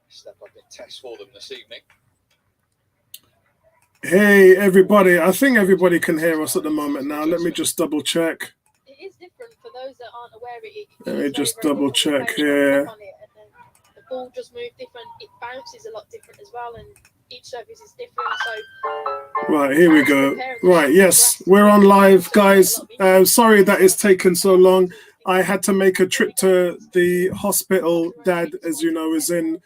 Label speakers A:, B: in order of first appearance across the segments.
A: step up in test for them this evening.
B: Hey, everybody. I think everybody can hear us at the moment now. Let me just double check.
C: It is different for those that aren't aware.
B: Let me just double check here.
C: The ball just moves different. It bounces a lot different as well, and each surface is different. So,
B: right, here we go. Right, yes, we're on live, guys. Sorry that it's taken so long. I had to make a trip to the hospital. Dad, as you know, is in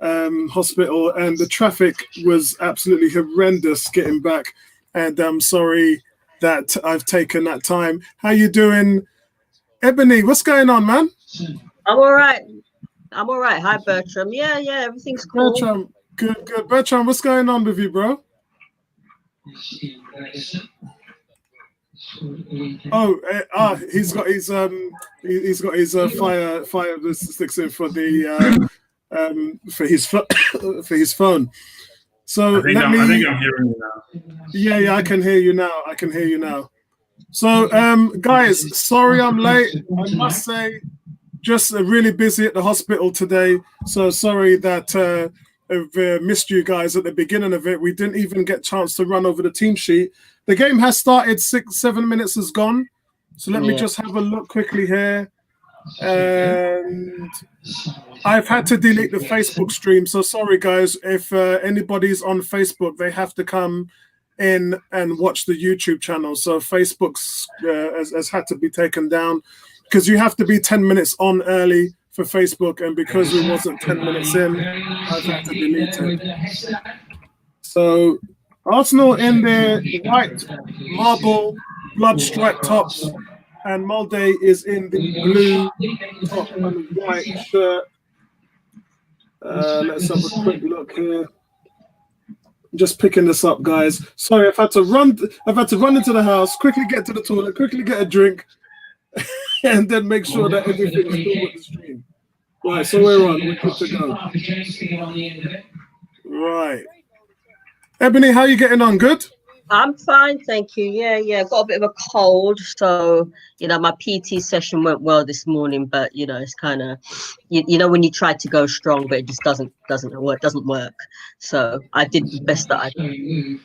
B: hospital, and the traffic was absolutely horrendous getting back. And I'm sorry that I've taken that time. How you doing, Ebony? What's going on, man?
D: I'm all right. Hi, Bertram. Yeah, everything's cool.
B: Bertram, good. Bertram, what's going on with you, bro? Oh, he's got his fire sticks in for the for his phone. So
E: I think I'm hearing you now.
B: Yeah, I can hear you now. So, guys, sorry I'm late. I must say, just really busy at the hospital today. So sorry that I've missed you guys at the beginning of it. We didn't even get a chance to run over the team sheet. The game has started. 6-7 minutes has gone. So let me just have a look quickly here. And I've had to delete the Facebook stream. So sorry, guys. If anybody's on Facebook, they have to come in and watch the YouTube channel. So Facebook's has had to be taken down because you have to be 10 minutes on early for Facebook. And because we wasn't 10 minutes in, I've had to delete it. So Arsenal in their white marble blood stripe tops, and Molde is in the blue top and white shirt. Let's have a quick look here. Just picking this up, guys. Sorry, I've had to run into the house, quickly get to the toilet, quickly get a drink, and then make sure that everything's cool with the stream. Right, so we're on. We're good to go. Right. Ebony, how are you getting on? Good?
D: I'm fine, thank you. Yeah. Got a bit of a cold, so my PT session went well this morning, but it's kind of, when you try to go strong, but it just doesn't work. So I did the best that I could in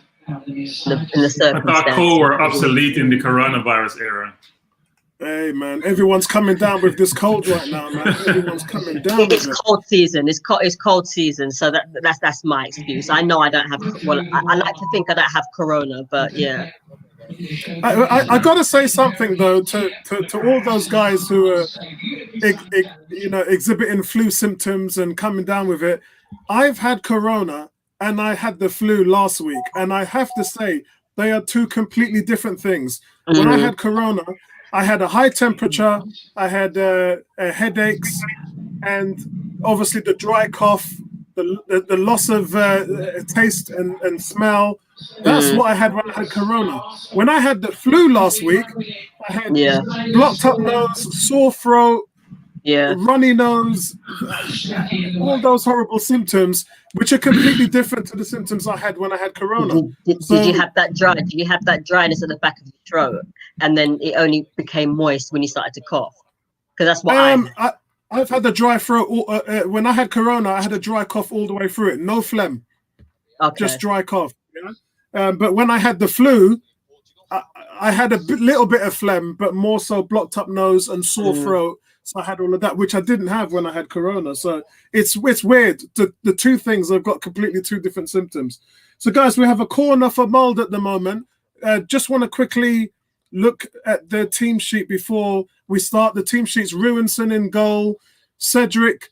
D: the circumstances.
E: I thought cold were obsolete in the coronavirus era.
B: Hey man, everyone's coming down with this cold right now, man. Everyone's coming down.
D: It's cold season. It's cold season, so that's my excuse. I know I don't have. Well, I like to think I don't have corona, but yeah.
B: I gotta say something though to all those guys who are exhibiting flu symptoms and coming down with it. I've had corona and I had the flu last week, and I have to say they are two completely different things. When I had corona, I had a high temperature, I had headaches, and obviously the dry cough, the loss of taste and smell. That's what I had when I had corona. When I had the flu last week, I had blocked up nose, sore throat, runny nose, all those horrible symptoms, which are completely different to the symptoms I had when I had corona.
D: Did you have that dry? Did you have that dryness at the back of your throat, and then it only became moist when you started to cough? Because that's what
B: I've had the dry throat. When I had corona, I had a dry cough all the way through it. No phlegm, just dry cough. But when I had the flu, I had a little bit of phlegm, but more so blocked up nose and sore throat. So I had all of that, which I didn't have when I had corona. So it's weird. The two things have got completely two different symptoms. So guys, we have a corner for Molde at the moment. Just want to quickly look at the team sheet before we start. The team sheet's Ruinson in goal, Cedric,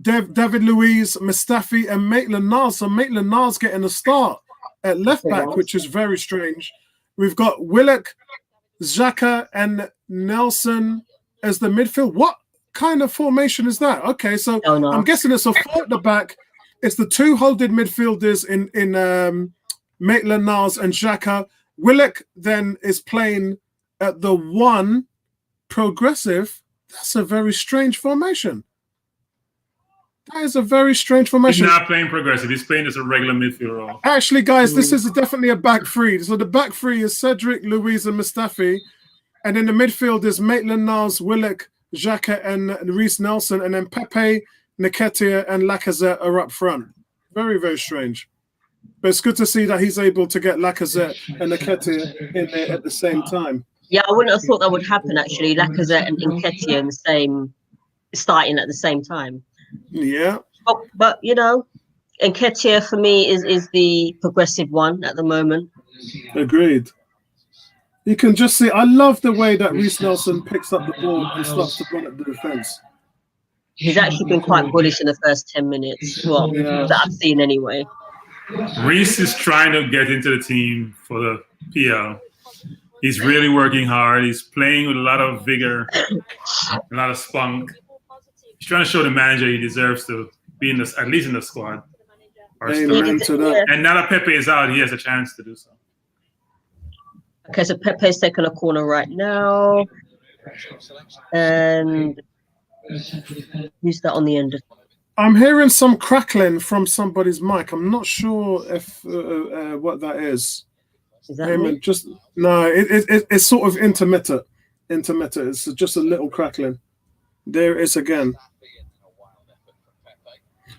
B: David Luiz, Mustafi, and Maitland-Niles. So Maitland-Niles getting a start at left back, which is very strange. We've got Willock, Xhaka, and Nelson as the midfield. What kind of formation is that? Okay, so I'm guessing it's a four at the back. It's the two holding midfielders in Maitland-Niles and Xhaka. Willock then is playing at the one progressive. That's a very strange formation. That is a very strange formation.
E: He's not playing progressive. He's playing as a regular midfield role.
B: Actually, guys, this is definitely a back three. So the back three is Cedric, Luiz, and Mustafi. And then the midfield is Maitland-Niles, Willock, Xhaka, and Reece Nelson. And then Pepe, Nketiah and Lacazette are up front. Very, very strange. But it's good to see that he's able to get Lacazette and Nketiah in there at the same time.
D: Yeah, I wouldn't have thought that would happen actually. Lacazette and Nketiah in the same, starting at the same time.
B: Yeah.
D: But you know, Nketiah for me is the progressive one at the moment.
B: Agreed. You can just see, I love the way that Reece Nelson picks up the ball and starts to run at the defense.
D: He's actually been quite bullish in the first 10 minutes. Well, that I've seen anyway.
E: Reece is trying to get into the team for the PL. He's really working hard. He's playing with a lot of vigor, a lot of spunk. He's trying to show the manager he deserves to be in this, at least in the squad.
B: Amen to that.
E: And now that Pepe is out, he has a chance to do so.
D: Okay, so Pepe's taking a corner right now. And who's that on the end?
B: I'm hearing some crackling from somebody's mic. I'm not sure if what that is.
D: Is that me?
B: Just no, it's sort of intermittent. It's just a little crackling. There it is again.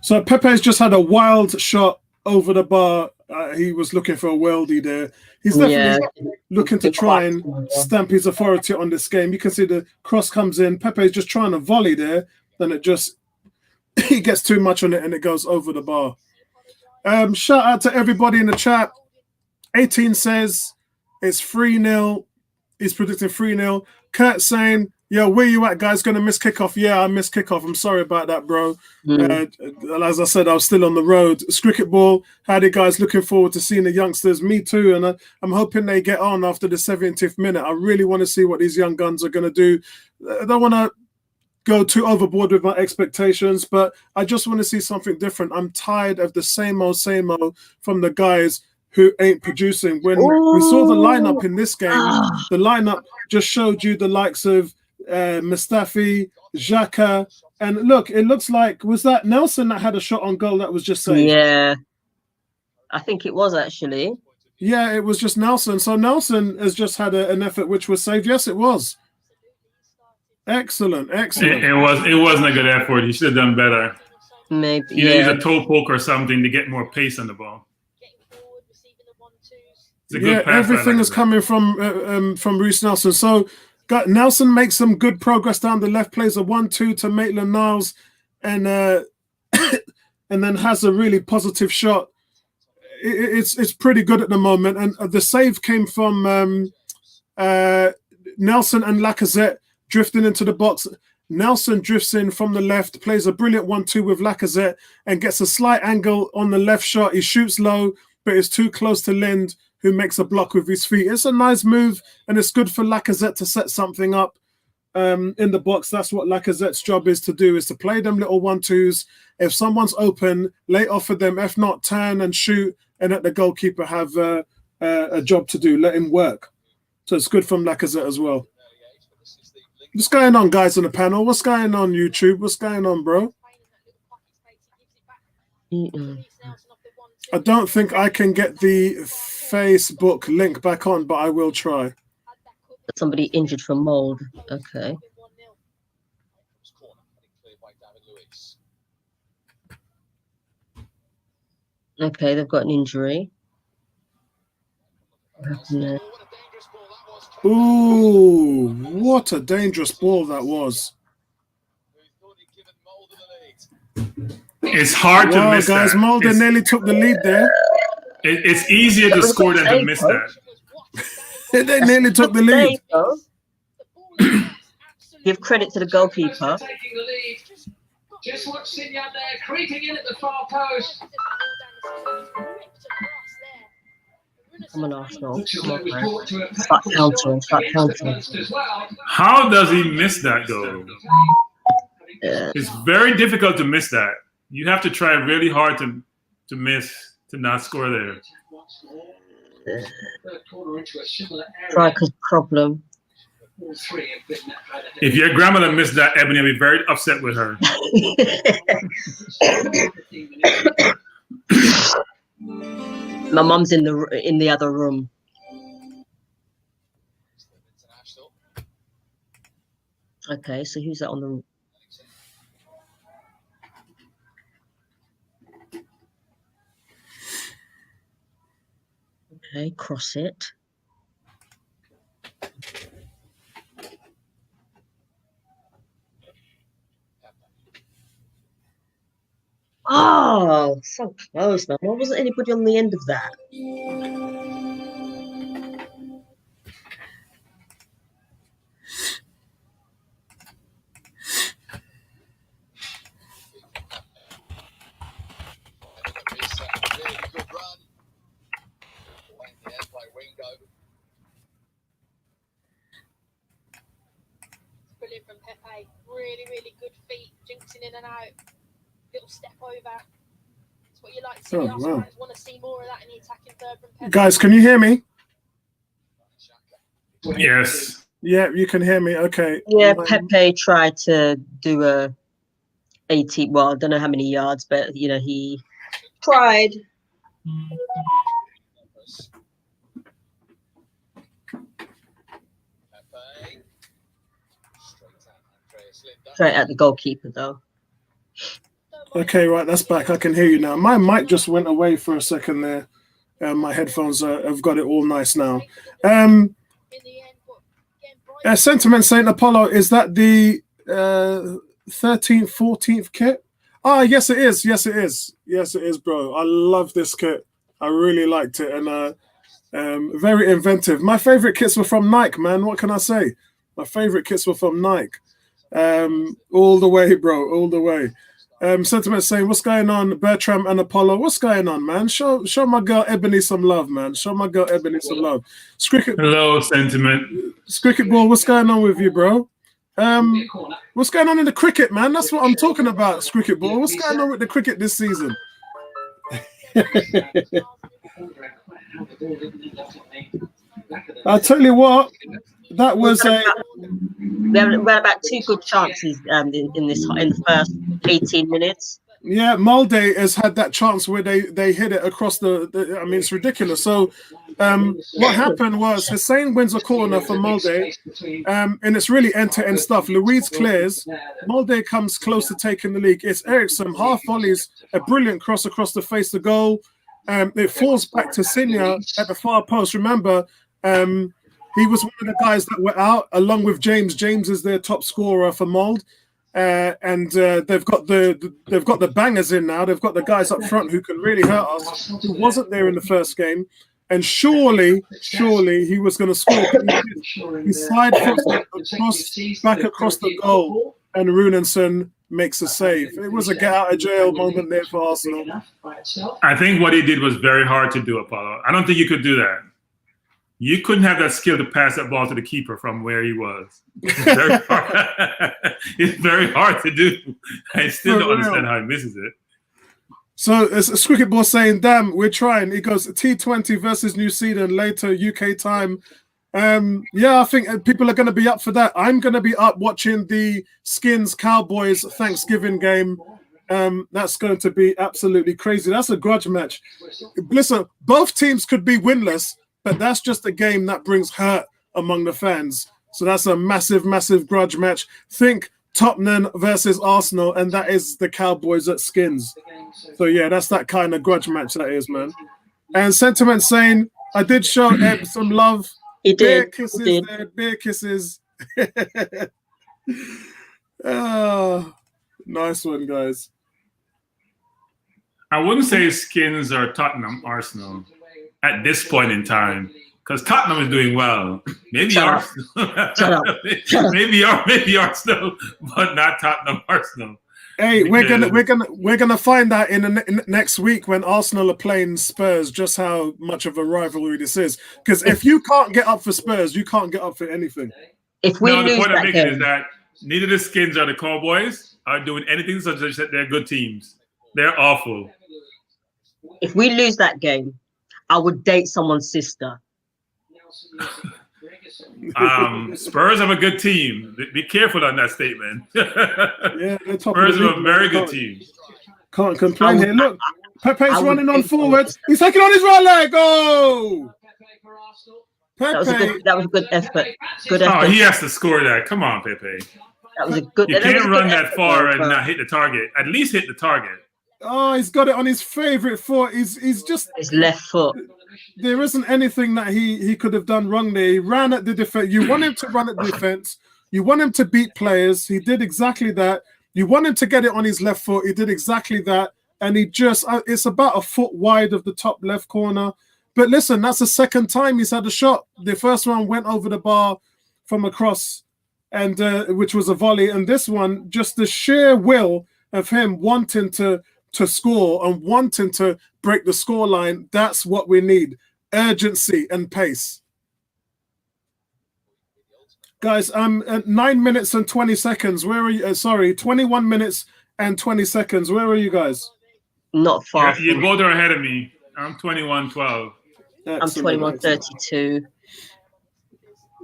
B: So Pepe's just had a wild shot over the bar. He was looking for a worldie there. He's definitely looking to try and stamp his authority on this game. You can see the cross comes in. Pepe's just trying to volley there. Then it just, he gets too much on it and it goes over the bar. Shout out to everybody in the chat. 18 says it's 3-0. He's predicting 3-0. Kurt saying, yo, where you at, guys? Going to miss kickoff. Yeah, I missed kickoff. I'm sorry about that, bro. As I said, I was still on the road. Cricket ball. Howdy, guys. Looking forward to seeing the youngsters. Me too. And I'm hoping they get on after the 70th minute. I really want to see what these young guns are going to do. I don't want to go too overboard with my expectations, but I just want to see something different. I'm tired of the same old from the guys who ain't producing. When we saw the lineup in this game, the lineup just showed you the likes of Mustafi, Xhaka, and look, it looks like, was that Nelson that had a shot on goal that was just saved?
D: Yeah, I think it was actually.
B: Yeah, it was just Nelson. So Nelson has just had an effort which was saved. Yes, it was. Excellent.
E: It wasn't a good effort. He should have done better.
D: Maybe
E: He needs a toe poke or something to get more pace on the ball.
B: Yeah, everything is coming from Reece Nelson. So Nelson makes some good progress down the left, plays a 1-2 to Maitland-Niles, and then has a really positive shot. It's pretty good at the moment. And the save came from Nelson and Lacazette drifting into the box. Nelson drifts in from the left, plays a brilliant 1-2 with Lacazette, and gets a slight angle on the left shot. He shoots low, but it's too close to Lind, who makes a block with his feet. It's a nice move, and it's good for Lacazette to set something up in the box. That's what Lacazette's job is to do, is to play them little 1-2s. If someone's open, lay off of them. If not, turn and shoot, and let the goalkeeper have a job to do. Let him work. So it's good from Lacazette as well. What's going on, guys on the panel? What's going on, YouTube? What's going on, bro? I don't think I can get the Facebook link back on, but I will try.
D: Somebody injured from Molde. Okay. Okay, they've got an injury.
B: Ooh, what a dangerous ball that was.
E: It's hard to miss
B: guys,
E: that.
B: Molde nearly took the lead there.
E: It's easier to score than to miss that.
B: They nearly took the lead.
D: Give credit to the goalkeeper.
F: Just watch Sinyad there, creeping in at the far post.
D: Come on, Arsenal. Come on, man. Start countering.
E: How does he miss that goal? It's very difficult to miss that. You have to try really hard to not score there.
D: Striker's problem.
E: If your grandmother missed that, Ebony will be very upset with her.
D: My mum's in the other room. Okay, so who's that on the? Okay, cross it. Oh, so close, man. Why wasn't anybody on the end of that?
A: It's a really good run. And yes, by Wingo.
C: Brilliant from Pepe. Really, really good feet, jinxing in and out. Little step over. It's what you like to see.
B: Oh,
C: The Arsenal
B: wow.
C: fans want to see more of that in the attacking third from Pepe.
B: Guys, can you hear me?
E: Yes.
B: Yeah, you can hear me. Okay.
D: Yeah, Pepe tried to do a 80. Well, I don't know how many yards, but you know he tried.
A: Pepe.
D: Straight at the goalkeeper though.
B: Okay, right, that's back. I can hear you now. My mic just went away for a second there. My headphones have got it all nice now.
C: In the end, but again, Brighton-
B: Sentiment Saint Apollo, is that the 13th, 14th kit? Ah, yes, it is. Yes, it is. Yes, it is, bro. I love this kit. I really liked it, and very inventive. My favorite kits were from Nike, man. What can I say? My favorite kits were from Nike. All the way, bro. All the way. Sentiment saying, what's going on, Bertram and Apollo? What's going on, man? Show my girl Ebony some love, man. Show my girl Ebony some love.
E: Hello, Sentiment.
B: Cricket Ball, what's going on with you, bro? What's going on in the cricket, man? That's what I'm talking about, Cricket Ball. What's going on with the cricket this season? I'll tell you what, that was a...
D: We had about 2 good chances in the first 18 minutes.
B: Yeah, Molde has had that chance where they hit it across the I mean, it's ridiculous. So what happened was Hussein wins a corner for Molde, and it's really end-to-end stuff. Louise clears, Molde comes close to taking the lead. It's Eriksson, half volleys, a brilliant cross across the face to goal. It falls back to Sinya at the far post. Remember, he was one of the guys that were out, along with James. James is their top scorer for Molde. And they've got the bangers in now. They've got the guys up front who can really hurt us. Who wasn't there in the first game, and surely he was going to score. He side foots back across the goal, and Runenson makes a save. It was a get out of jail moment there for Arsenal.
E: I think what he did was very hard to do, Apollo. I don't think you could do that. You couldn't have that skill to pass that ball to the keeper from where he was. It's very hard, it's very hard to do. I still don't understand how he misses it.
B: So it's Cricket Ball saying, damn, we're trying. He goes T20 versus New Zealand later, UK time. Yeah, I think people are going to be up for that. I'm going to be up watching the Skins Cowboys Thanksgiving game. That's going to be absolutely crazy. That's a grudge match. Listen, both teams could be winless, but that's just a game that brings hurt among the fans. So that's a massive, massive grudge match. Think Tottenham versus Arsenal, and that is the Cowboys at Skins. So yeah, that's that kind of grudge match that is, man. And Sentiment saying, I did show Eb some love.
D: He did.
B: Beer kisses there, beer kisses. Oh, nice one, guys.
E: I wouldn't say Skins or Tottenham Arsenal at this point in time, because Tottenham is doing well. Maybe Arsenal. maybe Arsenal, but not Tottenham Arsenal.
B: Hey, we're gonna find out in next week when Arsenal are playing Spurs just how much of a rivalry this is. Because if you can't get up for Spurs, you can't get up for anything.
D: If we lose
E: the point
D: that
E: I'm making
D: game,
E: is that neither the Skins or the Cowboys are doing anything such as that they're good teams. They're awful.
D: if we lose that game, I would date someone's sister.
E: Spurs have a good team. Be careful on that statement.
B: Yeah, they're top
E: Spurs
B: of the
E: are a very good team.
B: Can't complain here. Look, Pepe's running on forwards. He's taking on his right leg. Oh, Pepe.
D: That was a good effort. Good
E: Oh,
D: effort.
E: he has to score that. Come on, Pepe.
D: That was a good.
E: You
D: that was
E: can't
D: a
E: run
D: good
E: that
D: effort,
E: far
D: though,
E: and not hit the target. At least hit the target.
B: Oh, he's got it on his favorite foot. He's just
D: his left foot.
B: there isn't anything that he could have done wrong there. He ran at the defense. You want him to run at the defense. You want him to beat players. He did exactly that. You want him to get it on his left foot. He did exactly that. And he just, it's about a foot wide of the top left corner. But listen, that's the second time he's had a shot. The first one went over the bar from across, and which was a volley. And this one, just the sheer will of him wanting to score and wanting to break the scoreline. That's what we need. Urgency and pace. Guys, at 9 minutes and 20 seconds. Where are you? Sorry, 21 minutes and 20 seconds. Where are you guys?
D: Not far.
E: Yeah, you both are ahead of me. I'm 21-12.
D: I'm 21-32.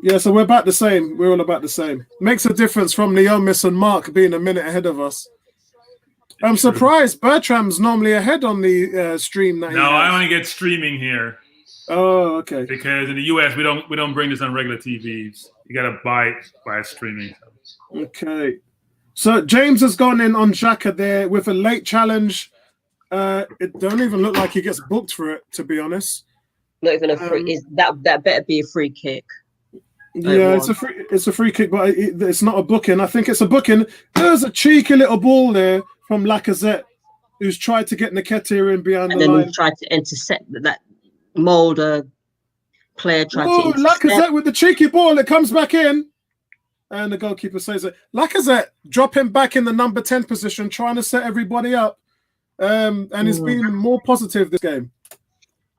B: Yeah, so we're about the same. We're all about the same. Makes a difference from Leomis and Mark being a minute ahead of us. I'm surprised Bertram's normally ahead on the stream. That
E: no, I only get streaming here.
B: Oh, okay.
E: Because in the US we don't bring this on regular TVs. You gotta buy it streaming.
B: Okay. So James has gone in on Xhaka there with a late challenge. It don't even look like he gets booked for it, to be honest.
D: Not even a free. That better be a free kick.
B: Yeah, it's a free kick, but it's not a booking. I think it's a booking. There's a cheeky little ball there from Lacazette, who's tried to get Nketiah in behind the line.
D: And then he tried to intercept that Molde player. Tried to intercept.
B: Lacazette with the cheeky ball. It comes back in. And the goalkeeper says it. Lacazette dropping back in the number 10 position, trying to set everybody up. And he's been more positive this game.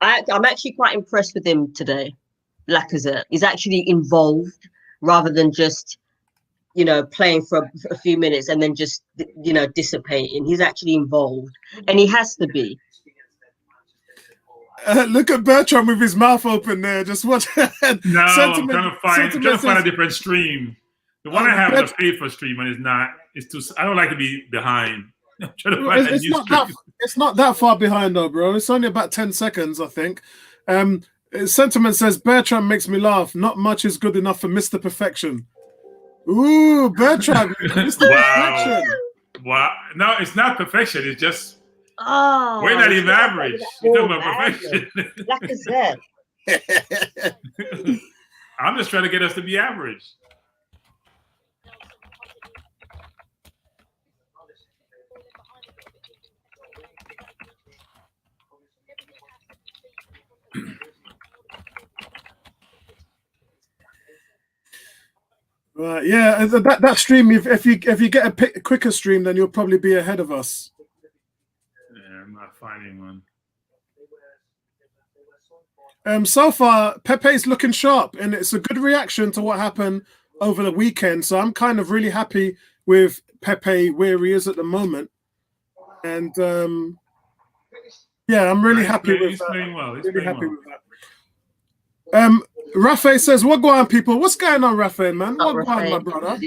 D: I'm actually quite impressed with him today. Lacazette. He's actually involved rather than just, playing for a few minutes and then just, dissipating. He's actually involved. And he has to be.
B: Look at Bertram with his mouth open there. Just watch.
E: No, I'm trying to find a different stream. The one I have is a paid for stream, and it's too. I don't like to be behind. I'm trying to find
B: it's not that far behind though, bro. It's only about 10 seconds, I think. Sentiment says Bertram makes me laugh. Not much is good enough for Mr. Perfection. Ooh, Bertram, Mr. Perfection.
E: Wow. No, it's not perfection. It's just we're not even average. You're talking about perfection.
D: Lacazette.
E: I'm just trying to get us to be average.
B: Right, yeah, that stream. If you get a quicker stream, then you'll probably be ahead of us.
E: Yeah, I'm not finding
B: one. So far, Pepe's looking sharp, and it's a good reaction to what happened over the weekend. So I'm kind of really happy with Pepe where he is at the moment, and yeah, I'm really happy with that.
E: He's playing well.
B: Really happy with that. Rafe says, "What going on, people? What's going on, Rafe, man? What going on, my brother?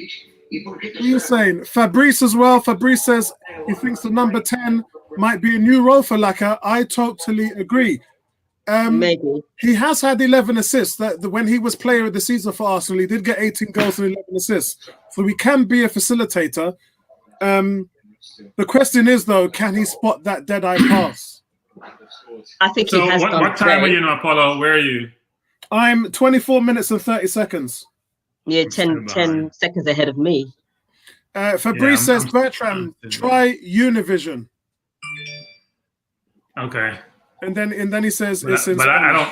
B: What are you saying?" Fabrice as well. Fabrice says he thinks the number 10 might be a new role for Laka. I totally agree.
D: Maybe
B: he has had 11 assists. That when he was player of the season for Arsenal, he did get 18 goals and 11 assists. So he can be a facilitator. The question is, though, can he spot that dead-eye pass?
D: I think he has.
E: What time are you in, Apollo? Where are you?
B: I'm 24 minutes and 30 seconds.
D: Yeah, 10 seconds ahead of me.
B: Fabrice says, Bertram, try Univision.
E: Okay.
B: And then he says,
E: but I don't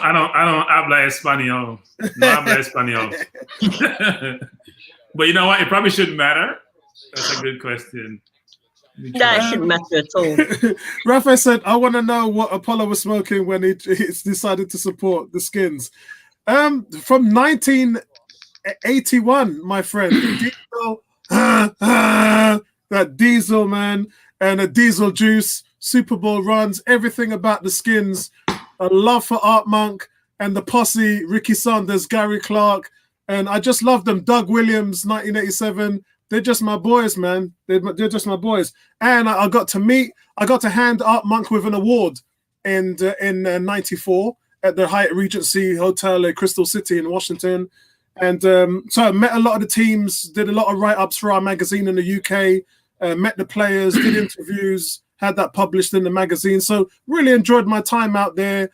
E: habla español. No habla español. But you know what? It probably shouldn't matter. That's a good question.
D: That shouldn't matter at all.
B: Rafa said, I want to know what Apollo was smoking when he decided to support the Skins. From 1981, my friend. Diesel, that Diesel, man, and a Diesel juice, Super Bowl runs, everything about the Skins, a love for Art Monk and the posse, Ricky Saunders, Gary Clark, and I just love them. Doug Williams, 1987. They're just my boys, man. They're just my boys. And I got to hand Art Monk with an award in 94 at the Hyatt Regency Hotel in Crystal City in Washington. And so I met a lot of the teams, did a lot of write-ups for our magazine in the UK, met the players, did interviews, had that published in the magazine. So really enjoyed my time out there.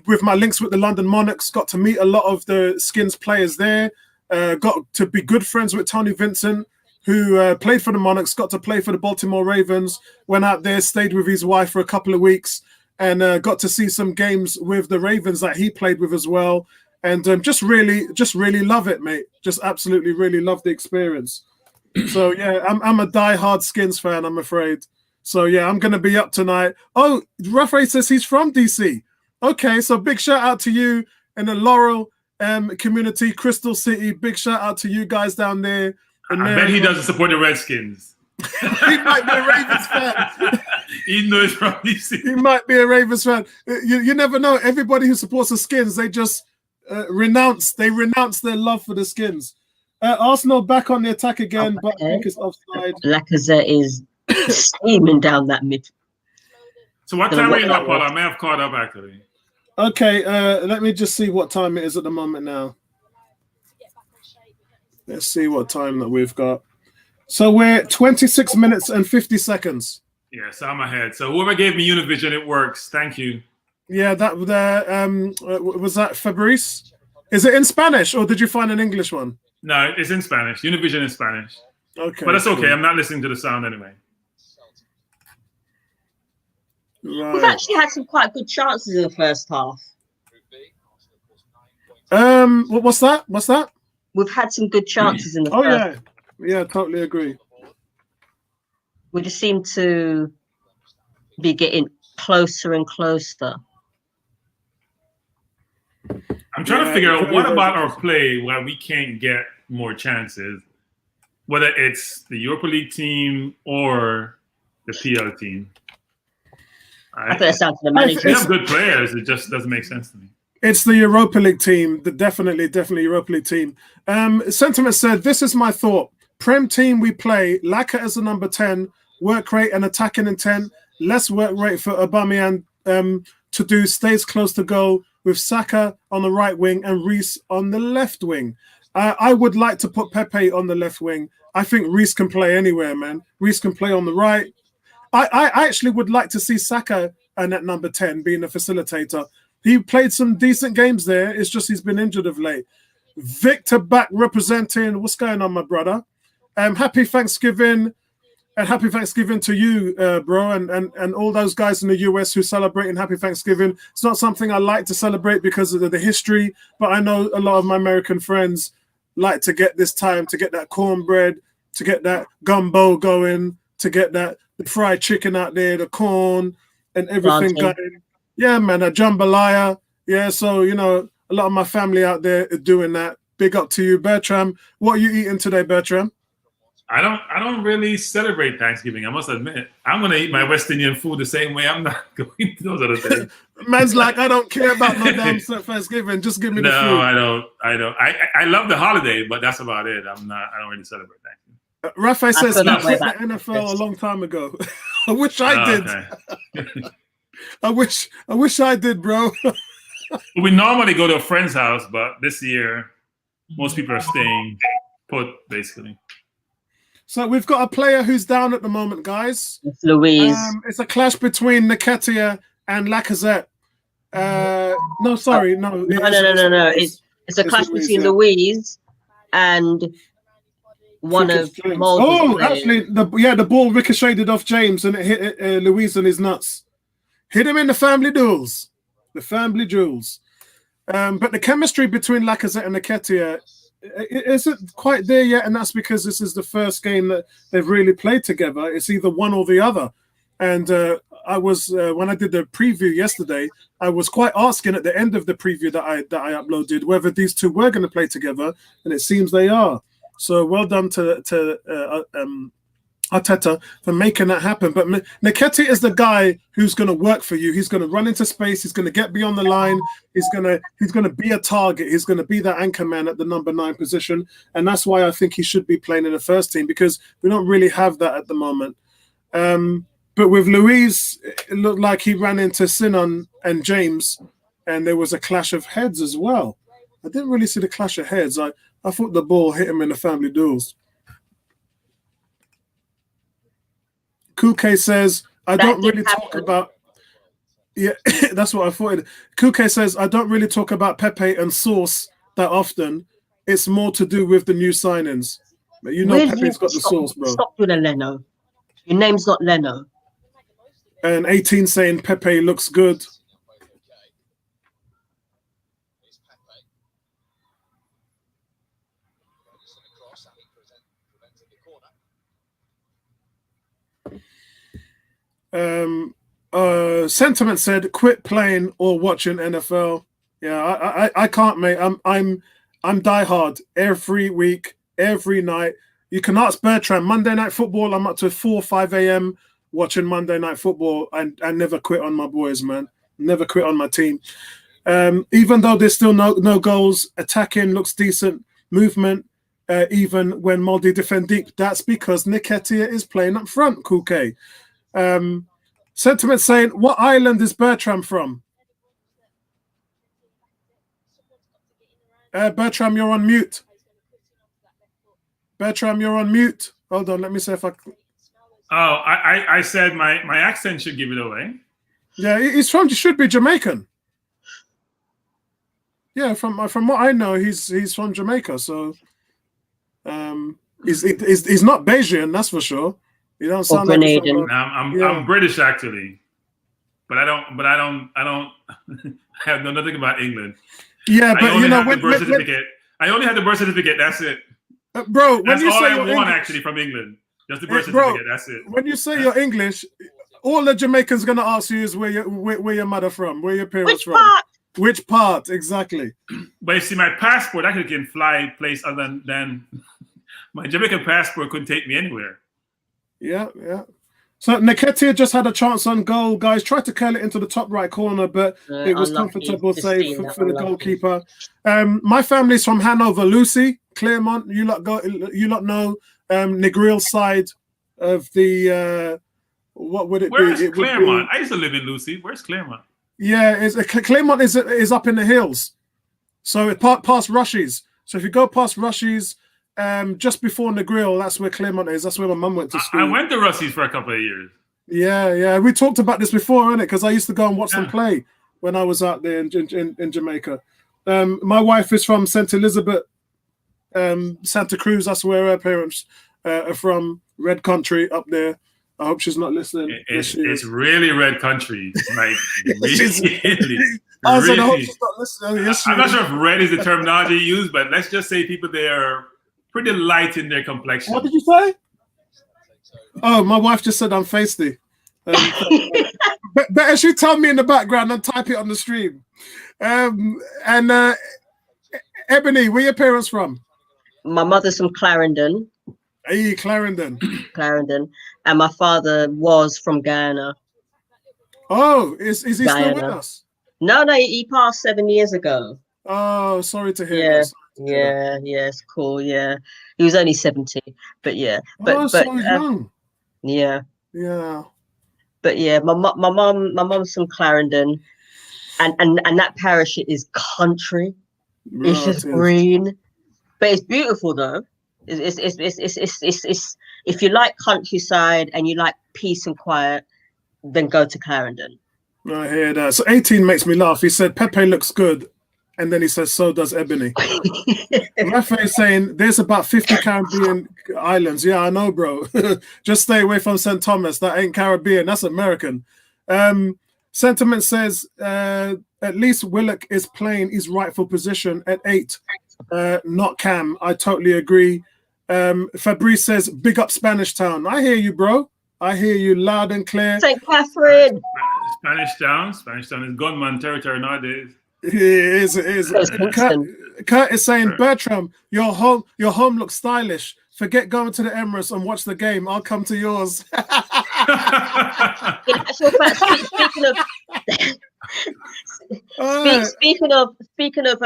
B: with my links with the London Monarchs, got to meet a lot of the Skins players there. Got to be good friends with Tony Vincent, who played for the Monarchs, got to play for the Baltimore Ravens, went out there, stayed with his wife for a couple of weeks, and got to see some games with the Ravens that he played with as well. And just really love it, mate. Just absolutely really love the experience. So yeah, I'm a diehard Skins fan, I'm afraid. So yeah, I'm gonna be up tonight. Oh, Rafael says he's from DC. Okay, so big shout out to you in the Laurel community, Crystal City. Big shout out to you guys down there.
E: I bet he doesn't support the Redskins.
B: He might be a Ravens fan.
E: He knows from DC.
B: He might be a Ravens fan. You never know. Everybody who supports the Skins, they just renounce their love for the Skins. Arsenal back on the attack again, but I think it's offside.
D: Lacazette is steaming down that mid.
E: So what time are you not caught up? I may have caught up actually.
B: Okay, let me just see what time it is at the moment now. Let's see what time that we've got. So we're 26 minutes and 50 seconds.
E: Yeah, so I'm ahead. So whoever gave me Univision, it works. Thank you.
B: Yeah, that was that Fabrice? Is it in Spanish or did you find an English one?
E: No, it's in Spanish. Univision in Spanish.
B: Okay.
E: But that's okay.
B: Cool.
E: I'm not listening to the sound anyway.
B: Right.
D: We've actually had some quite good chances in the first half.
B: What's that? What's that?
D: We've had some good chances in the first.
B: Oh yeah, totally agree.
D: We just seem to be getting closer and closer.
E: I'm trying to figure out what about our play where we can't get more chances, whether it's the Europa League team or the PL team.
D: I think that's down to the manager.
E: We have good players. It just doesn't make sense to me.
B: It's the Europa League team, the definitely Europa League team. Sentiment said, this is my thought. Prem team we play, Laka as a number 10, work rate and attacking intent, less work rate for Aubameyang to do, stays close to goal with Saka on the right wing and Reece on the left wing. I would like to put Pepe on the left wing. I think Reece can play anywhere, man. Reece can play on the right. I actually would like to see Saka and at number 10 being a facilitator. He played some decent games there. It's just he's been injured of late. Victor back representing. What's going on, my brother? Happy Thanksgiving. And happy Thanksgiving to you, bro, and all those guys in the US who celebrating Happy Thanksgiving. It's not something I like to celebrate because of the history, but I know a lot of my American friends like to get this time, to get that cornbread, to get that gumbo going, to get that the fried chicken out there, the corn, and everything going. Yeah, man, a jambalaya. Yeah, so, you know, a lot of my family out there are doing that. Big up to you, Bertram. What are you eating today, Bertram?
E: I don't really celebrate Thanksgiving, I must admit. I'm going to eat my West Indian food the same way. I'm not going to those other things.
B: Man's like, I don't care about no damn Thanksgiving. Just give me the food.
E: No, I don't. I love the holiday, but that's about it. I don't really celebrate Thanksgiving.
B: Rafa says he quit the NFL a long time ago. I wish I did.
E: Okay.
B: I wish I did, bro.
E: We normally go to a friend's house, but this year, most people are staying put, basically.
B: So we've got a player who's down at the moment, guys.
D: It's Louise.
B: It's a clash between Nketiah and Lacazette. No.
D: It's a clash between Louise and one of Molde's
B: Oh,
D: players.
B: actually, the ball ricocheted off James and it hit Louise on his nuts. Hit him in the family duels. The family jewels. But the chemistry between Lacazette and Nketiah isn't quite there yet, and that's because this is the first game that they've really played together. It's either one or the other. And I was when I did the preview yesterday, I was quite asking at the end of the preview that I uploaded whether these two were going to play together, and it seems they are. So well done to Arteta for making that happen. But Nketiah is the guy who's going to work for you. He's going to run into space. He's going to get beyond the line. He's going to be a target. He's going to be that anchor man at the number 9 position. And that's why I think he should be playing in the first team, because we don't really have that at the moment. But with Luiz, it looked like he ran into Sinan and James, and there was a clash of heads as well. I didn't really see the clash of heads. I thought the ball hit him in the family duels. Kuke says, I don't really talk about Yeah, that's what I thought. Kuke says, I don't really talk about Pepe and Sauce that often. It's more to do with the new signings. But you know
D: Will
B: Pepe's
D: you
B: got the sauce, bro.
D: stop doing a Leno? Your name's not Leno.
B: And 18 saying Pepe looks good. Sentiment said, quit playing or watching NFL. Yeah, I can't, mate. I'm diehard every week, every night. You can ask Bertrand. Monday Night Football, I'm up to 4 or 5 a.m. watching Monday Night Football. I never quit on my boys, man. Never quit on my team. Even though there's still no goals, attacking looks decent, movement, even when Molde defend deep. That's because Nketiah is playing up front, Kuke. Sentiment saying, what island is Bertram from? Bertram, you're on mute. Bertram, you're on mute. Hold on, let me see if I...
E: Oh, I said my accent should give it away.
B: Yeah, he should be Jamaican. Yeah, from what I know, he's from Jamaica, so he's not Bayesian, that's for sure. You don't sound like
E: I'm British actually, but I don't I have nothing about England.
B: Yeah, but you know,
E: the birth certificate. I only have the birth certificate. That's it,
B: bro. When
E: that's
B: you
E: all
B: say
E: I
B: you're
E: want
B: English,
E: actually from England. Just the birth certificate. That's it.
B: When you say you're English, all the Jamaicans gonna ask you is where your mother from, where your parents from. Which part exactly?
E: But you see, my passport actually can fly place other than my Jamaican passport couldn't take me anywhere.
B: Yeah. So Nketiah just had a chance on goal, guys. Tried to curl it into the top right corner, but it was comfortable save for the goalkeeper. My family's from Hanover, Lucy, Claremont. You lot know Negril's side of the what would it be?
E: Where's Claremont? I used to live in Lucy. Where's Claremont?
B: Yeah, Claremont is up in the hills, so it past Rushies. So if you go past Rushies, just before Negril, that's where Claremont is. That's where my mum went to school.
E: I went to Rushies for a couple of years.
B: Yeah. We talked about this before, innit? Because I used to go and watch them play when I was out there in Jamaica. My wife is from St. Elizabeth, Santa Cruz. That's where her parents are from. Red Country up there. I hope she's not listening.
E: It's really red country. Like, really.
B: I hope she's not listening. Yes,
E: I'm not sure if red is the terminology used, but let's just say people there are pretty light in their complexion.
B: What did you say? Oh, my wife just said I'm feisty. Better she tell me in the background and type it on the stream. And Ebony, where your parents from?
D: My mother's from Clarendon.
B: Hey, Clarendon. And my father was from Guyana. Oh, is he still with us?
D: No, he passed 7 years ago.
B: Oh, sorry to hear that.
D: Yeah, it's cool. Yeah, he was only 70, but yeah. But
B: so young.
D: Yeah. But yeah, my mom's from Clarendon, and that parish is country. Right, it's just green, but it's beautiful though. It's if you like countryside and you like peace and quiet, then go to Clarendon.
B: I hear that. So 18 makes me laugh. He said Pepe looks good, and then he says so does Ebony. Rafa is saying there's about 50 Caribbean islands. Yeah, I know, bro. Just stay away from St. Thomas. That ain't Caribbean. That's American. Sentiment says at least Willock is playing his rightful position at 8, not Cam. I totally agree. Fabrice says big up Spanish Town. I hear you, bro. I hear you loud and clear.
D: St. Catherine.
E: Spanish Town is gunman territory nowadays.
B: It is. Kurt is saying, Bertram, your home looks stylish. Forget going to the Emirates and watch the game. I'll come to yours.
D: In actual fact, speaking of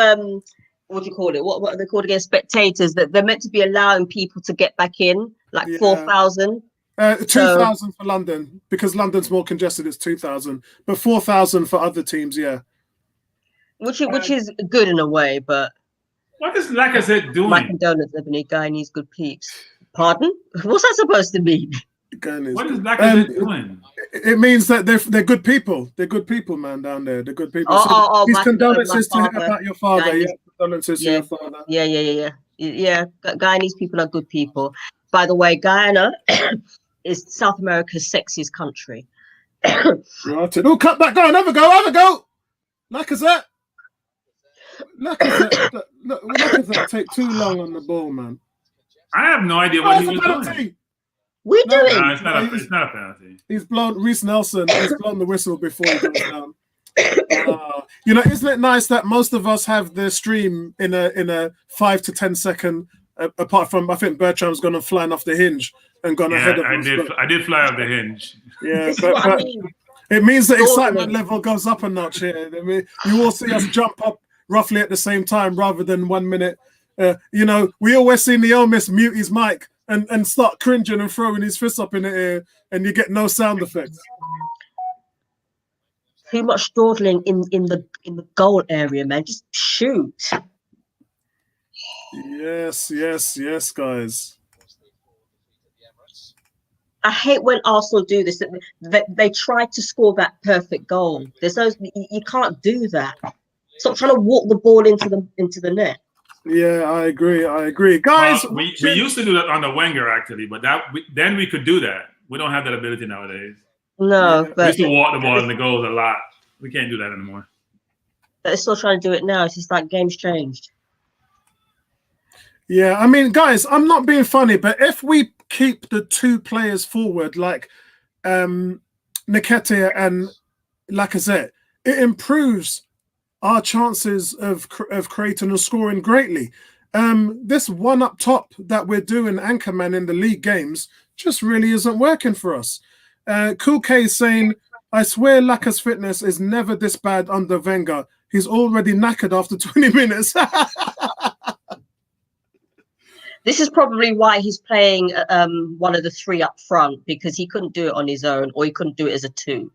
D: what do you call it? What are they called again? Spectators. That they're meant to be allowing people to get back in, like 4,000.
B: 2,000 for London, because London's more congested. It's 2,000, but 4,000 for other teams. Yeah,
D: which is good in a way, but
E: what is Lacazette doing?
D: My condolences, Ebony. Guy needs good peeps. Pardon? What's that supposed to mean?
B: Guyanese.
E: What is Lacazette doing?
B: It means that they're good people. They're good people, man, down there. They're good people. His condolences to about your father.
D: Guyanese,
B: yeah, condolences to your father.
D: Yeah. Guyanese people are good people. By the way, Guyana is South America's sexiest country.
B: Right. Oh, cut that. Go on, have a go. Lacazette. Lacazette take too long on the ball, man.
E: I have no idea what he was doing.
D: We do it.
E: No, it's not a penalty.
B: He's blown Reece Nelson. He's blown the whistle before he goes down. You know, isn't it nice that most of us have the stream in a 5 to 10 second? Apart from, I think Bertram's gone flying off the hinge and gone ahead of us.
E: I did fly off the hinge.
B: Yeah, but it means the excitement level goes up a notch here. I mean, you all see us jump up roughly at the same time rather than 1 minute. You know, we always see Neomis mute his mic and start cringing and throwing his fists up in the air, and you get no sound effects.
D: Too much dawdling in the goal area, man. Just shoot.
B: Yes, guys.
D: I hate when Arsenal do this. They try to score that perfect goal. You can't do that. Stop trying to walk the ball into the net.
B: Yeah, I agree. Guys,
E: we used to do that under Wenger, actually, but then we could do that. We don't have that ability nowadays.
D: No,
E: we
D: but
E: used to walk the ball in the goals a lot. We can't do that anymore.
D: They're still trying to do it now. It's just like game's changed.
B: Yeah, I mean, guys, I'm not being funny, but if we keep the two players forward, like Nketiah and Lacazette, it improves our chances of creating and scoring greatly. This one up top that we're doing, Anchorman, in the league games just really isn't working for us. Cool K is saying, I swear Lacaz's fitness is never this bad under Wenger. He's already knackered after 20 minutes.
D: This is probably why he's playing one of the three up front, because he couldn't do it on his own, or he couldn't do it as a two.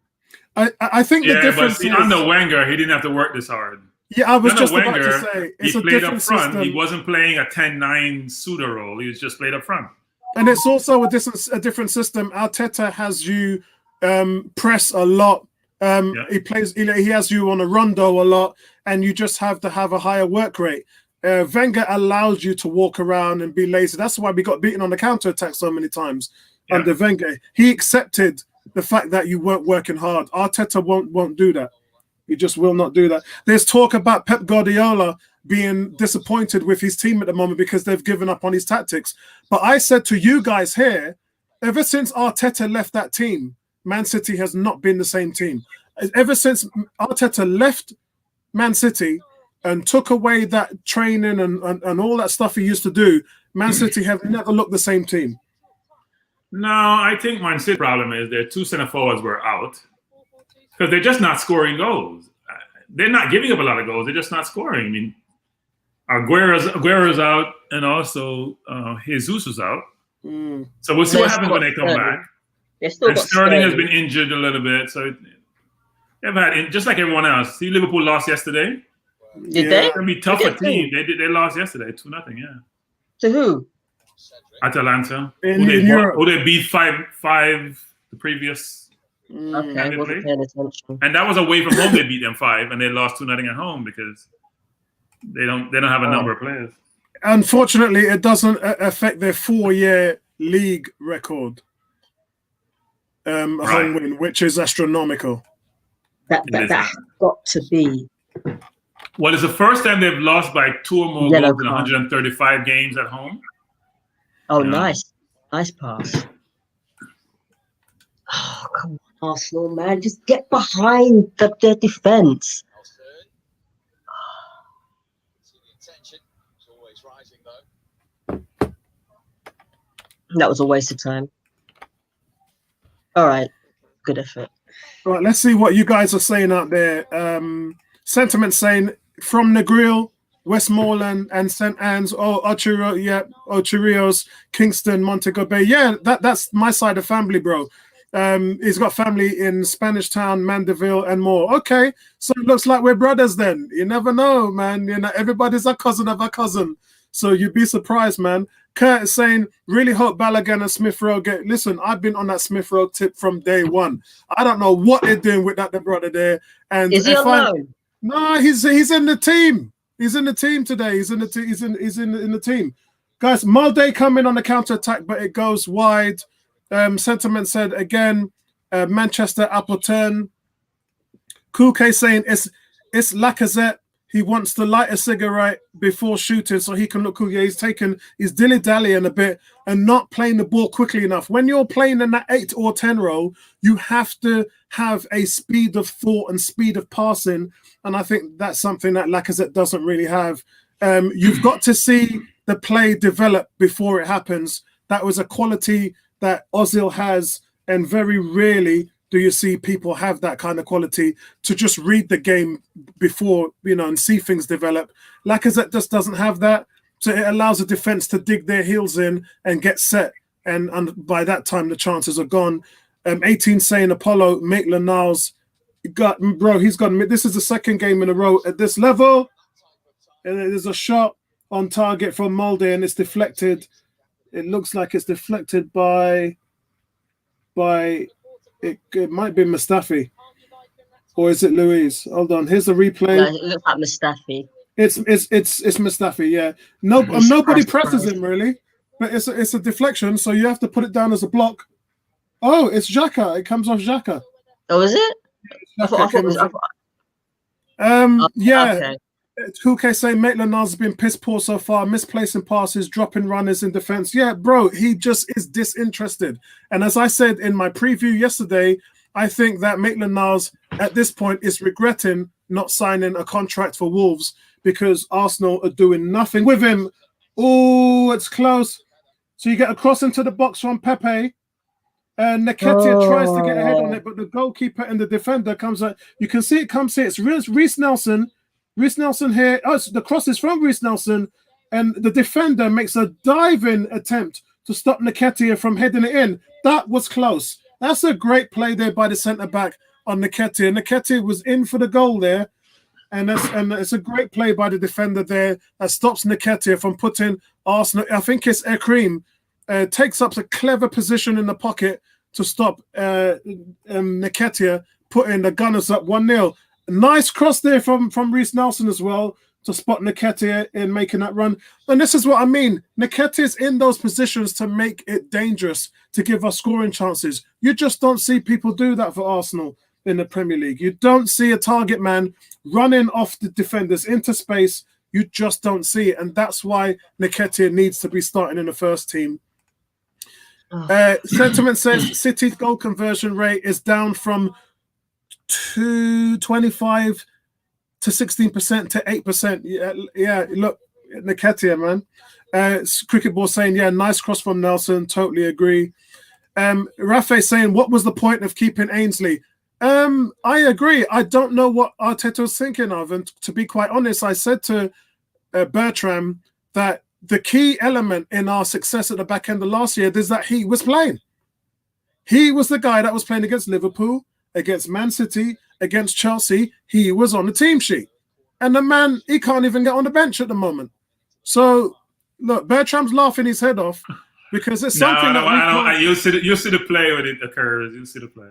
B: I think the difference
E: is under Wenger, he didn't have to work this hard.
B: Yeah, I was just
E: Wenger,
B: about to say it's
E: he
B: a
E: played
B: different
E: up front.
B: system.
E: He wasn't playing a 10-9 pseudo role. He was just played up front.
B: And it's also a different system. Arteta has you press a lot. He has you on a rondo a lot, and you just have to have a higher work rate. Wenger allows you to walk around and be lazy. That's why we got beaten on the counter attack so many times under Wenger. He accepted the fact that you weren't working hard. Arteta won't do that. He just will not do that. There's talk about Pep Guardiola being disappointed with his team at the moment because they've given up on his tactics. But I said to you guys here, ever since Arteta left that team, Man City has not been the same team. Ever since Arteta left Man City and took away that training and all that stuff he used to do, Man City have never looked the same team.
E: No, I think Man City's problem is their two center forwards were out because they're just not scoring goals. They're not giving up a lot of goals. They're just not scoring. I mean, Aguero's out, and also Jesus is out. So we'll see what happens when they come back. And Sterling has been injured a little bit, so they've had just like everyone else. See, Liverpool lost yesterday.
D: Did they?
E: It's gonna be tough for team. They lost yesterday 2-0. Yeah.
D: To who?
E: Atalanta.
B: In
E: Who they beat 5-5 the previous.
D: Okay, wasn't paying attention.
E: And that was away from home. They beat them 5, and they lost 2-0 at home because they don't have a number of players.
B: Unfortunately, it doesn't affect their 4-year league record. Home win, which is astronomical.
D: That's got to be.
E: Well, it's the first time they've lost by 2 or more goals in 135 games at home.
D: Oh, nice pass. Oh, come on, Arsenal, man, just get behind their defense. That was a waste of time. All right, good effort.
B: All right, let's see what you guys are saying out there. Sentiment saying from Negril, Westmoreland, and St. Anne's, Ocherios, Kingston, Montego Bay. Yeah, that's my side of family, bro. He's got family in Spanish Town, Mandeville, and more. Okay, so it looks like we're brothers then. You never know, man. You know, everybody's a cousin of a cousin. So you'd be surprised, man. Kurt is saying, really hope Balogun and Smith Rowe get. Listen, I've been on that Smith Rowe tip from day one. I don't know what they're doing with that brother there. And
D: is he on loan?
B: No, he's in the team. He's in the team today. He's in the team. Guys, Molde coming on the counter attack, but it goes wide. Sentiment said again, Manchester Appleton. Kuke saying it's Lacazette. He wants to light a cigarette before shooting so he can look cool. Yeah, he's dilly-dallying a bit and not playing the ball quickly enough. When you're playing in that 8 or 10 role, you have to have a speed of thought and speed of passing. And I think that's something that Lacazette doesn't really have. You've got to see the play develop before it happens. That was a quality that Ozil has, and very rarely do you see people have that kind of quality to just read the game before, and see things develop. Lacazette just doesn't have that. So it allows the defense to dig their heels in and get set. And by that time, the chances are gone. 18 saying Apollo, Maitland-Niles, he's got, this is the second game in a row at this level. And there's a shot on target from Molde and it's deflected. It looks like it's deflected by it might be Mustafi, or is it Louise? Hold on, here's the replay.
D: No, it looks like Mustafi.
B: It's Mustafi, yeah. Nobody presses him really, but it's a deflection, so you have to put it down as a block. Oh, it's Xhaka. It comes off Xhaka.
D: Oh, is it? I thought it was.
B: Yeah.
D: Okay.
B: Kuke saying Maitland-Niles has been piss poor so far, misplacing passes, dropping runners in defense. Yeah, bro, he just is disinterested. And as I said in my preview yesterday, I think that Maitland-Niles at this point is regretting not signing a contract for Wolves because Arsenal are doing nothing with him. Oh, it's close. So you get a cross into the box from Pepe. And Nketiah tries to get ahead on it, but the goalkeeper and the defender comes out. You can see it comes here. It's Reece Nelson. Reece Nelson here. Oh, the cross is from Reece Nelson, and the defender makes a diving attempt to stop Nketiah from heading it in. That was close. That's a great play there by the centre back on Nketiah. Nketiah was in for the goal there, and it's a great play by the defender there that stops Nketiah from putting Arsenal. I think it's Ekrim takes up a clever position in the pocket to stop Nketiah putting the Gunners up 1-0. Nice cross there from Reece Nelson as well to spot Nketiah in making that run. And this is what I mean. Nketiah's in those positions to make it dangerous, to give us scoring chances. You just don't see people do that for Arsenal in the Premier League. You don't see a target man running off the defenders into space. You just don't see it. And that's why Nketiah needs to be starting in the first team. Sentiment says City's goal conversion rate is down from 25 to 16% to 8%. Yeah. Look, Nketiah, man. Cricket Ball saying, yeah, nice cross from Nelson. Totally agree. Rafe saying, what was the point of keeping Ainsley? I agree. I don't know what Arteta was thinking of. And to be quite honest, I said to Bertram that the key element in our success at the back end of last year is that he was playing. He was the guy that was playing against Liverpool, against Man City, against Chelsea. He was on the team sheet. And the man, he can't even get on the bench at the moment. So, look, Bertram's laughing his head off because it's something that we can't...
E: You'll see the play when it occurs. You'll see the play.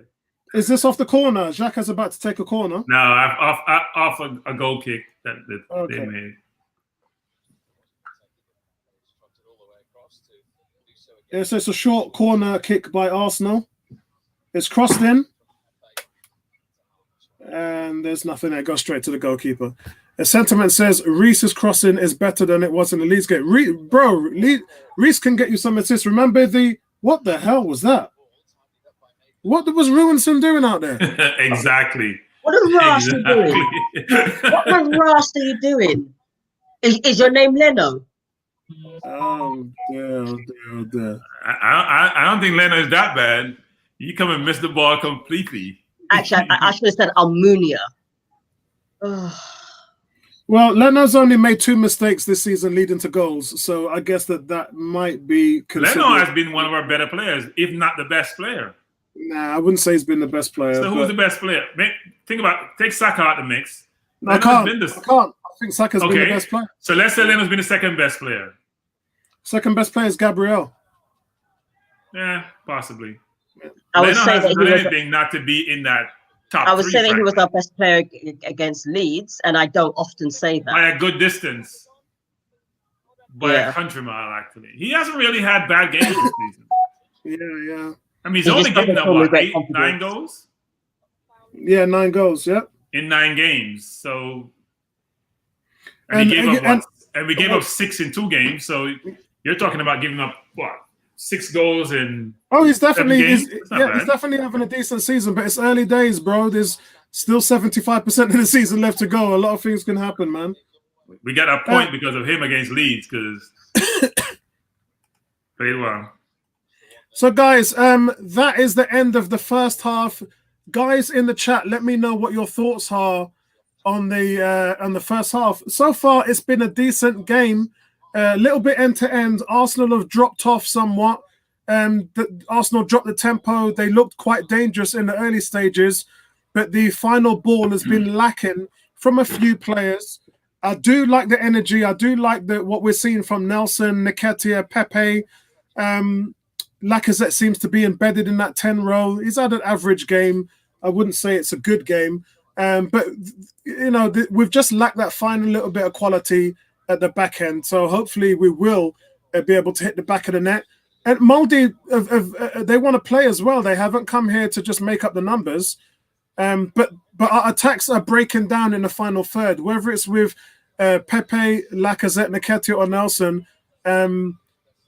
B: Is this off the corner? Xhaka's about to take a corner.
E: No, off a goal kick that
B: Okay.
E: they made.
B: Yeah, so it's a short corner kick by Arsenal. It's crossed in. And there's nothing there. It goes straight to the goalkeeper. The sentiment says Reece's crossing is better than it was in the Leeds game. Reece can get you some assists. Remember what the hell was that? What was Ruinson doing out there?
E: Exactly.
D: What the Ross are you doing? What the Ross are you doing? Is your name Leno?
B: Oh, dear.
E: I don't think Leno is that bad. You come and miss the ball completely.
D: Actually, I should have said Almunia.
B: Well, Leno's only made 2 mistakes this season leading to goals, so I guess that might be considered.
E: Leno has been one of our better players, if not the best player.
B: Nah, I wouldn't say he's been the best player.
E: So who's the best player? Take Saka out of the mix.
B: I can't. I think Saka's been the best player.
E: So let's say Leno's been the second best player.
B: Second best player is Gabriel.
E: Yeah, possibly.
D: I would
E: Leno
D: say that
E: hasn't done
D: he was.
E: anything not to be in that top
D: I would
E: three,
D: say that he was
E: frankly.
D: our best player against Leeds, and I don't often say that.
E: By a good distance. By a country mile, actually. He hasn't really had bad games this season.
B: Yeah.
E: I mean, he's
D: He
E: only
D: just
E: given
D: doesn't
E: them,
D: fill me
E: what,
D: great
E: 8,
D: confidence.
E: 9 goals?
B: Yeah, 9 goals, yeah.
E: In 9 games. So, and he gave up, what? And we gave up 6 in 2 games. So, you're talking about giving up, what? 6 goals in
B: he's definitely
E: 7 games?
B: he's definitely having a decent season, but it's early days, bro. There's still 75% of the season left to go. A lot of things can happen, man.
E: We got a point because of him against Leeds, because played well.
B: So, guys, that is the end of the first half. Guys in the chat, let me know what your thoughts are on the first half. So far, it's been a decent game. A little bit end to end. Arsenal have dropped off somewhat. Arsenal dropped the tempo. They looked quite dangerous in the early stages, but the final ball has been lacking from a few players. I do like the energy. I do like what we're seeing from Nelson, Nketiah, Pepe. Lacazette seems to be embedded in that 10 role. He's had an average game. I wouldn't say it's a good game. But, we've just lacked that final little bit of quality at the back end. So hopefully we will be able to hit the back of the net. And Molde, they want to play as well. They haven't come here to just make up the numbers. But our attacks are breaking down in the final third, whether it's with Pepe, Lacazette, Nketiah, or Nelson.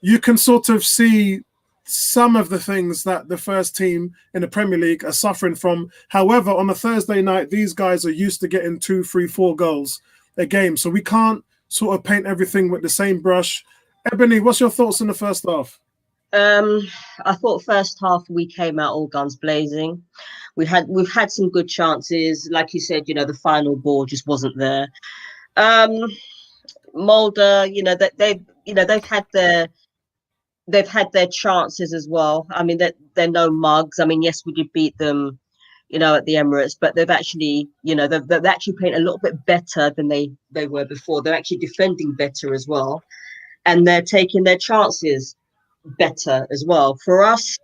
B: You can sort of see some of the things that the first team in the Premier League are suffering from. However, on a Thursday night, these guys are used to getting 2, 3, 4 goals a game. So we can't sort of paint everything with the same brush. Ebony, what's your thoughts on the first half?
D: I thought first half we came out all guns blazing. We've had some good chances. Like you said, the final ball just wasn't there. Molde, they've had their chances as well. I mean, they're no mugs. I mean, yes, we did beat them, at the Emirates, but they've actually, they've actually played a little bit better than they were before. They're actually defending better as well, and they're taking their chances better as well. For us,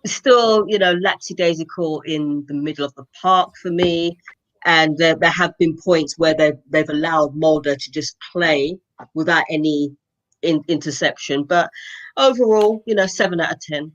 D: still, lackadaisical in the middle of the park for me. And there have been points where they've allowed Molde to just play without any interception. But overall, 7 out of 10.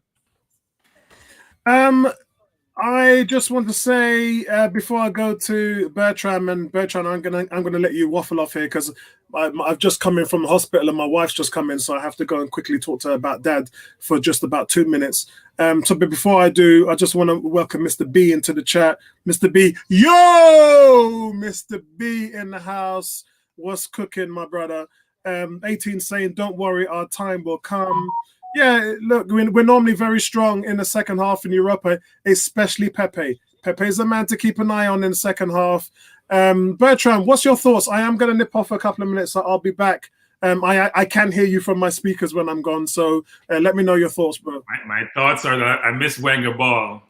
B: I just want to say before I go to Bertram, I'm gonna let you waffle off here because I've just come in from the hospital and my wife's just come in, so I have to go and quickly talk to her about Dad for just about 2 minutes. But before I do, I just want to welcome Mr. B into the chat. Mr. B, yo, Mr. B in the house. What's cooking, my brother? 18 saying, "Don't worry, our time will come." Yeah, look, we're normally very strong in the second half in Europa, especially Pepe. Pepe's the man to keep an eye on in the second half. Bertram, what's your thoughts? I am going to nip off a couple of minutes, so I'll be back. I can hear you from my speakers when I'm gone, so let me know your thoughts, bro.
E: My thoughts are that I miss Wenger ball.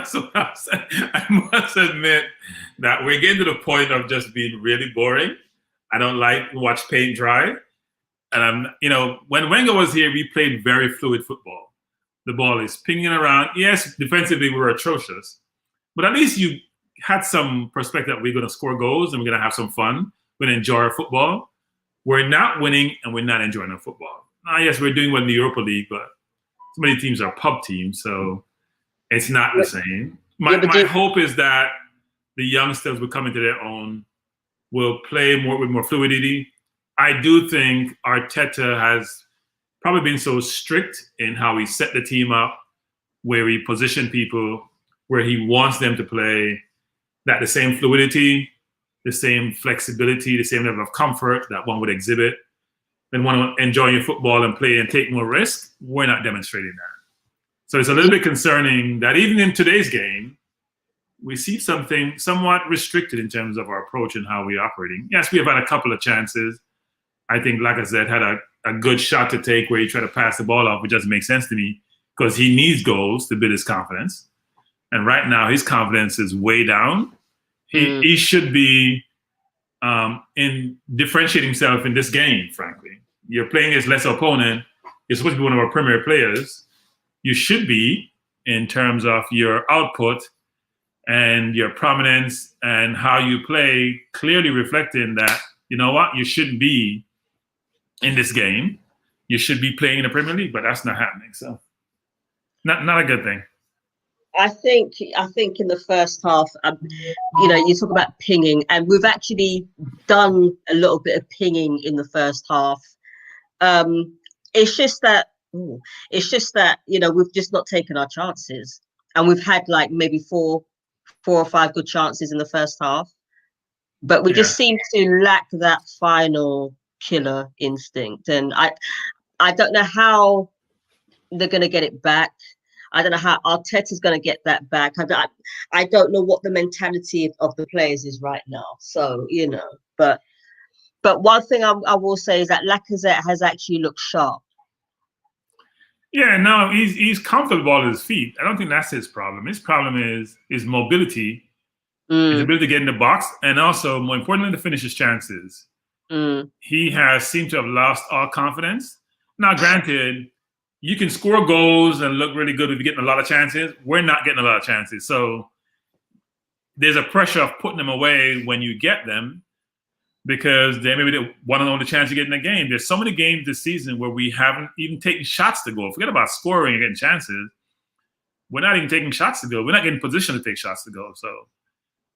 E: So I must admit that we're getting to the point of just being really boring. I don't like to watch paint dry. And when Wenger was here, we played very fluid football. The ball is pinging around. Yes, defensively we were atrocious, but at least you had some perspective that we're going to score goals and we're going to have some fun. We're going to enjoy our football. We're not winning and we're not enjoying our football. Now, yes, we're doing well in the Europa League, but so many teams are pub teams, so it's not the same. My hope is that the youngsters will come into their own, will play more with more fluidity. I do think Arteta has probably been so strict in how he set the team up, where he positioned people, where he wants them to play, that the same fluidity, the same flexibility, the same level of comfort that one would exhibit and want to enjoy your football and play and take more risk, we're not demonstrating that. So it's a little bit concerning that even in today's game, we see something somewhat restricted in terms of our approach and how we're operating. Yes, we have had a couple of chances. I think Lacazette had a good shot to take where he tried to pass the ball off, which doesn't make sense to me because he needs goals to build his confidence. And right now, his confidence is way down. He should be in differentiating himself in this game, frankly. You're playing against lesser opponent. You're supposed to be one of our premier players. You should be, in terms of your output and your prominence and how you play, clearly reflecting that, you know what, you shouldn't be in this game. You should be playing in the Premier League, but that's not happening. So not a good thing.
D: I think in the first half, you talk about pinging, and we've actually done a little bit of pinging in the first half. It's just that we've just not taken our chances, and we've had like maybe four or five good chances in the first half, but we just seem to lack that final killer instinct, and I don't know how they're going to get it back. I don't know how Arteta's going to get that back. I don't know what the mentality of the players is right now. So, but one thing I will say is that Lacazette has actually looked sharp.
E: Yeah, no, he's comfortable on his feet. I don't think that's his problem. His problem is his mobility, his ability to get in the box, and also, more importantly, to finish his chances. He has seemed to have lost all confidence. Now, granted, you can score goals and look really good if you're getting a lot of chances. We're not getting a lot of chances. So there's a pressure of putting them away when you get them, because they maybe the one and only chance you get in the game. There's so many games this season where we haven't even taken shots to go. Forget about scoring and getting chances. We're not even taking shots to go. We're not getting in position to take shots to go. So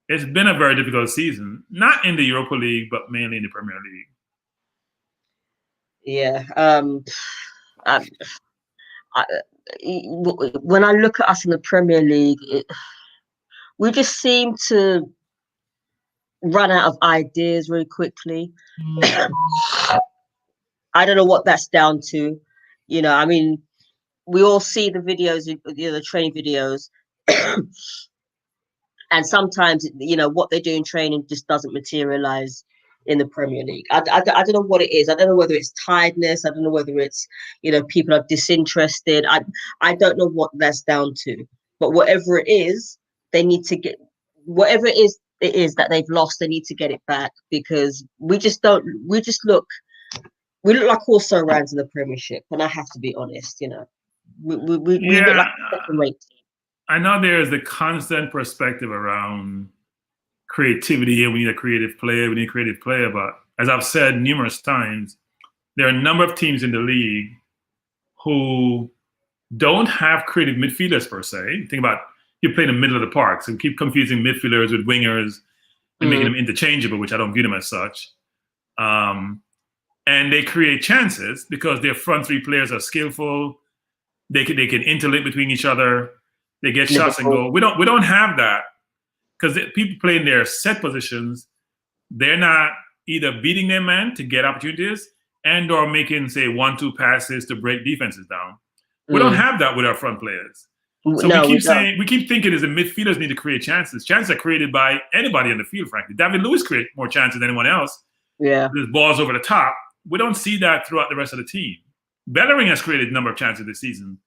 E: it's been a very difficult season, not in the Europa League, but mainly in the Premier League.
D: Yeah. When I look at us in the Premier League, we just seem to run out of ideas really quickly. I don't know what that's down to. I mean, we all see the videos, the training videos, and sometimes, what they do in training just doesn't materialize in the Premier League. I don't know what it is. I don't know whether it's tiredness. I don't know whether it's, people are disinterested. I don't know what that's down to. But whatever it is, they need to get, whatever it is that they've lost, they need to get it back, because we look like also rounds in the Premiership. And I have to be honest, we look like a second-rate team.
E: I know there's the constant perspective around creativity, and we need a creative player, but as I've said numerous times, there are a number of teams in the league who don't have creative midfielders per se. Think about, you play in the middle of the park, so we keep confusing midfielders with wingers and making them interchangeable, which I don't view them as such. And they create chances because their front three players are skillful. They can interlink between each other. They get shots and go. We don't have that, because people play in their set positions. They're not either beating their man to get opportunities and or making, say, 1-2 passes to break defenses down. We don't have that with our front players. So we keep thinking as the midfielders need to create chances. Chances are created by anybody in the field, frankly. David Lewis creates more chances than anyone else.
D: Yeah.
E: There's balls over the top. We don't see that throughout the rest of the team. Bellerin has created a number of chances this season.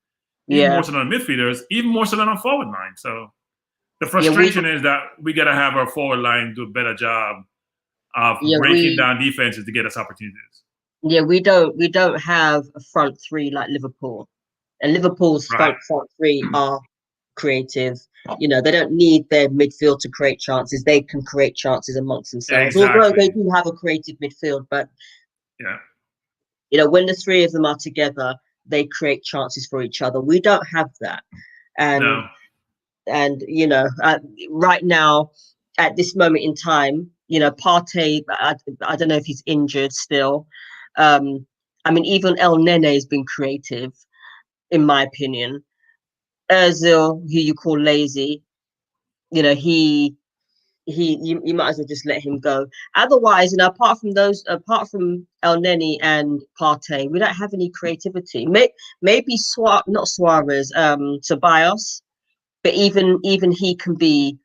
E: Even more so than midfielders, even more so than on forward line. So the frustration is that we got to have our forward line do a better job of breaking down defenses to get us opportunities. Yeah,
D: we don't have a front three like Liverpool. And Liverpool's front three are creative. They don't need their midfield to create chances. They can create chances amongst themselves. Exactly. Although they do have a creative midfield, but when the three of them are together, they create chances for each other. We don't have that. And right now, at this moment in time, Partey, I don't know if he's injured still. I mean, even El Nene has been creative, in my opinion. Ozil, who you call lazy, you might as well just let him go. Otherwise, apart from El Nene and Partey, we don't have any creativity. Maybe not Suarez, Ceballos, but even he can be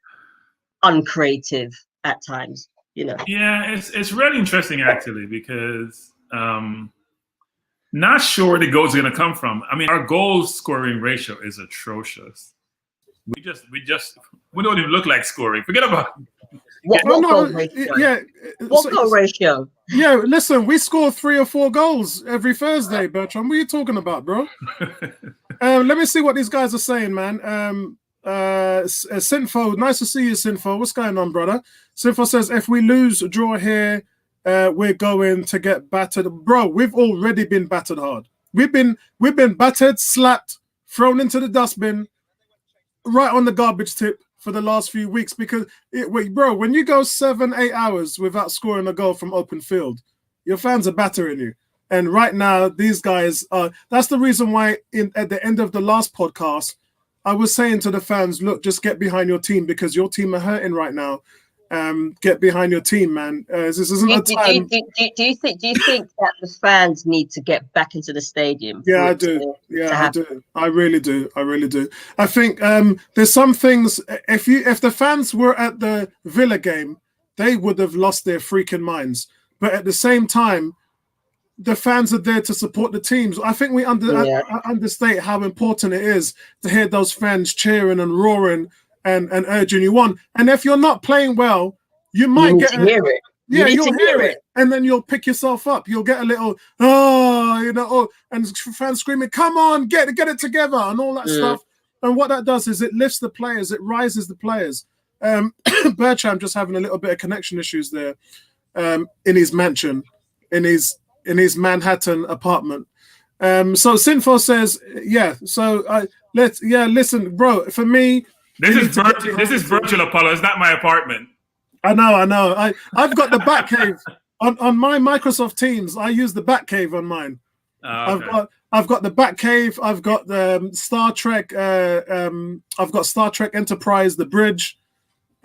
D: uncreative at times.
E: Yeah, it's really interesting actually, because not sure where the goals are going to come from. I mean, our goal scoring ratio is atrocious. We don't even look like scoring. Forget about
D: What
B: Oh,
D: goal
B: no,
D: ratio?
B: yeah.
D: What goal ratio?
B: Yeah, listen, we score 3 or 4 goals every Thursday, Bertrand. What are you talking about, bro? Let me see what these guys are saying, man. Sinfo, nice to see you, Sinfo. What's going on, brother? Sinfo says, if we lose, draw here, we're going to get battered. Bro, we've already been battered hard. We've been battered, slapped, thrown into the dustbin, right on the garbage tip for the last few weeks because, bro, when you go 7-8 hours without scoring a goal from open field, your fans are battering you. And right now, these guys are. That's the reason why at the end of the last podcast, I was saying to the fans, look, just get behind your team because your team are hurting right now. Get behind your team, man. This isn't a time.
D: Do you think that the fans need to get back into the stadium?
B: Yeah, I do. I do. I really do. I think there's some things. If the fans were at the Villa game, they would have lost their freaking minds. But at the same time, the fans are there to support the teams. I think we understate how important it is to hear those fans cheering and roaring and urging you on. And if you're not playing well, you might
D: hear it.
B: Yeah, you'll hear it. And then you'll pick yourself up. You'll get a little, and fans screaming, come on, get it together and all that stuff. And what that does is it lifts the players. It rises the players. Bertram just having a little bit of connection issues there in his mansion, in his Manhattan apartment. So Sinfo says, listen, bro, for me,
E: this is virtual Apollo. It's not my apartment.
B: I know. I've got the Bat Cave on my Microsoft Teams. I use the Bat Cave on mine. Okay. I've got the Bat Cave. I've got the Star Trek. I've got Star Trek Enterprise, the bridge,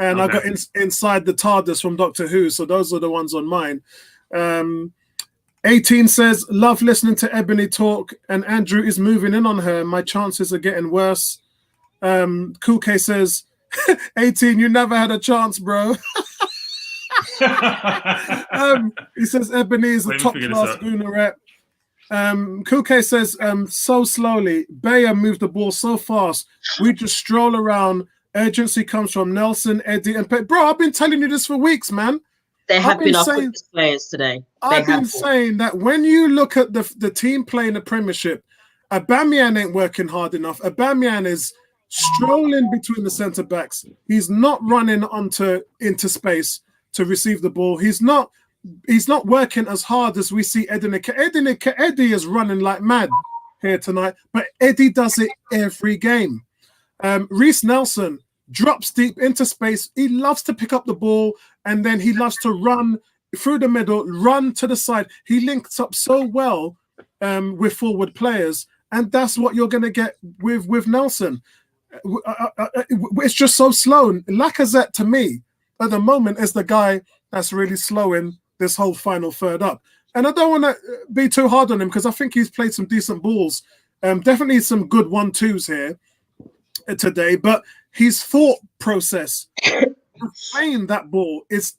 B: and I've got inside the TARDIS from Doctor Who. So those are the ones on mine. 18 says, love listening to Ebony talk, and Andrew is moving in on her. My chances are getting worse. Cool K says, 18, you never had a chance, bro. He says Ebony is a top-class Goonerette. Kuke says, so slowly. Bayer moved the ball so fast. We just stroll around. Urgency comes from Nelson, Eddie, and bro, I've been telling you this for weeks, man.
D: They have been our quickest players today.
B: I've been saying that when you look at the team playing the Premiership, Aubameyang ain't working hard enough. Aubameyang is strolling between the centre backs. He's not running into space to receive the ball. He's not working as hard as we see Eddie. Eddie is running like mad here tonight, but Eddie does it every game. Reece Nelson drops deep into space. He loves to pick up the ball and then he loves to run through the middle, run to the side. He links up so well with forward players, and that's what you're going to get with Nelson. It's just so slow. Lacazette, to me, at the moment, is the guy that's really slowing this whole final third up. And I don't want to be too hard on him because I think he's played some decent balls. Definitely some good 1-2s here today, but his thought process playing that ball is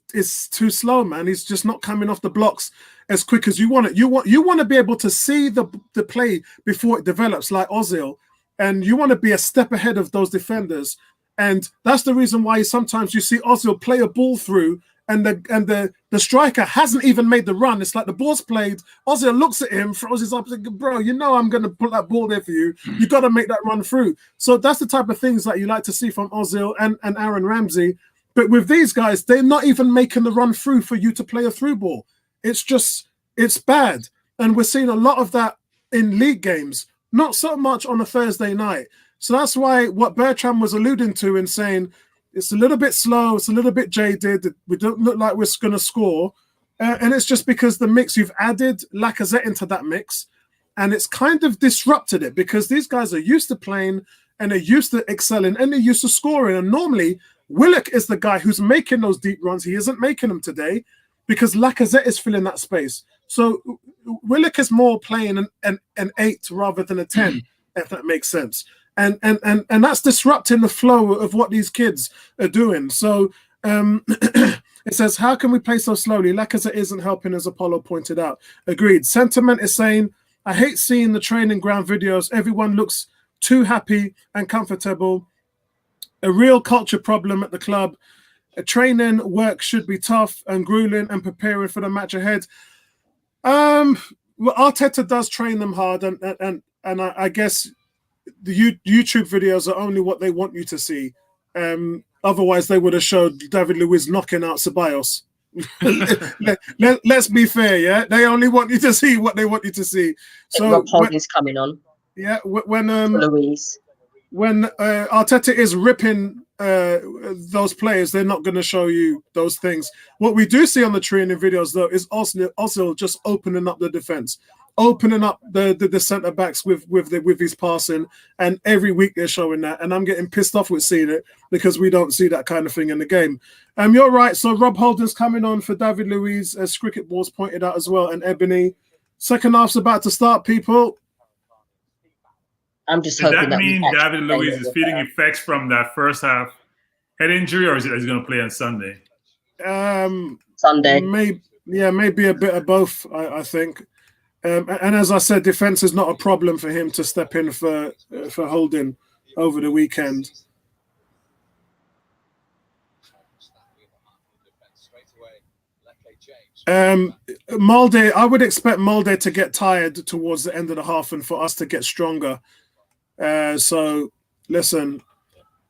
B: too slow, man. He's just not coming off the blocks as quick as you want it. You want to be able to see the play before it develops, like Ozil, and you want to be a step ahead of those defenders. And that's the reason why sometimes you see Ozil play a ball through and the striker hasn't even made the run. It's like the ball's played. Ozil looks at him, throws his up, thinking, bro, you know I'm going to put that ball there for you. You got to make that run through. So that's the type of things that you like to see from Ozil and Aaron Ramsey. But with these guys, they're not even making the run through for you to play a through ball. It's bad. And we're seeing a lot of that in league games, not so much on a Thursday night. So that's why what Bertram was alluding to in saying it's a little bit slow, it's a little bit jaded, we don't look like we're going to score. And it's just because the mix, you've added Lacazette into that mix, and it's kind of disrupted it because these guys are used to playing and they're used to excelling and they're used to scoring. And normally, Willock is the guy who's making those deep runs. He isn't making them today because Lacazette is filling that space. So Willock is more playing an 8 rather than a 10, if that makes sense. And that's disrupting the flow of what these kids are doing. So it says, how can we play so slowly? Lacazette isn't helping, as Apollo pointed out. Agreed. Sentiment is saying, I hate seeing the training ground videos. Everyone looks too happy and comfortable. A real culture problem at the club. training work should be tough and grueling and preparing for the match ahead. Well, Arteta does train them hard, and I guess the YouTube videos are only what they want you to see. Otherwise, they would have showed David Luiz knocking out Ceballos. Let's be fair, yeah. They only want you to see what they want you to see. So
D: Rob Holding's coming on.
B: Yeah, when
D: Luiz.
B: When Arteta is ripping those players, they're not going to show you those things. What we do see on the training videos, though, is also just opening up the defense, opening up the centre backs with his passing, and every week they're showing that. And I'm getting pissed off with seeing it because we don't see that kind of thing in the game. You're right. So Rob Holding's coming on for David Luiz, as Cricket Balls pointed out as well, and Ebony. Second half's about to start, people.
D: I'm just
E: Does
D: hoping
E: that
D: that
E: mean David Luiz is feeling effects from that first half head injury, or is he going to play on Sunday?
D: Sunday.
B: Maybe a bit of both, I think. And as I said, defense is not a problem for him to step in for Holding over the weekend. Molde, I would expect Molde to get tired towards the end of the half and for us to get stronger. So, listen,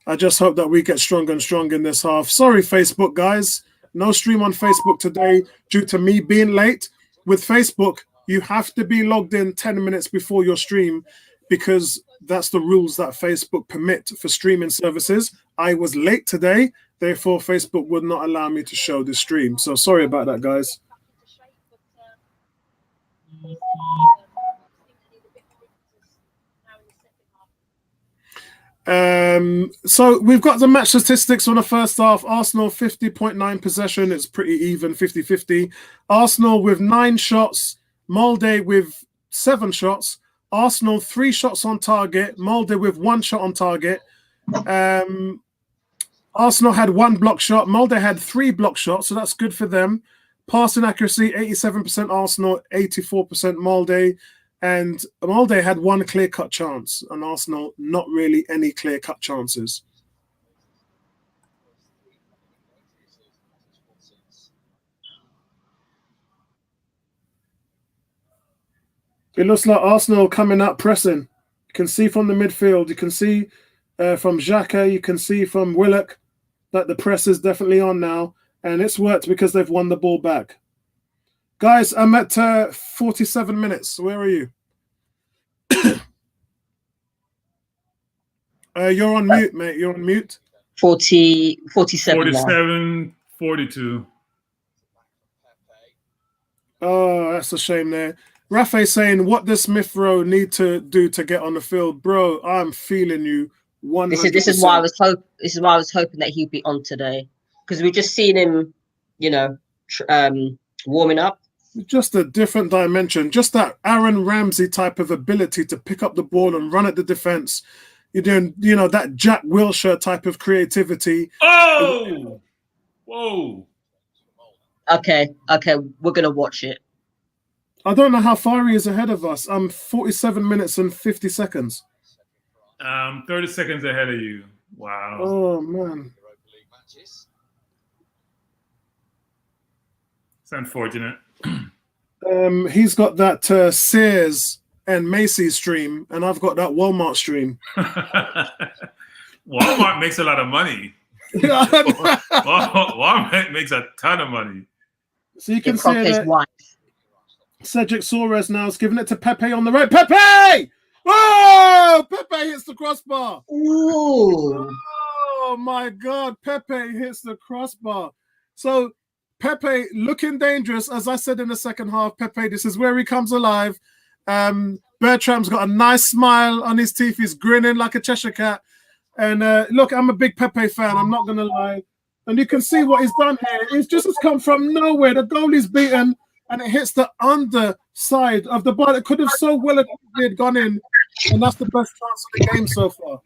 B: I just hope that we get stronger and stronger in this half. Sorry, Facebook guys. No stream on Facebook today due to me being late. With Facebook, you have to be logged in 10 minutes before your stream because that's the rules that Facebook permit for streaming services. I was late today, therefore Facebook would not allow me to show the stream. So sorry about that, guys. So we've got the match statistics for the first half. Arsenal 50.9 possession. It's pretty even, 50-50. Arsenal with 9 shots. Molde with 7 shots. Arsenal 3 shots on target. Molde with 1 shot on target. Arsenal had 1 block shot. Molde had 3 block shots, so that's good for them. Passing accuracy, 87% Arsenal, 84% Molde. And Molde had 1 clear-cut chance, and Arsenal not really any clear-cut chances. It looks like Arsenal coming out pressing. You can see from the midfield, you can see from Xhaka, you can see from Willock that the press is definitely on now, and it's worked because they've won the ball back. Guys, I'm at 47 minutes. Where are you? You're on mute, mate. You're on mute.
D: 47
E: 47, 42.
B: Oh, that's a shame there. Rafa's saying, what does Smith Rowe need to do to get on the field? Bro, I'm feeling you 100%.
D: This is why I was hoping that he'd be on today. Because we just seen him, warming up.
B: Just a different dimension. Just that Aaron Ramsey type of ability to pick up the ball and run at the defense. You're doing, that Jack Wilshere type of creativity.
E: Oh! Whoa.
D: Okay. We're going to watch it.
B: I don't know how far he is ahead of us. I'm 47 minutes and 50 seconds.
E: 30 seconds ahead of you. Wow.
B: Oh, man.
E: It's unfortunate.
B: He's got that Sears and Macy's stream, and I've got that Walmart stream.
E: Walmart makes a lot of money. Walmart makes a ton of money.
B: So you can see that Cedric Soares now is giving it to Pepe on the right. Pepe! Oh! Pepe hits the crossbar.
D: Ooh.
B: Oh, my God. Pepe hits the crossbar. So Pepe looking dangerous. As I said in the second half, Pepe, this is where he comes alive. Bertram's got a nice smile on his teeth. He's grinning like a Cheshire cat. And look, I'm a big Pepe fan. I'm not going to lie. And you can see what he's done here. It's just has come from nowhere. The goalie's beaten, and it hits the underside of the ball. It could have so well have gone in, and that's the best chance of the game so far.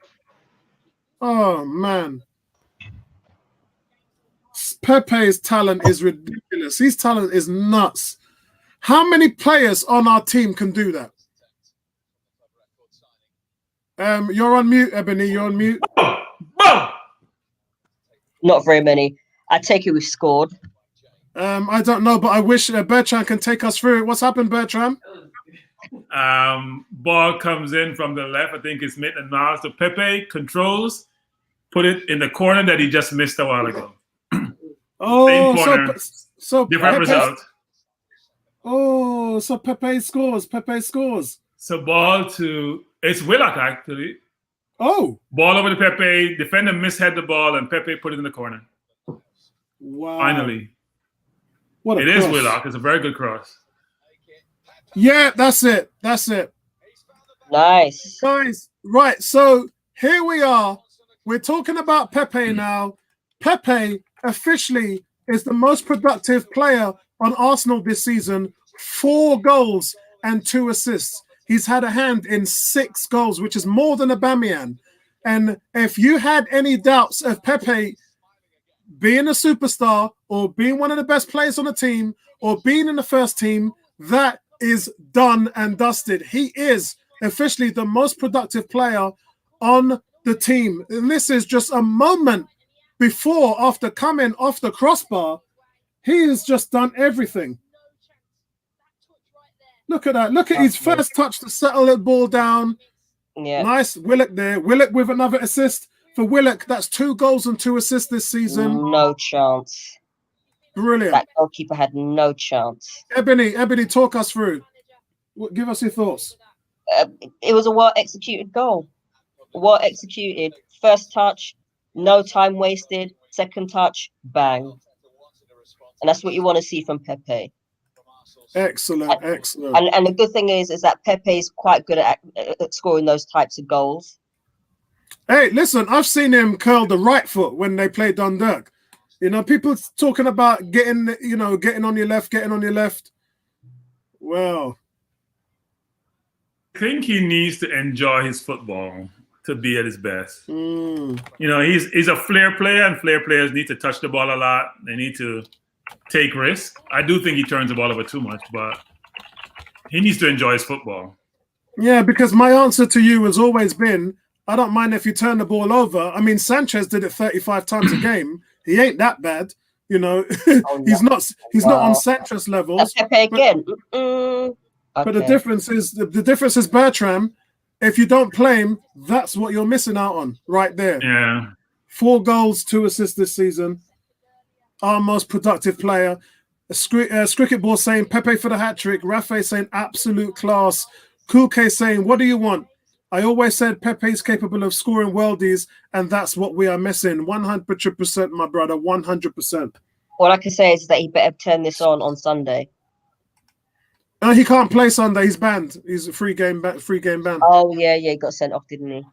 B: Oh, man. Pepe's talent is ridiculous. His talent is nuts. How many players on our team can do that? You're on mute, Ebony. You're on mute.
D: Not very many. I take it we scored.
B: I don't know, but I wish Bertrand can take us through it. What's happened, Bertrand?
E: Ball comes in from the left. I think it's Maitland-Niles. So Pepe controls, put it in the corner that he just missed a while ago.
B: Oh,
E: Same corner,
B: so
E: different result.
B: Oh, so Pepe scores. Pepe scores.
E: So ball to it's Willock actually.
B: Oh,
E: ball over to Pepe. Defender mishead the ball, and Pepe put it in the corner.
B: Wow!
E: Finally,
B: what a
E: it
B: cross.
E: is Willock. It's a very good cross.
B: Yeah, that's it. That's it.
D: Nice,
B: guys. Right. So here we are. We're talking about Pepe now. Pepe officially is the most productive player on Arsenal this season. 4 goals and 2 assists. He's had a hand in 6 goals, which is more than Aubameyang. And if you had any doubts of Pepe being a superstar or being one of the best players on the team or being in the first team, that is done and dusted. He is officially the most productive player on the team. And this is just a moment before, after coming off the crossbar, he has just done everything. Look at that. Look at his first touch to settle the ball down.
D: Yeah.
B: Nice. Willock there. Willock with another assist. For Willock, that's 2 goals and 2 assists this season.
D: No chance.
B: Brilliant.
D: That goalkeeper had no chance.
B: Ebony, talk us through. Give us your thoughts.
D: It was a well-executed goal. Well-executed. First touch, no time wasted. Second touch, bang. And that's what you want to see from Pepe.
B: Excellent, excellent.
D: And the good thing is that Pepe is quite good at scoring those types of goals.
B: Hey, listen, I've seen him curl the right foot when they play Dundalk. You know, people talking about getting on your left. Well,
E: I think he needs to enjoy his football to be at his best. You know, he's a flair player, and flair players need to touch the ball a lot. They need to take risks. I do think he turns the ball over too much, but he needs to enjoy his football.
B: Yeah, because my answer to you has always been, I don't mind if you turn the ball over. I mean, Sanchez did it 35 times a game. He ain't that bad, you know. He's not on Sanchez levels.
D: Pepe again.
B: But the difference is Bertrand. If you don't play him, that's what you're missing out on right there.
E: Yeah.
B: 4 goals, 2 assists this season. Our most productive player. Cricket Ball saying Pepe for the hat-trick. Rafe saying absolute class. Kuke saying, what do you want? I always said Pepe's capable of scoring worldies, and that's what we are missing. 100%, my brother, 100%.
D: All I can say is that he better turn this on Sunday.
B: He can't play Sunday. He's banned. He's a free game ban.
D: Oh, yeah, he got sent off, didn't he?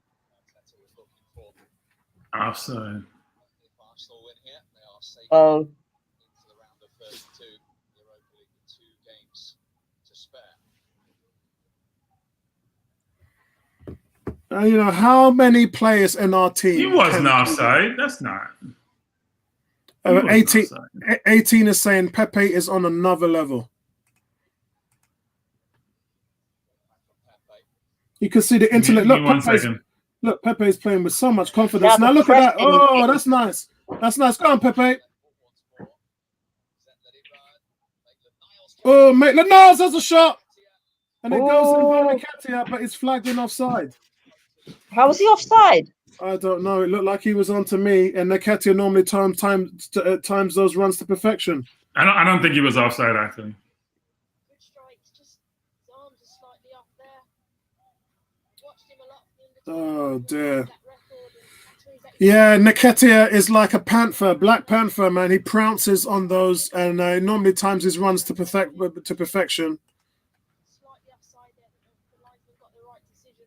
E: Offside.
D: Oh.
B: You know, how many players in our team?
E: He wasn't offside. That's not.
B: 18 is saying Pepe is on another level. You can see the intellect. Look, Pepe is playing with so much confidence. Now look at that. Oh, that's nice. That's nice. Go on, Pepe. Oh, Maitland-Niles has a shot. And it goes to Nketiah, but it's flagged in offside.
D: How was he offside?
B: I don't know. It looked like he was on to me, and Nketiah normally times those runs to perfection.
E: I don't think he was offside, actually.
C: Good strikes, just his arms are slightly up there. Watched him a lot.
B: Oh, dear. Yeah, Nketiah is like a panther, Black Panther, man. He pounces on those, and normally times his runs to perfection.
C: Slightly upside there. The linesman got the right decision.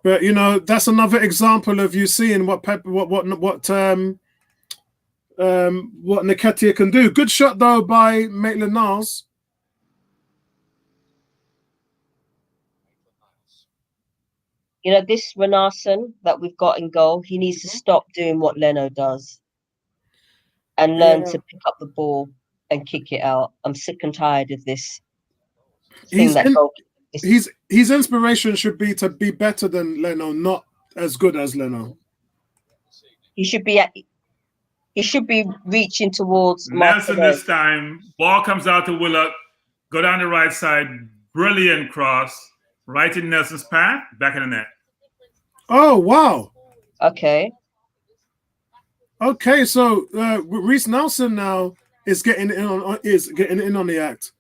B: But you know, that's another example of you seeing what Nketiah can do. Good shot though by Maitland-Niles.
D: You know, this Renarson that we've got in goal, he needs to stop doing what Leno does and learn to pick up the ball and kick it out. I'm sick and tired of this thing
B: his inspiration should be to be better than Leno, not as good as Leno.
D: He should be reaching towards
E: Nelson
D: Martinez.
E: this time. Ball comes out to Willock. Go down the right side. Brilliant cross. Right in Nelson's path. Back in the net.
B: Oh wow.
D: Okay.
B: Okay, so Reece Nelson now is getting in on the act.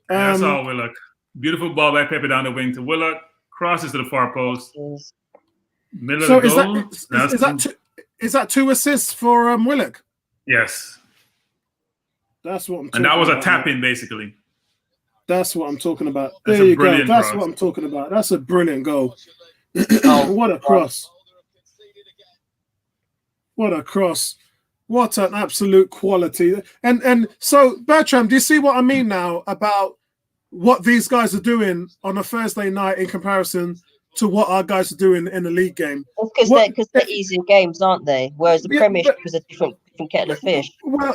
E: That's all Willock. Beautiful ball by Pepe down the wing to Willock. Crosses to the far post. Middle
B: So
E: of the goal.
B: Is that 2 assists for Willock?
E: Yes.
B: That's what I'm talking about.
E: And that was a tap in, basically.
B: That's what I'm talking about.
E: That's
B: there
E: a
B: you go.
E: brilliant
B: That's
E: cross.
B: what I'm talking about. That's a brilliant goal.
D: Oh,
B: What a cross. What a cross. What an absolute quality. And so, Bertram, do you see what I mean now about what these guys are doing on a Thursday night in comparison to what our guys are doing in the league game?
D: Because they're easier games, aren't they? Whereas the Premiership is a different kettle of fish.
B: Well,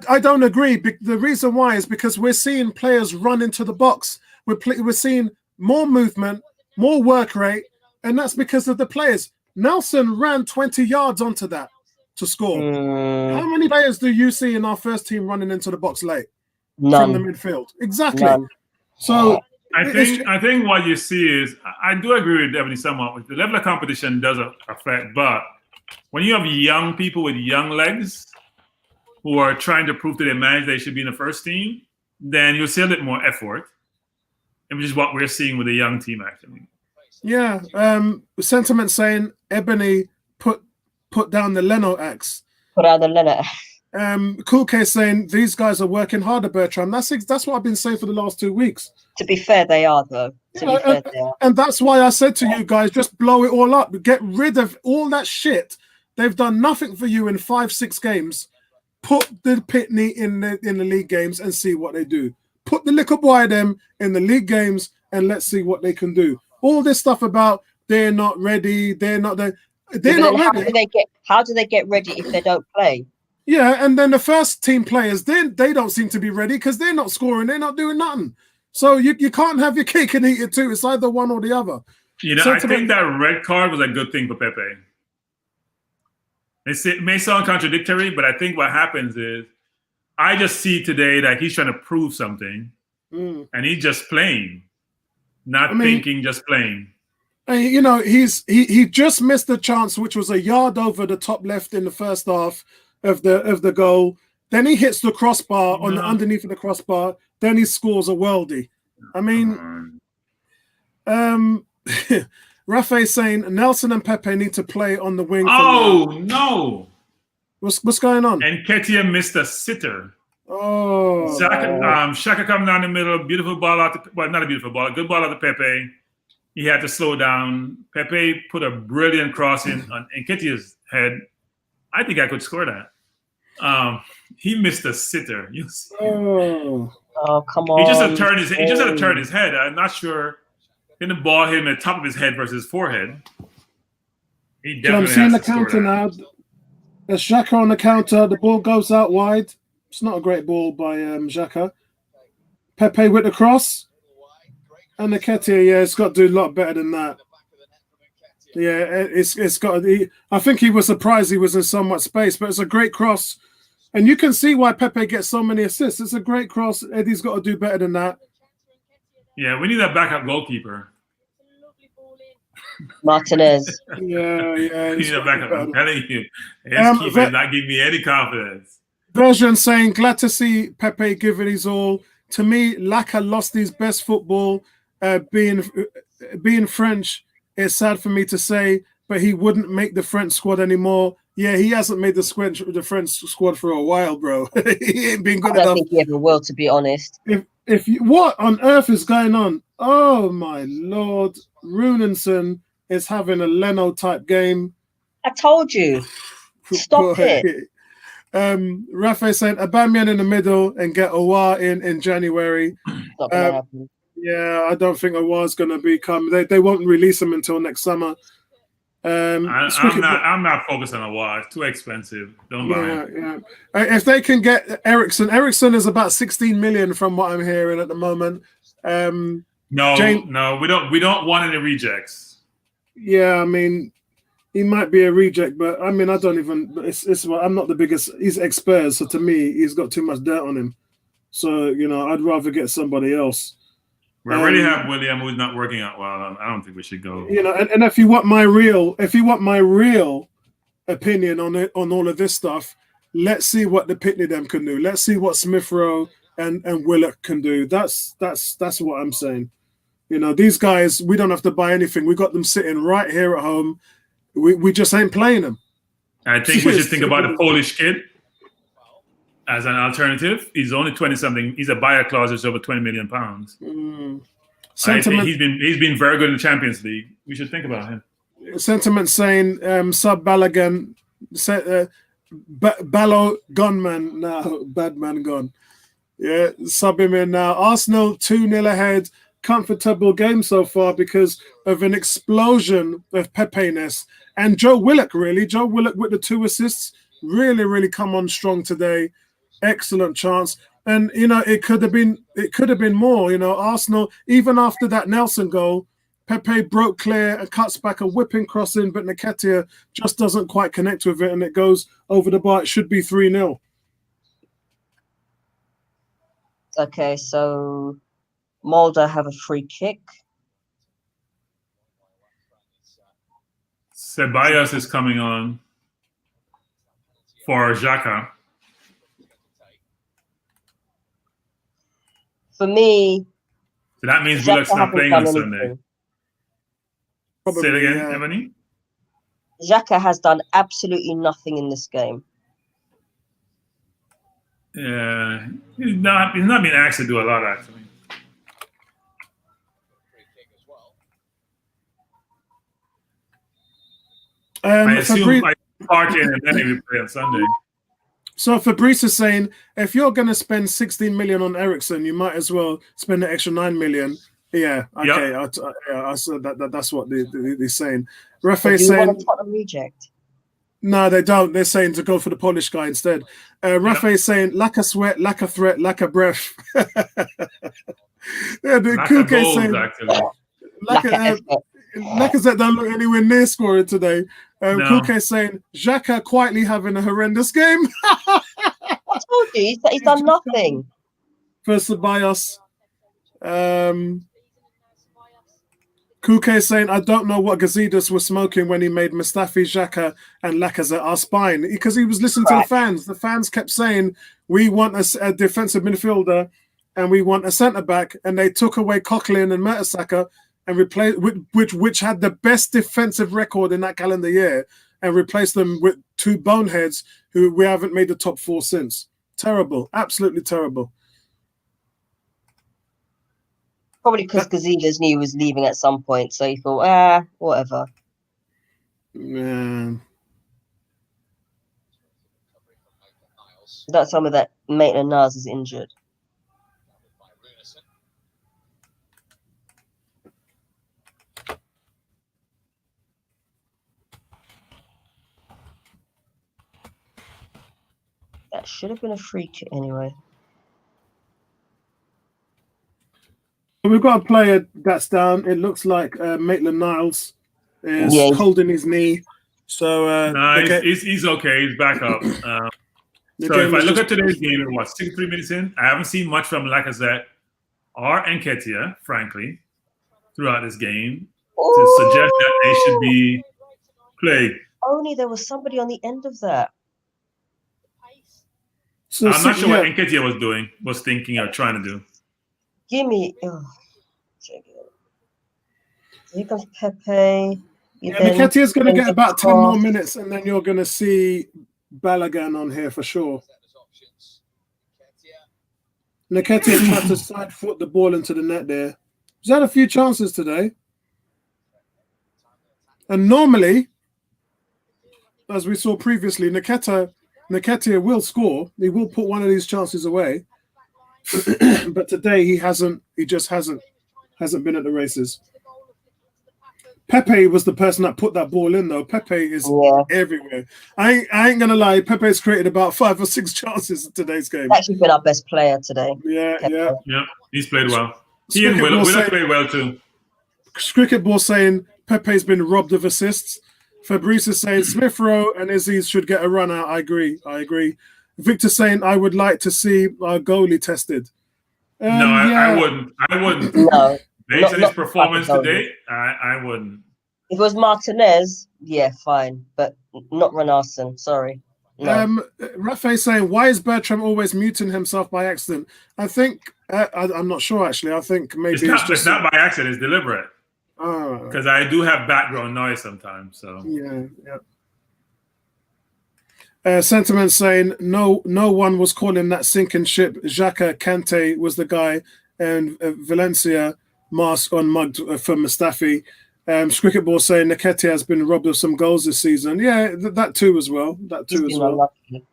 B: I don't agree. The reason why is because we're seeing players run into the box. We're seeing more movement, more work rate, and that's because of the players. Nelson ran 20 yards onto that to score. How many players do you see in our first team running into the box late?
D: None.
B: From the midfield? Exactly.
D: None.
B: So
E: I think what you see is, I do agree with Ebony somewhat. With the level of competition does affect, but when you have young people with young legs who are trying to prove to their managers they should be in the first team, then you'll see a bit more effort, which is what we're seeing with the young team actually.
B: Yeah. Sentiment saying Ebony put down the Leno axe.
D: Put out the Leno.
B: Cool Case saying these guys are working harder, Bertram. That's what I've been saying for the last 2 weeks.
D: To be fair, they are though. They are.
B: And that's why I said to you guys, just blow it all up. Get rid of all that shit. They've done nothing for you in 5-6 games. Put the Pitney in the league games and see what they do. Put the little boy them in the league games and let's see what they can do. All this stuff about they're not ready, they're not ready.
D: How do they get ready if they don't play?
B: Yeah, and then the first team players, they don't seem to be ready because they're not scoring, they're not doing nothing. So you can't have your cake and eat it too. It's either one or the other.
E: I think that red card was a good thing for Pepe. It may sound contradictory, but I think what happens is I just see today that he's trying to prove something, and he's just playing, thinking, just playing.
B: He just missed the chance, which was a yard over the top left in the first half of the goal. Then he hits the crossbar on the underneath of the crossbar. Then he scores a worldie. I mean, Rafa's saying Nelson and Pepe need to play on the wing.
E: Oh no!
B: What's going on?
E: And Ketia missed a sitter.
B: Oh,
E: Shaka come down the middle, beautiful ball out. Not a beautiful ball, a good ball out to Pepe. He had to slow down. Pepe put a brilliant cross in Ketia's head. I think I could score that. He missed a sitter.
D: Oh, come on!
E: He just had to turn his head. I'm not sure. Then the ball hit him at the top of his head versus his forehead. He definitely
B: I'm seeing the counter now. There's Xhaka on the counter. The ball goes out wide. It's not a great ball by Xhaka. Pepe with the cross. And the Ketia, it's got to do a lot better than that. Yeah, it's got to be. I think he was surprised he was in so much space, but it's a great cross. And you can see why Pepe gets so many assists. It's a great cross. Eddie's got to do better than that.
E: Yeah, we need that backup goalkeeper.
D: Martinez.
B: Yeah.
E: We need a backup. I'm telling you. His keeper not giving me any confidence.
B: Version saying, glad to see Pepe give it his all. To me, Laka lost his best football. Being French, it's sad for me to say, but he wouldn't make the French squad anymore. Yeah, he hasn't made the French squad for a while, bro. He ain't been good enough.
D: I don't think he ever will, to be honest.
B: What on earth is going on? Oh my Lord, Runenson is having a Leno type game.
D: I told you. Stop it.
B: Rafa said Aubameyang in the middle and get Aouar in January.
D: Not gonna happen.
B: Yeah, I don't think Aouar's going to become. They won't release him until next summer.
E: I'm not focused on Aouar. It's too expensive. Don't buy it.
B: Yeah. If they can get Ericsson is about 16 million from what I'm hearing at the moment.
E: No, we don't want any rejects.
B: Yeah, I mean, He might be a reject, but I mean, I don't even. I'm not the biggest. He's ex-Spurs, so to me, he's got too much dirt on him. So I'd rather get somebody else.
E: We already have William, who's not working out well. I don't think we should go.
B: And if you want my real opinion on all of this stuff, let's see what the Pitney them can do. Let's see what Smith Rowe and Willock can do. That's what I'm saying. These guys, we don't have to buy anything. We got them sitting right here at home. We just ain't playing them.
E: I think we should think about the Polish kid as an alternative. He's only 20-something. He's a buyer clause is over £20 million. I think he's been very good in the Champions League. We should think about him.
B: Sentiment saying sub Balogun, Ballo gunman now, bad man gone. Yeah, sub him in now. Arsenal 2-0 ahead. Comfortable game so far because of an explosion of Pepe-ness. And Joe Willock, really. Joe Willock with the 2 assists. Really, really come on strong today. Excellent chance. And, it could have been more. Arsenal, even after that Nelson goal, Pepe broke clear and cuts back a whipping crossing, but Nketiah just doesn't quite connect with it and it goes over the bar. It should be 3-0.
D: Okay, so Molde have a free kick.
E: Ceballos is coming on for Xhaka.
D: For me,
E: so that means Willock's not playing on Sunday.
B: Probably,
E: say it again, Ebony.
D: Xhaka has done absolutely nothing in this game.
E: Yeah, he's not been asked to do a lot actually. I assume I park in and then he will play on Sunday.
B: So Fabrice is saying, if you're going to spend 16 million on Ericsson, you might as well spend an extra 9 million. Yeah, okay. Yep. I said that's what they're saying. Rafa is saying,
D: reject.
B: No, they don't. They're saying to go for the Polish guy instead. Rafa is saying, lack of sweat, lack of threat, lack of breath. The Kuke is saying, Lacazette don't look anywhere near scoring today. Kuke is saying, Xhaka quietly having a horrendous game.
D: I told you, he's done nothing.
B: For Ceballos. Kuke is saying, I don't know what Gazidis was smoking when he made Mustafi, Xhaka, and Lacazette our spine. Because he was listening to the fans. The fans kept saying, we want a defensive midfielder and we want a centre-back. And they took away Coquelin and Mertesacker and replaced which had the best defensive record in that calendar year and replaced them with 2 boneheads who we haven't made the top 4 since. Terrible. Absolutely terrible.
D: Probably because Gazidis knew he was leaving at some point, so he thought, whatever.
B: Yeah.
D: Don't tell me that Maitland-Niles is injured. That should have been a free kick anyway.
B: We've got a player that's down. It looks like Maitland-Niles is holding his knee. So
E: he's okay. He's back up. So if I look at today's game, 63 minutes in, I haven't seen much from Lacazette or Nketiah, frankly, throughout this game to suggest that they should be played.
D: Only there was somebody on the end of that.
E: So I'm not sure what Nketiah was thinking or trying to do.
D: Give me. Here comes Pepe.
B: Nketiah's going to get about 10 more minutes, and then you're going to see Balogun on here for sure. Nketiah tried to side foot the ball into the net there. He's had a few chances today. And normally, as we saw previously, Nketiah will score. He will put one of these chances away. But today he hasn't. He just hasn't been at the races. Pepe was the person that put that ball in, though. Pepe is everywhere. I ain't gonna lie. Pepe's created about 5 or 6 chances in today's game.
D: He's actually been our best player today.
B: Yeah.
E: He's played well. He and Willock played well too.
B: Cricket Ball saying Pepe's been robbed of assists. Fabrice is saying Smith Rowe and Izzy should get a run out. I agree. Victor saying I would like to see our goalie tested.
E: No, I wouldn't.
D: No,
E: Based on his
D: not
E: performance
D: goalie.
E: today, I wouldn't.
D: If it was Martinez, yeah, fine, but not Renarson. Sorry. No.
B: Rafael saying, why is Bertram always muting himself by accident? I think I'm not sure actually. I think maybe
E: it's not by accident. It's deliberate.
B: Oh.
E: Because I do have background noise sometimes. So
B: yeah. Sentiment saying no one was calling that sinking ship. Xhaka Kante was the guy, and Valencia mask on mugged for Mustafi. Cricket Ball saying Nketiah has been robbed of some goals this season. Yeah, that too as well.
D: Unlucky.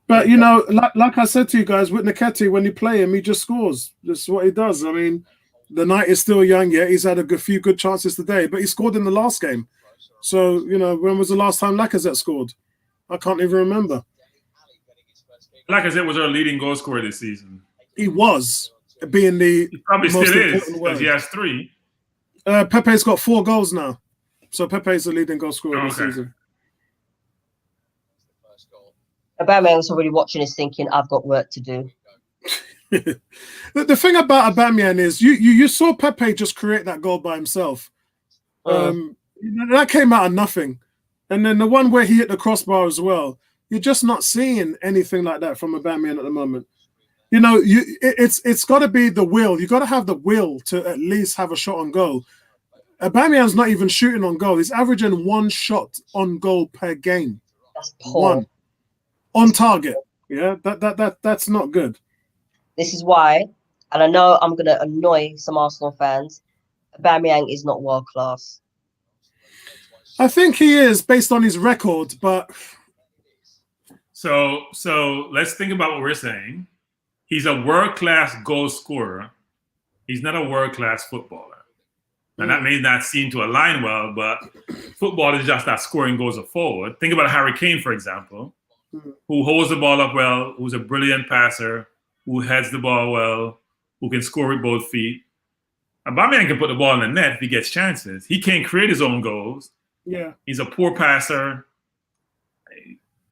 B: But you know, like I said to you guys, with Nketiah, when you play him, he just scores. That's what he does. I mean, the night is still young yet. He's had a few good chances today, but he scored in the last game. So, you know, when was the last time Lacazette scored? I can't even remember.
E: Lacazette was our leading goal scorer this season.
B: He was, being the
E: he probably
B: most
E: still is,
B: important word.
E: because he has 3.
B: Pepe's got 4 goals now. So Pepe's the leading goal scorer this season.
D: Aubameyang's already watching this thinking, I've got work to do.
B: The thing about Aubameyang is you saw Pepe just create that goal by himself. That came out of nothing. And then the one where he hit the crossbar as well, you're just not seeing anything like that from Aubameyang at the moment. You know, it's got to be the will. You got to have the will to at least have a shot on goal. Aubameyang's not even shooting on goal. He's averaging 1 shot on goal per game.
D: That's poor.
B: 1 on target. Yeah, that's not good.
D: This is why, and I know I'm going to annoy some Arsenal fans, Aubameyang is not world class.
B: I think he is based on his record, but
E: so let's think about what we're saying. He's a world-class goal scorer. He's not a world-class footballer. Now, that may not seem to align well, but football is just that scoring goals forward. Think about Harry Kane, for example, who holds the ball up well, who's a brilliant passer, who heads the ball well, who can score with both feet. Aubameyang can put the ball in the net if he gets chances. He can't create his own goals.
B: Yeah,
E: he's a poor passer.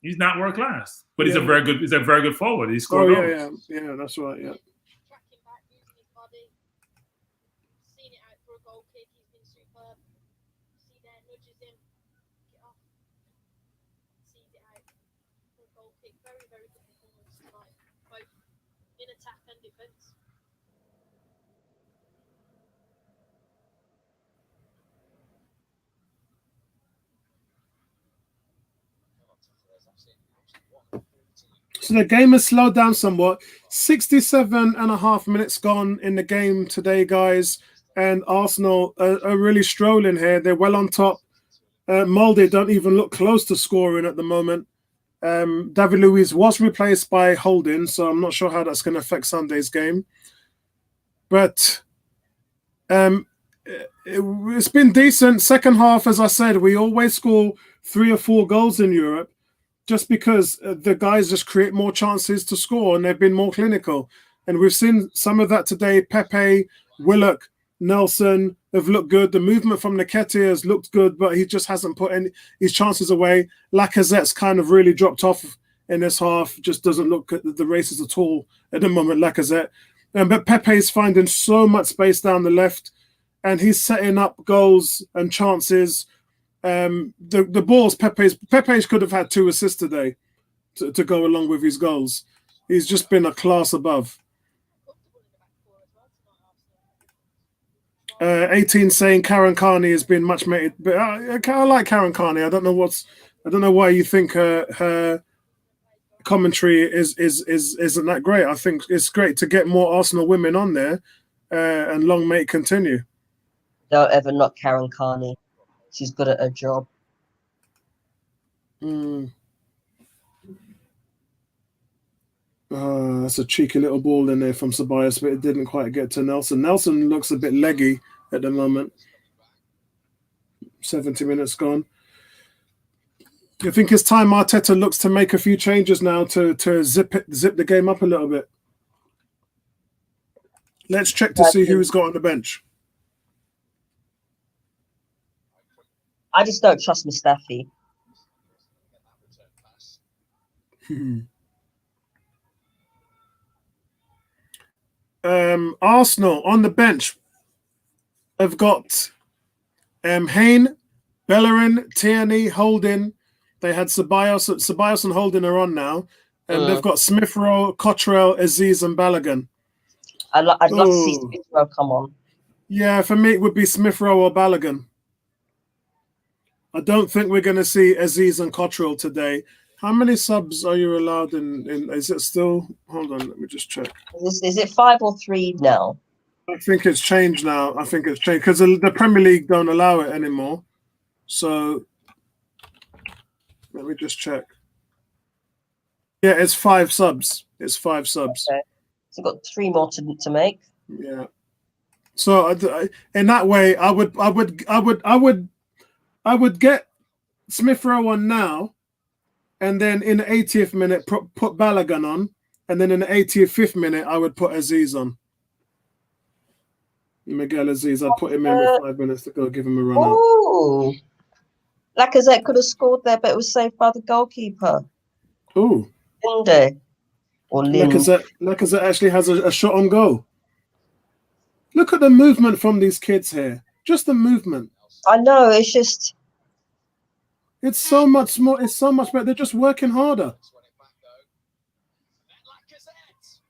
E: He's not world class, but he's a very good forward. He scored goals.
B: Yeah, that's right. Yeah.
C: Tracking back, using his body, seeing it out for a goal kick. He's been superb. See there, nudges him, get off, sees it out for a goal kick. Very, very good performance tonight, both in attack and defence.
B: So the game has slowed down somewhat. 67.5 minutes gone in the game today, guys. And Arsenal are really strolling here. They're well on top. Molde don't even look close to scoring at the moment. David Luiz was replaced by Holding, so I'm not sure how that's going to affect Sunday's game. But it's been decent. Second half, as I said, we always score 3 or 4 goals in Europe, just because the guys just create more chances to score and they've been more clinical. And we've seen some of that today. Pepe, Willock, Nelson have looked good. The movement from Nketiah has looked good, but he just hasn't put any his chances away. Lacazette's kind of really dropped off in this half, just doesn't look at the races at all at the moment, Lacazette. But Pepe's finding so much space down the left, and he's setting up goals and chances. The balls, Pepe could have had 2 assists today to go along with his goals. He's just been a class above. 18 saying Karen Carney has been much mated, but I like Karen Carney. I don't know why you think her commentary isn't that great. I think it's great to get more Arsenal women on there, and long may it continue.
D: Don't ever knock Karen Carney. She's good at her job.
B: That's a cheeky little ball in there from Ceballos, but it didn't quite get to Nelson. Nelson looks a bit leggy at the moment. 70 minutes gone. I think it's time Arteta looks to make a few changes now to zip the game up a little bit. Let's check to see who's got on the bench.
D: I just don't trust Mustafi.
B: Arsenal on the bench have got Hayne, Bellerin, Tierney, Holding. They had Ceballos and Holding are on now. And they've got Smith Rowe, Cottrell, Aziz, and Balogun.
D: I'd love to see Smith Rowe come on.
B: Yeah, for me, it would be Smith Rowe or Balogun. I don't think we're going to see Aziz and Cottrell today. How many subs are you allowed in? Is it still? Hold on, let me just check.
D: Is it 5 or 3 now?
B: I think it's changed now. I think it's changed because the Premier League don't allow it anymore. So let me just check. Yeah, it's 5 subs. It's 5 subs.
D: Okay. So we've got 3 more to make.
B: Yeah. So in that way, I would get Smith Rowe on now, and then in the 80th minute put Balogun on, and then in the 85th minute I would put Aziz on. Miguel Aziz, I'd put him in with 5 minutes to go, give him a run out.
D: Ooh. Lacazette could have scored there, but it was saved by the goalkeeper.
B: Ooh.
D: Linde. Or Lin.
B: Lacazette actually has a shot on goal. Look at the movement from these kids here. Just the movement.
D: I know, it's just...
B: It's so much more. It's so much better. They're just working harder.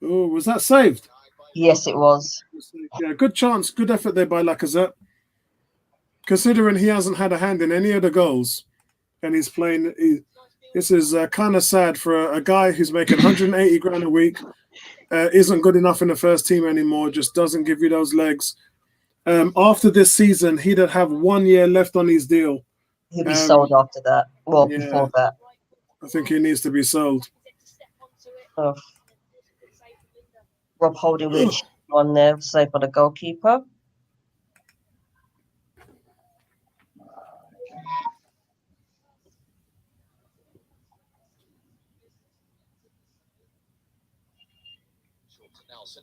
B: Oh, was that saved?
D: Yes, it was.
B: Yeah, good chance. Good effort there by Lacazette. Considering he hasn't had a hand in any of the goals. And he's playing... This is kind of sad for a guy who's making 180 grand a week, isn't good enough in the first team anymore, just doesn't give you those legs. After this season, he'd have 1 year left on his deal.
D: He'll be sold after that. Well,
B: yeah,
D: before that.
B: I think he needs to be sold.
D: Oh. Rob Holding with one there, saved by the goalkeeper.
A: Nelson.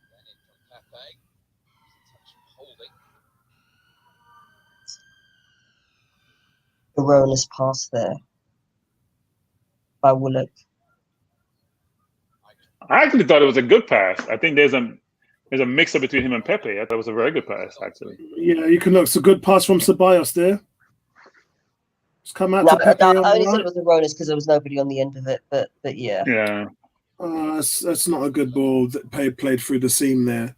A: Then in from Pepe. Touch Holding.
D: Erroneous pass there by Willock.
E: I actually thought it was a good pass. I think there's a mix-up between him and Pepe. I thought it was a very good pass, actually.
B: Yeah, you can look. It's a good pass from Ceballos there. Just come out to Pepe.
D: I only said it was erroneous because there was nobody on the end of it, but yeah.
E: Yeah.
B: That's not a good ball that played through the seam there.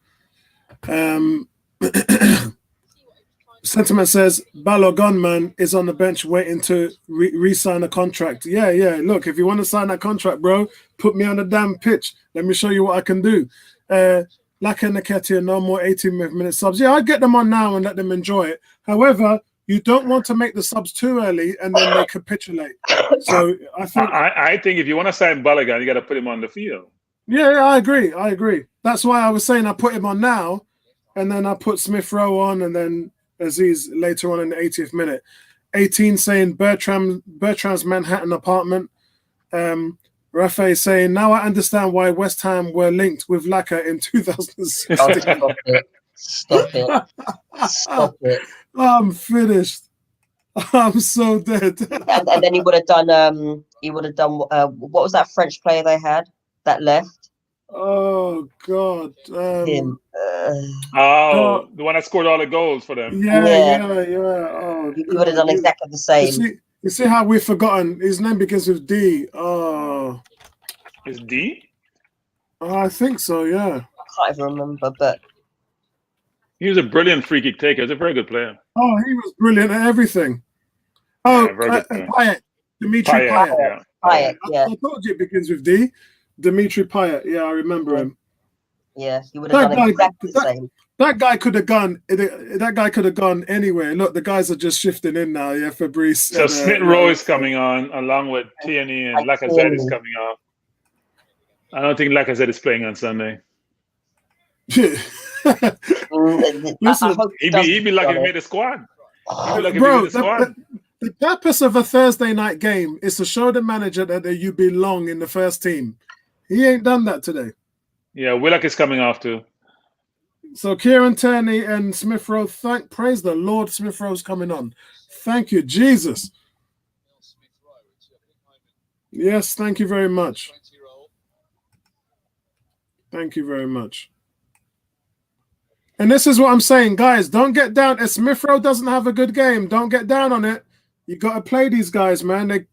B: Sentiment says Balogun man is on the bench waiting to re-sign a contract. Yeah. Look, if you want to sign that contract, bro, put me on the damn pitch. Let me show you what I can do. Laka and Nketiah, no more 18-minute subs. Yeah, I get them on now and let them enjoy it. However, you don't want to make the subs too early and then they capitulate. So I
E: think if you want to sign Balogun, you got to put him on the field.
B: Yeah, I agree. That's why I was saying I put him on now, and then I put Smith Rowe on, and then Aziz later on in the 80th minute. 18 saying Bertram's Manhattan apartment. Rafael saying, now I understand why West Ham were linked with Laka in 2016.
D: Oh, stop it.
B: I'm finished. I'm so dead.
D: and then he would have done what was that French player they had that left?
B: Oh God.
D: Him.
E: The one that scored all the goals for them.
B: Yeah. Oh,
D: he would have done exactly the same.
B: You see how we've forgotten his name begins with D. Oh.
E: Is D?
B: I think so, yeah.
D: I can't even remember, but
E: he was a brilliant free kick taker. He's a very good player.
B: Oh, he was brilliant at everything. Oh, Payet. Dimitri Payet.
D: Payet, yeah.
B: I told you it begins with D. Dimitri Payet. Yeah, I remember him.
D: Yeah, he would have done exactly the same.
B: That guy could have gone. That guy could have gone anywhere. Look, the guys are just shifting in now. Yeah, Fabrice.
E: So Smith Rowe is coming on, along with Tierney and Lacazette is coming off. I don't think Lacazette is playing on Sunday.
B: Listen,
E: he'd be lucky to make the squad.
B: Bro, the purpose of a Thursday night game is to show the manager that you belong in the first team. He ain't done that today.
E: Yeah, Willock is coming off too.
B: So Kieran Tierney and Smith Rowe, praise the Lord, Smith Rowe's coming on. Thank you, Jesus. Yes, thank you very much. Thank you very much. And this is what I'm saying, guys. Don't get down. If Smith Rowe doesn't have a good game, don't get down on it. You got to play these guys, man.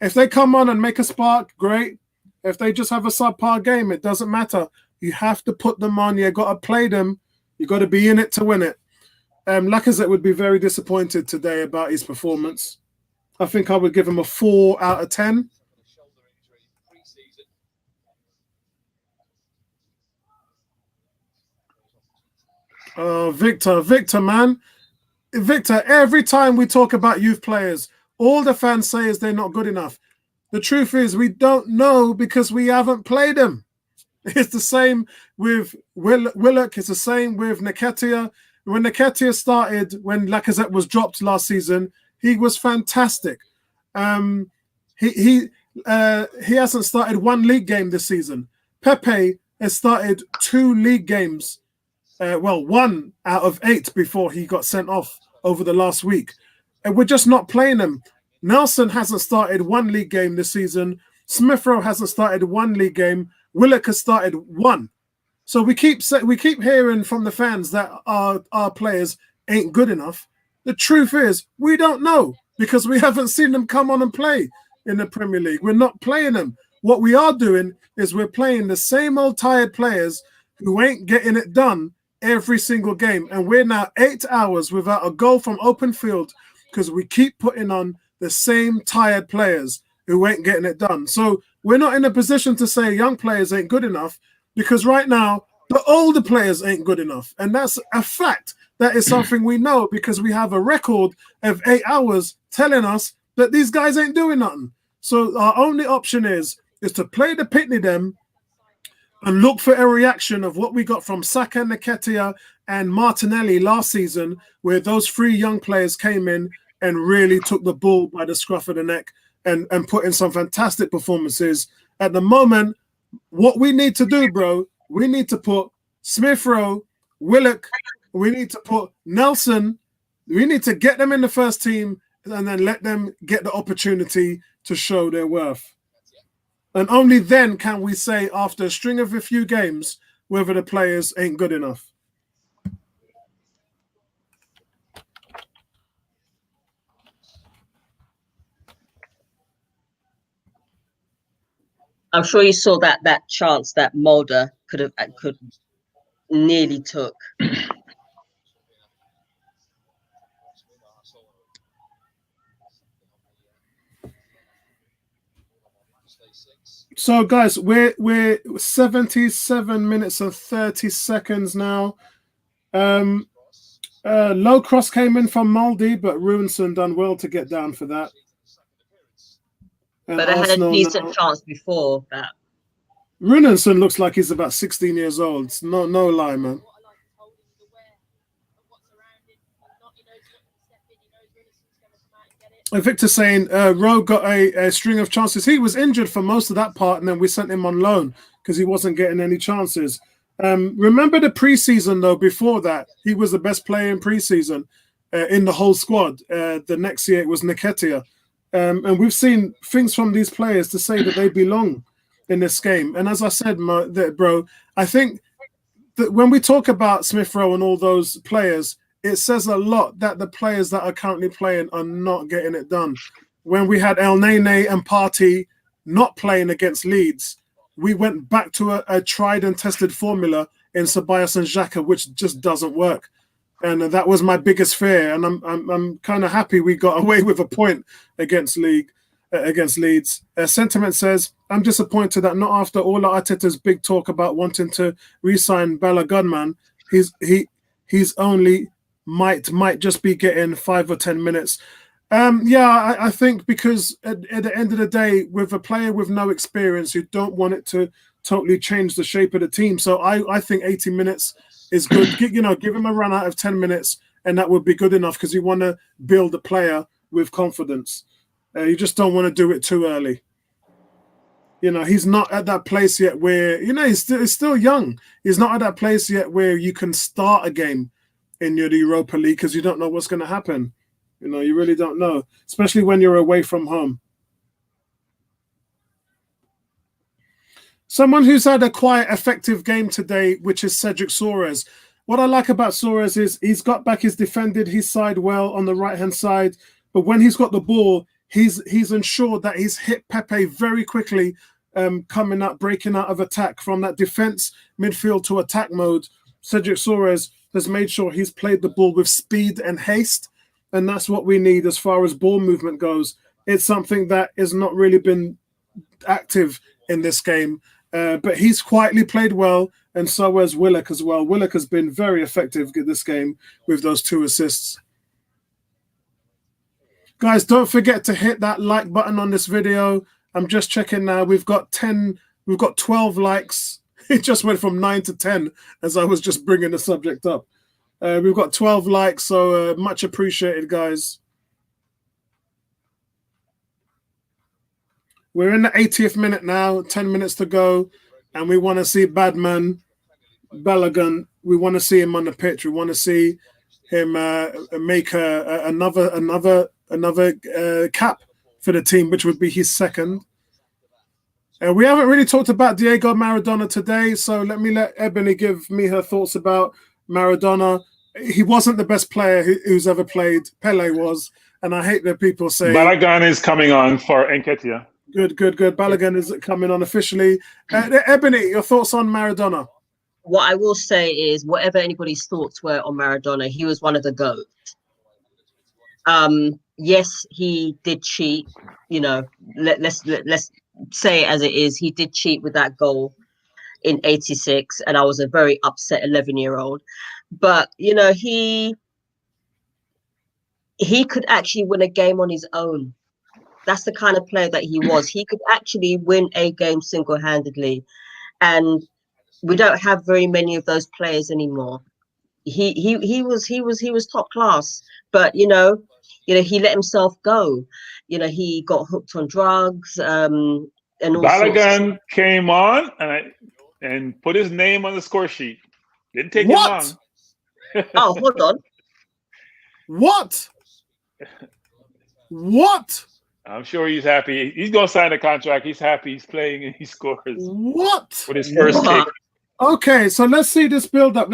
B: If they come on and make a spark, great. If they just have a subpar game, it doesn't matter. You have to put them on. You got to play them. You got to be in it to win it. Lacazette would be very disappointed today about his performance. I think I would give him a 4 out of 10. Victor, man. Victor, every time we talk about youth players, all the fans say is they're not good enough. The truth is we don't know because we haven't played them. It's the same with Willock. It's the same with Nketiah. When Nketiah started, when Lacazette was dropped last season, he was fantastic. He hasn't started one league game this season. Pepe has started 2 league games. 1 out of 8 before he got sent off over the last week. And we're just not playing him. Nelson hasn't started 1 league game this season. Smith Rowe hasn't started 1 league game. Willock has started 1. So we keep hearing from the fans that our players ain't good enough. The truth is we don't know because we haven't seen them come on and play in the Premier League. We're not playing them. What we are doing is we're playing the same old tired players who ain't getting it done every single game. And we're now 8 hours without a goal from open field because we keep putting on the same tired players who ain't getting it done. So we're not in a position to say young players ain't good enough because right now the older players ain't good enough. And that's a fact. That is something we know because we have a record of 8 hours telling us that these guys ain't doing nothing. So our only option is to play the Pitney them and look for a reaction of what we got from Saka, Nketiah, and Martinelli last season, where those 3 young players came in and really took the bull by the scruff of the neck and put in some fantastic performances. At the moment, what we need to do, bro, we need to put Smith Rowe, Willock, we need to put Nelson, we need to get them in the first team and then let them get the opportunity to show their worth. And only then can we say, after a string of a few games, whether the players ain't good enough.
D: I'm sure you saw that chance that Molde could nearly took.
B: So, guys, we're 77 minutes and 30 seconds now. Low cross came in from Molde, but Ruinson done well to get down for that.
D: But I had a decent chance before that.
B: Ruinson looks like he's about 16 years old. No lie, man. Victor saying Rowe got a string of chances. He was injured for most of that part, and then we sent him on loan because he wasn't getting any chances. Remember the preseason, though, before that, he was the best player in preseason in the whole squad. The next year, it was Nketiah. And we've seen things from these players to say that they belong in this game. And as I said, bro, I think that when we talk about Smith Rowe and all those players, it says a lot that the players that are currently playing are not getting it done. When we had El Nene and Partey not playing against Leeds, we went back to a tried and tested formula in Ceballos and Xhaka, which just doesn't work. And that was my biggest fear. And I'm kind of happy we got away with a point against Leeds. Sentiment says, I'm disappointed that not after all Arteta's big talk about wanting to re-sign Bala Gunman, he's only might just be getting 5 or 10 minutes. I think because at the end of the day, with a player with no experience, you don't want it to totally change the shape of the team. So I think 80 minutes is good. Give him a run out of 10 minutes, and that would be good enough because you want to build a player with confidence. You just don't want to do it too early. You know, he's not at that place yet where, you know, he's still young. He's not at that place yet where you can start a game in the Europa League because you don't know what's going to happen. You know, you really don't know, especially when you're away from home. Someone who's had a quite effective game today, which is Cedric Soares. What I like about Soares is he's got back, he's defended his side well on the right-hand side, but when he's got the ball, he's ensured that he's hit Pepe very quickly, coming up, breaking out of attack from that defense midfield to attack mode. Cedric Soares has made sure he's played the ball with speed and haste, and that's what we need as far as ball movement goes. It's something that has not really been active in this game, but he's quietly played well, and so has Willock as well. Willock has been very effective in this game with those 2 assists. Guys, don't forget to hit that like button on this video. I'm just checking now. We've got 12 likes. It just went from 9 to 10 as I was just bringing the subject up. We've got 12 likes, so much appreciated, guys. We're in the 80th minute now, 10 minutes to go, and we want to see Badman, Balogun. We want to see him on the pitch. We want to see him make another cap for the team, which would be his second. We haven't really talked about Diego Maradona today, so let Ebony give me her thoughts about Maradona. He wasn't the best player who's ever played. Pele was, and I hate that people say
E: Balogun is coming on for Nketiah.
B: Good. Balogun is coming on officially. Ebony, your thoughts on Maradona?
D: What I will say is, whatever anybody's thoughts were on Maradona, he was one of the GOATs. Yes, he did cheat. You know, let's say it as it is. He did cheat with that goal in '86, and I was a very upset 11-year-old. But you know, he could actually win a game on his own. That's the kind of player that he was. He could actually win a game single-handedly, and we don't have very many of those players anymore. He was top class, but you know, he let himself go. You know, he got hooked on drugs, and all
E: Balogun came on and put his name on the score sheet. Didn't take him long.
D: Oh, hold on.
B: What?
E: I'm sure he's happy. He's going to sign a contract. He's happy. He's playing and he scores.
B: What?
E: With his first kick.
B: Okay, so let's see this build up.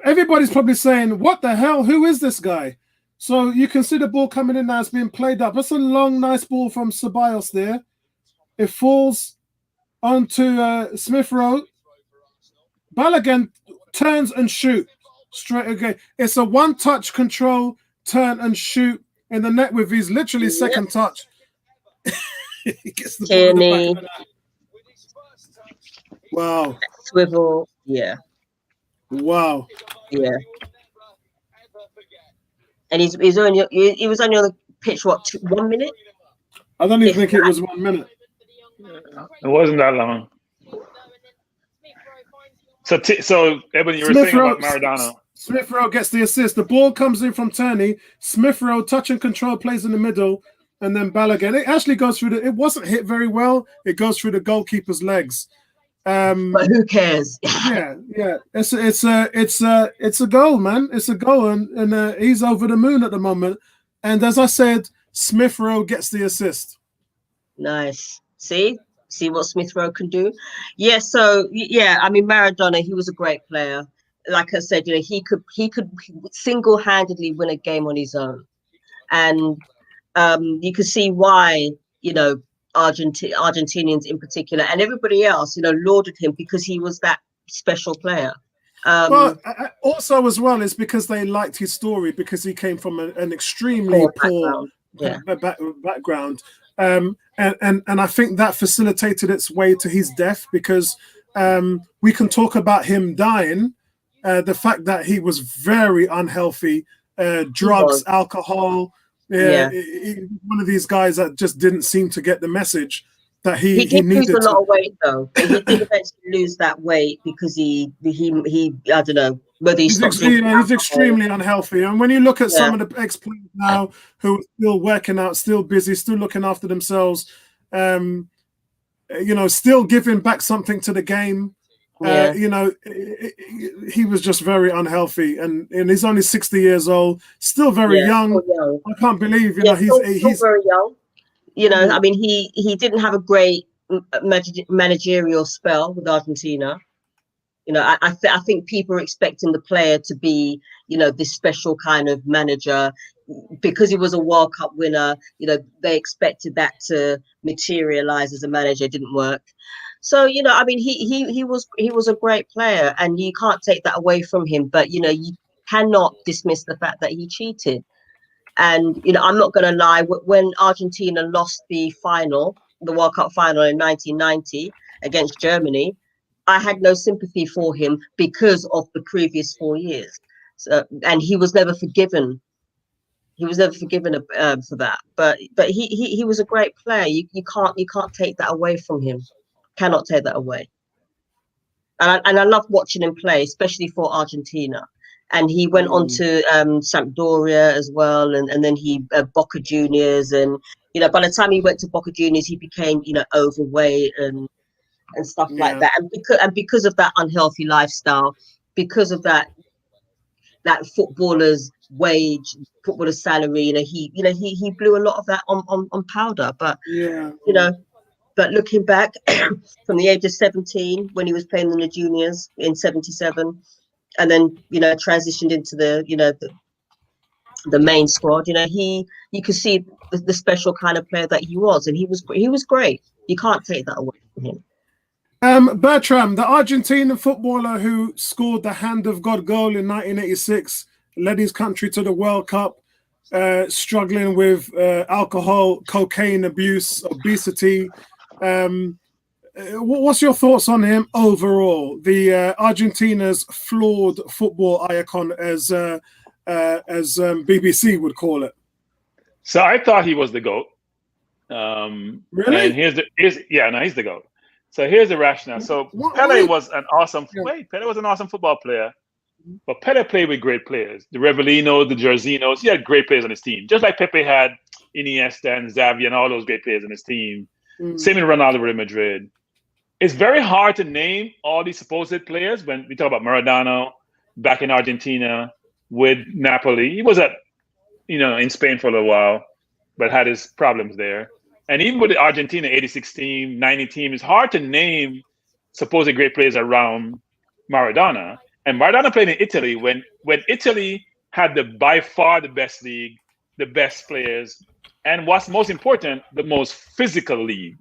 B: Everybody's probably saying, what the hell? Who is this guy? So you can see the ball coming in now. It's being played up. That's a long, nice ball from Ceballos there. It falls onto Smith Rowe. Balogun turns and shoot straight again. It's a one-touch control, turn and shoot in the net with his literally second touch. He gets the ball in the back of the net. Wow.
D: Swivel. Yeah.
B: Wow.
D: Yeah. And he was only on the pitch, what, 1 minute?
B: I don't even think it was 1 minute.
E: It wasn't that long. So Ebony, you were saying about Maradona.
B: Smith Rowe gets the assist. The ball comes in from Turney. Smith Rowe, touch and control, plays in the middle, and then Balogun. It actually goes through it wasn't hit very well. It goes through the goalkeeper's legs.
D: But who cares?
B: Yeah. It's a goal, man. It's a goal, and he's over the moon at the moment. And as I said, Smith Rowe gets the assist.
D: Nice. See what Smith Rowe can do. Yeah. So yeah, I mean, Maradona, he was a great player. Like I said, he could single-handedly win a game on his own, and you could see why Argentinians in particular and everybody else lauded him because he was that special player.
B: Well, also as well is because they liked his story because he came from an extremely poor background. And I think that facilitated its way to his death because we can talk about him dying. The fact that he was very unhealthy, drugs, alcohol. One of these guys that just didn't seem to get the message. that
D: He
B: he
D: did lose a
B: needed
D: lot
B: to.
D: of weight though, but he did eventually lose that weight because he I don't know whether he stopped drinking
B: He's
D: alcohol.
B: extremely unhealthy. And when you look at
D: Yeah.
B: some of the ex-players now who are still working out, still busy, still looking after themselves, you know, still giving back something to the game.
D: Yeah.
B: You know, he was just very unhealthy, and he's only 60 years old, still very young.
D: Still young.
B: I can't believe, you
D: Yeah,
B: know,
D: still very young. You know,
B: Mm.
D: I mean, he didn't have a great managerial spell with Argentina. You know, I think people are expecting the player to be, you know, this special kind of manager because he was a World Cup winner. You know, they expected that to materialize as a manager. It didn't work. So, you know, I mean, he was a great player, and you can't take that away from him. But you know, you cannot dismiss the fact that he cheated. And, you know, I'm not going to lie, when Argentina lost the World Cup final in 1990 against Germany, I had no sympathy for him because of the previous 4 years. So, and he was never forgiven. He was never forgiven for that. But he was a great player. You can't take that away from him. Cannot take that away. And I love watching him play, especially for Argentina. And he went on to Sampdoria as well, and then he Boca Juniors, and you know, by the time he went to Boca Juniors, he became, you know, overweight and stuff like that. And because of that unhealthy lifestyle, because of that footballer's wage, footballer's salary, you know, he blew a lot of that on powder. But you know. But looking back from the age of 17, when he was playing in the juniors in 77, and then, you know, transitioned into the, you know, the main squad, you know, you could see the special kind of player that he was, and he was great. You can't take that away from him.
B: Bertram, the Argentinian footballer who scored the Hand of God goal in 1986, led his country to the World Cup, struggling with alcohol, cocaine abuse, obesity. What's your thoughts on him overall? The Argentina's flawed football icon, as BBC would call it.
G: So I thought he was the GOAT.
B: Really?
G: And he's the GOAT. So here's the rationale. So Pele was an awesome football player, but Pele played with great players. The Revelinos, the Jorginhos, he had great players on his team. Just like Pepe had Iniesta and Xavi and all those great players on his team. Same in Ronaldo with Madrid. It's very hard to name all these supposed players when we talk about Maradona back in Argentina with Napoli. He was in Spain for a little while, but had his problems there. And even with the Argentina 86 team, 90 team, it's hard to name supposed great players around Maradona. And Maradona played in Italy when Italy had by far the best league, the best players, and what's most important, the most physical league.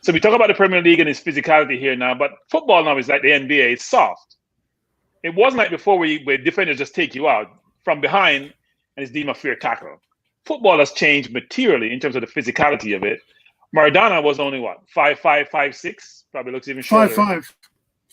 G: So we talk about the Premier League and its physicality here now, but football now is like the NBA. It's soft. It wasn't like before where defenders just take you out from behind and it's deemed a fair tackle. Football has changed materially in terms of the physicality of it. Maradona was only 5'5", 5'6", probably looks even shorter.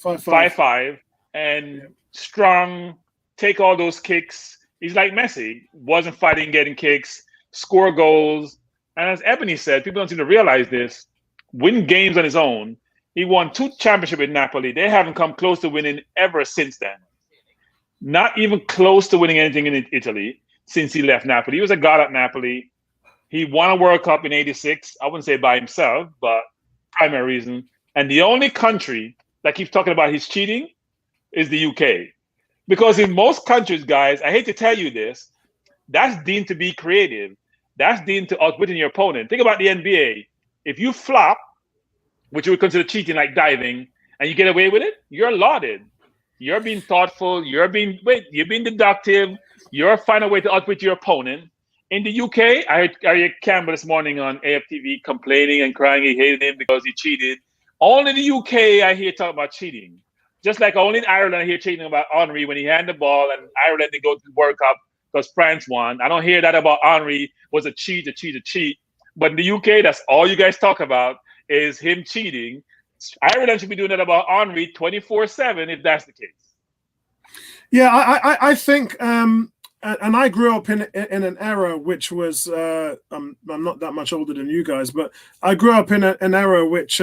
B: 5'5",
G: and strong. Take all those kicks. He's like Messi. Wasn't fighting, getting kicks, score goals, and as Ebony said, people don't seem to realize this. Win games on his own. He won 2 championships with Napoli. They haven't come close to winning ever since then. Not even close to winning anything in Italy since he left Napoli. He was a god at Napoli. He won a World Cup in 86. I wouldn't say by himself, but primary reason. And the only country that keeps talking about his cheating is the UK. Because in most countries, guys, I hate to tell you this, that's deemed to be creative. That's deemed to outwitting your opponent. Think about the NBA. If you flop, which you would consider cheating like diving, and you get away with it, you're lauded. You're being thoughtful. You're being deductive. You're finding a way to outwit your opponent. In the UK, I heard Campbell this morning on AFTV complaining and crying he hated him because he cheated. Only the UK I hear talk about cheating. Just like only in Ireland I hear cheating about Henry when he had the ball and Ireland they go to the World Cup because France won. I don't hear that about Henry was a cheat. But in the UK, that's all you guys talk about is him cheating. Ireland should be doing that about Henry 24/7 if that's the case.
B: Yeah, I think and I grew up in an era which was I'm not that much older than you guys, but I grew up in an era which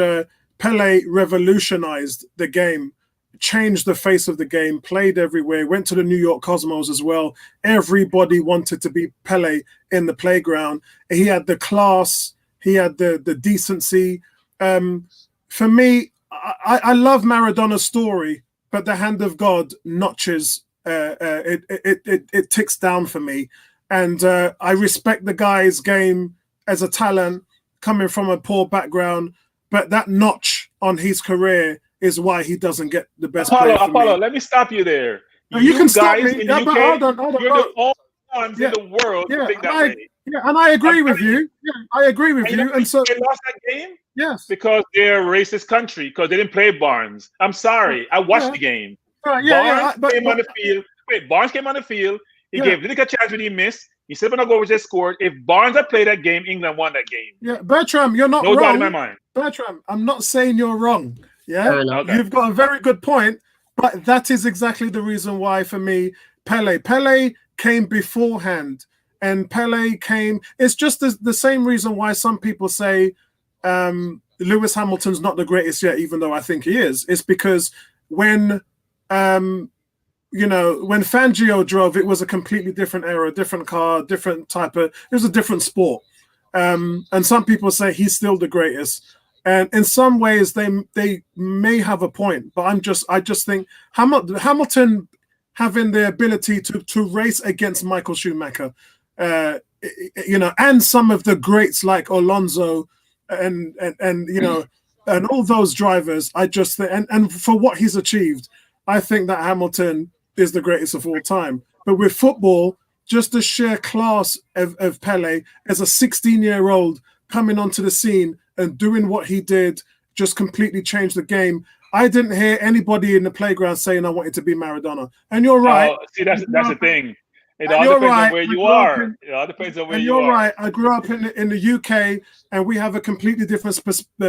B: Pele revolutionized the game, changed the face of the game, played everywhere, went to the New York Cosmos as well. Everybody wanted to be Pele in the playground. He had the class, he had the decency. For me, I love Maradona's story, but the hand of God notches. It ticks down for me, and I respect the guy's game as a talent coming from a poor background, but that notch on his career is why he doesn't get the best play for
G: Apollo,
B: me.
G: let me stop you there.
B: No, you can stop
G: guys
B: me.
G: in the UK,
B: Hold on.
G: you're the only ones in the world who think that way.
B: Yeah, and I agree with you. Yeah, I agree with you. And so
G: they lost that game.
B: Yes,
G: because they're a racist country because they didn't play Barnes. I'm sorry, I watched the game. Barnes came on the field. Wait, Barnes came on the field. He gave Lineker a chance when he missed. He said, "When I go over, just scored." If Barnes had played that game, England won that game.
B: Yeah, Bertram, you're not
G: no
B: wrong.
G: doubt in my mind.
B: Bertram, I'm not saying you're wrong. Yeah,
G: okay.
B: You've got a very good point, but that is exactly the reason why, for me, Pele came beforehand, and Pele came. It's just the same reason why some people say Lewis Hamilton's not the greatest yet, even though I think he is. It's because when when Fangio drove, it was a completely different era, different car, different type of. It was a different sport, and some people say he's still the greatest. And in some ways, they may have a point, but I just think Hamilton having the ability to race against Michael Schumacher, and some of the greats like Alonso and and all those drivers. I just think, and for what he's achieved, I think that Hamilton is the greatest of all time. But with football, just the sheer class of Pele as a 16-year-old coming onto the scene and doing what he did just completely changed the game. I didn't hear anybody in the playground saying I wanted to be Maradona. And you're right.
G: See, that's the thing. It all depends on where you are. It all depends on where you are.
B: You're right. I grew up in the UK, and we have a completely different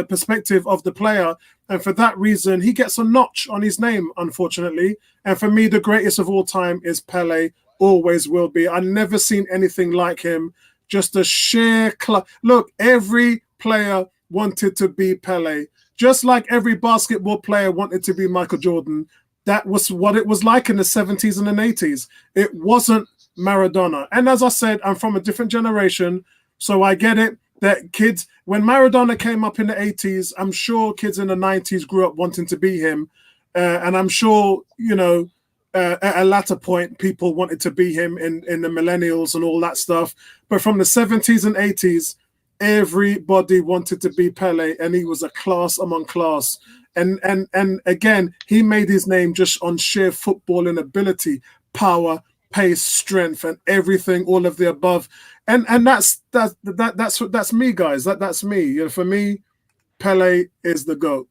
B: perspective of the player. And for that reason, he gets a notch on his name, unfortunately. And for me, the greatest of all time is Pele. Always will be. I've never seen anything like him. Just a sheer look, every player wanted to be Pele. Just like every basketball player wanted to be Michael Jordan. That was what it was like in the 70s and the 80s. It wasn't Maradona. And as I said, I'm from a different generation, so I get it that kids, when Maradona came up in the 80s, I'm sure kids in the 90s grew up wanting to be him. And I'm sure, at a latter point, people wanted to be him in the millennials and all that stuff. But from the 70s and 80s, everybody wanted to be Pele, and he was a class among class. And again, he made his name just on sheer footballing ability, power, pace, strength, and everything, all of the above. And that's me, guys. That's me. For me, Pele is the GOAT.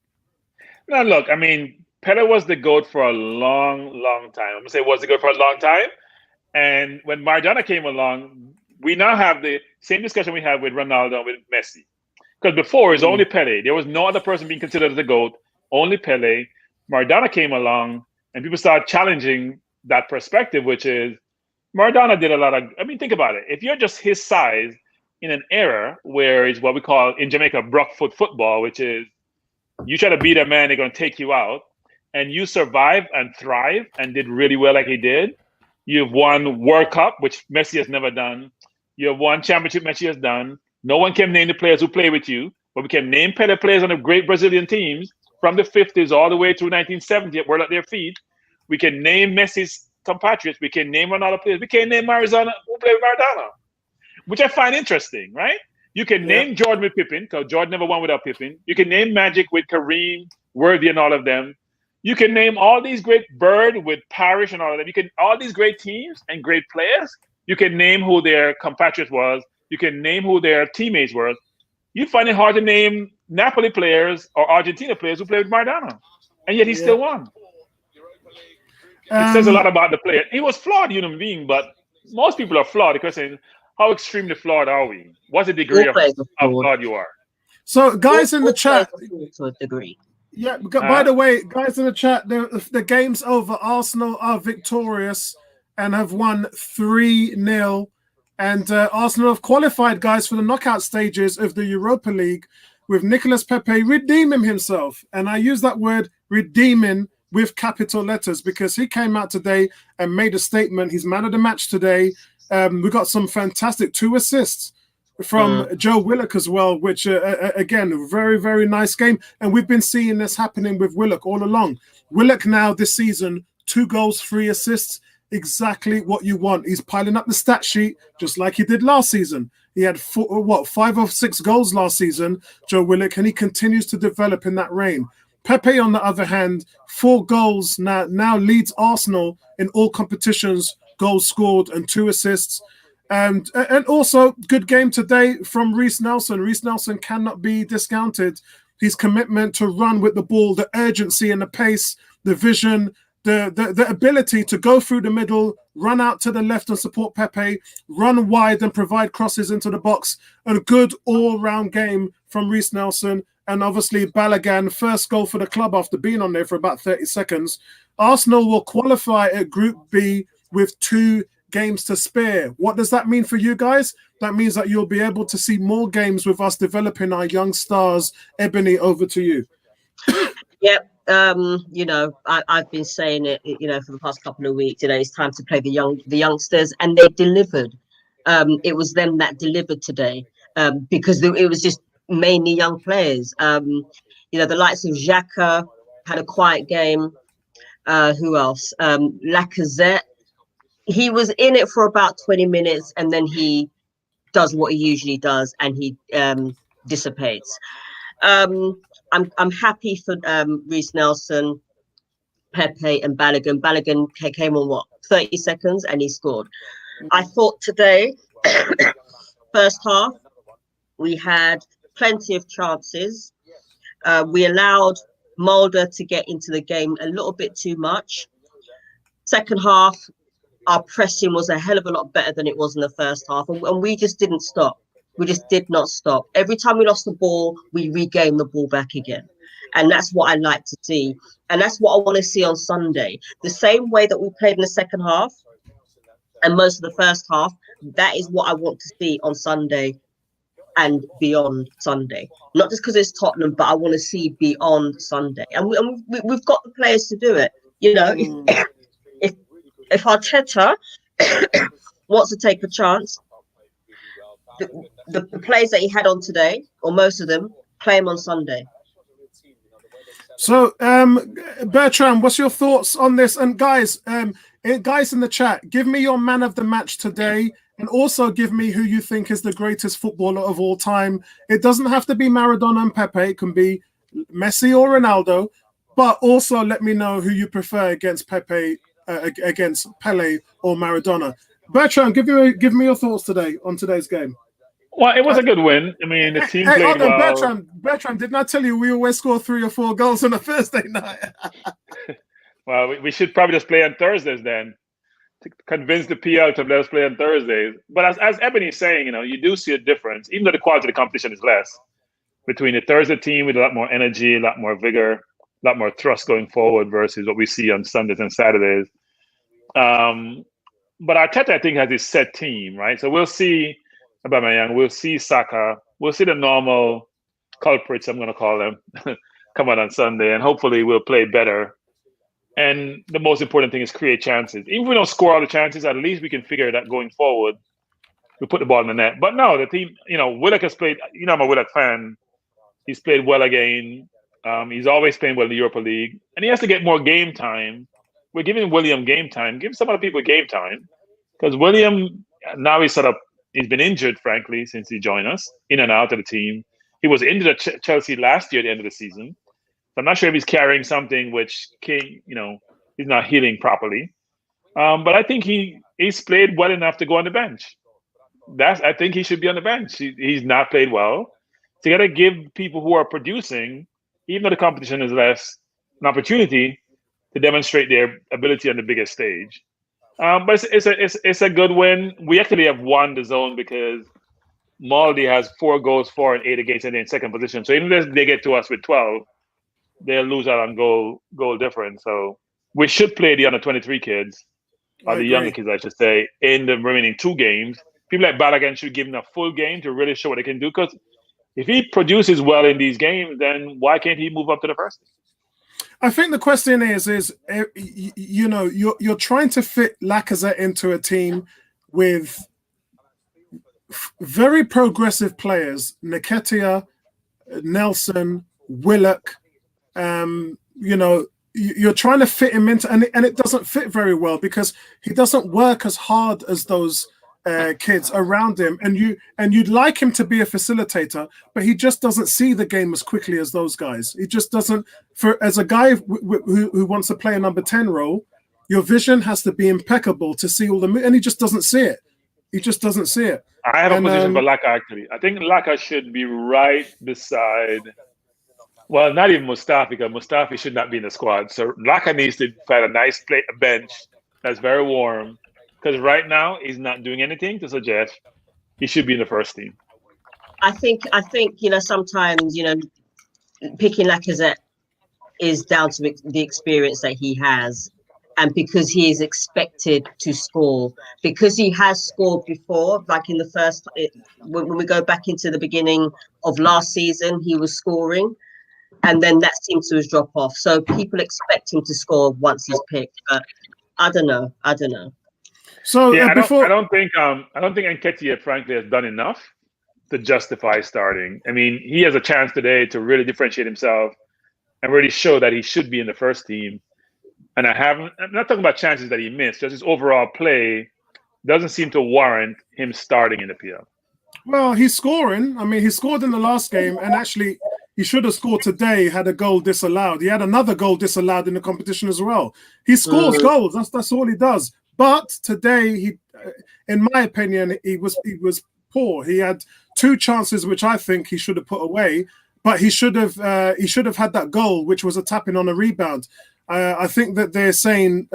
G: Now, look, I mean, Pele was the GOAT for a long, long time. I'm gonna say was the GOAT for a long time. And when Maradona came along, we now have the same discussion we had with Ronaldo and with Messi. Because before it was only Pele. There was no other person being considered as the GOAT. Only Pele. Maradona came along, and people started challenging that perspective, which is Maradona did a lot of. I mean, think about it. If you're just his size in an era where it's what we call in Jamaica Brockfoot football, which is you try to beat a man, they're going to take you out, and you survive and thrive and did really well like he did. You've won World Cup, which Messi has never done. You have won championship Messi has done. No one can name the players who play with you, but we can name Pele players on the great Brazilian teams from the 50s all the way through 1970. We're at their feet. We can name Messi's compatriots. We can name another players. We can name Maradona who played with Maradona, which I find interesting, right? You can name Jordan with Pippen, because Jordan never won without Pippen. You can name Magic with Kareem, Worthy, and all of them. You can name all these great Bird with Parrish and all of them. You can all these great teams and great players. You can name who their compatriots was. You can name who their teammates were. You find it hard to name Napoli players or Argentina players who played with Maradona, and yet he still won. It says a lot about the player. He was flawed human being, but most people are flawed. The question is, how extremely flawed are we? What's the degree of how flawed you are?
B: So, guys in the chat,
D: to a degree.
B: Yeah. By the way, guys in the chat, the game's over. Arsenal are victorious. and have won 3-0. And Arsenal have qualified, guys, for the knockout stages of the Europa League with Nicolas Pepe redeeming himself. And I use that word redeeming with capital letters because he came out today and made a statement. He's man of the match today. We got some fantastic 2 assists from Joe Willock as well, which, again, very, very nice game. And we've been seeing this happening with Willock all along. Willock now this season, 2 goals, 3 assists, exactly what you want. He's piling up the stat sheet just like he did last season. He had 5 or 6 goals last season, Joe Willock, and he continues to develop in that reign. Pepe, on the other hand, 4 goals now leads Arsenal in all competitions, goals scored and 2 assists. And also, good game today from Reiss Nelson. Reiss Nelson cannot be discounted. His commitment to run with the ball, the urgency and the pace, the vision, the ability to go through the middle, run out to the left and support Pepe, run wide and provide crosses into the box. A good all-round game from Reiss Nelson. And obviously, Balogun, first goal for the club after being on there for about 30 seconds. Arsenal will qualify at Group B with 2 games to spare. What does that mean for you guys? That means that you'll be able to see more games with us developing our young stars. Ebony, over to you.
D: Yep. I've been saying it, for the past couple of weeks. It's time to play the youngsters, and they delivered. It was them that delivered today, because it was just mainly young players. The likes of Xhaka had a quiet game. Who else? Lacazette. He was in it for about 20 minutes, and then he does what he usually does, and he dissipates. I'm happy for Reiss Nelson, Pepe, and Balogun. Balogun came on 30 seconds, and he scored. I thought today, first half, we had plenty of chances. We allowed Molde to get into the game a little bit too much. Second half, our pressing was a hell of a lot better than it was in the first half, and we just didn't stop. We just did not stop. Every time we lost the ball, we regained the ball back again. And that's what I like to see. And that's what I want to see on Sunday. The same way that we played in the second half and most of the first half, that is what I want to see on Sunday and beyond Sunday. Not just because it's Tottenham, but I want to see beyond Sunday. And we've got the players to do it. If Arteta wants to take a chance, the players that he had on today, or most of them, play him on Sunday.
B: So, Bertrand, what's your thoughts on this? And guys in the chat, give me your man of the match today, and also give me who you think is the greatest footballer of all time. It doesn't have to be Maradona and Pepe. It can be Messi or Ronaldo, but also let me know who you prefer against Pepe, against Pele or Maradona. Bertrand, give me your thoughts today on today's game.
G: Well, it was a good win. I mean, the team played well.
B: Bertrand, didn't I tell you we always score 3 or 4 goals on a Thursday night?
G: Well, we should probably just play on Thursdays then, to convince the PL to let us play on Thursdays. But as Ebony is saying, you do see a difference, even though the quality of the competition is less, between the Thursday team with a lot more energy, a lot more vigor, a lot more thrust going forward versus what we see on Sundays and Saturdays. But Arteta, I think, has his set team, right? So we'll see Aubameyang, we'll see Saka, we'll see the normal culprits, I'm going to call them, come out on Sunday, and hopefully we'll play better. And the most important thing is create chances. Even if we don't score all the chances, at least we can figure that going forward, we put the ball in the net. But no, the team, Willock has played, I'm a Willock fan. He's played well again. He's always playing well in the Europa League. And he has to get more game time. We're giving William game time. Give some other people game time. Because William, now he's been injured, frankly, since he joined us, in and out of the team. He was injured at Chelsea last year at the end of the season. So I'm not sure if he's carrying something which he's not healing properly. But I think he's played well enough to go on the bench. I think he should be on the bench. He's not played well. So you got to give people who are producing, even though the competition is less, an opportunity to demonstrate their ability on the biggest stage. But it's a good win. We actually have won the zone because Molde has 4 goals for and 8 against, and they're in second position. So even if they get to us with 12, they'll lose out on goal difference. So we should play the under 23 kids or the younger kids, I should say, in the remaining 2 games. People like Balogun should give him a full game to really show what they can do. Because if he produces well in these games, then why can't he move up to the first team?
B: I think the question is you know, you're trying to fit Lacazette into a team with very progressive players, Nketiah, Nelson, Willock. You know, you're trying to fit him into, and it doesn't fit very well because he doesn't work as hard as those kids around him, and you'd like him to be a facilitator, but he just doesn't see the game as quickly as those guys. He just doesn't. As a guy who wants to play a number 10 role, your vision has to be impeccable to see all the, and he just doesn't see it. He just doesn't see it.
G: I have a position for Laka, actually. I think Laka should be right beside, well, not even Mustafi, because Mustafi should not be in the squad. So Laka needs to find a nice bench that's very warm, because right now he's not doing anything to suggest he should be in the first team.
D: I think you know, sometimes, you know, picking Lacazette is down to the experience that he has, and because he is expected to score, because he has scored before, like in the first, when we go back into the beginning of last season, he was scoring, and then that seems to drop off. So people expect him to score once he's picked, but I don't know.
B: So
G: yeah, I don't think Nketiah, frankly, has done enough to justify starting. I mean, he has a chance today to really differentiate himself and really show that he should be in the first team. And I'm not talking about chances that he missed, just his overall play doesn't seem to warrant him starting in the PL.
B: Well, he's scoring. I mean, he scored in the last game, and actually he should have scored today had a goal disallowed. He had another goal disallowed in the competition as well. He scores goals. That's all he does. But today, he, in my opinion, he was poor. He had 2 chances which I think he should have put away, but he should have had that goal, which was a tap-in on a rebound. I think that they're saying,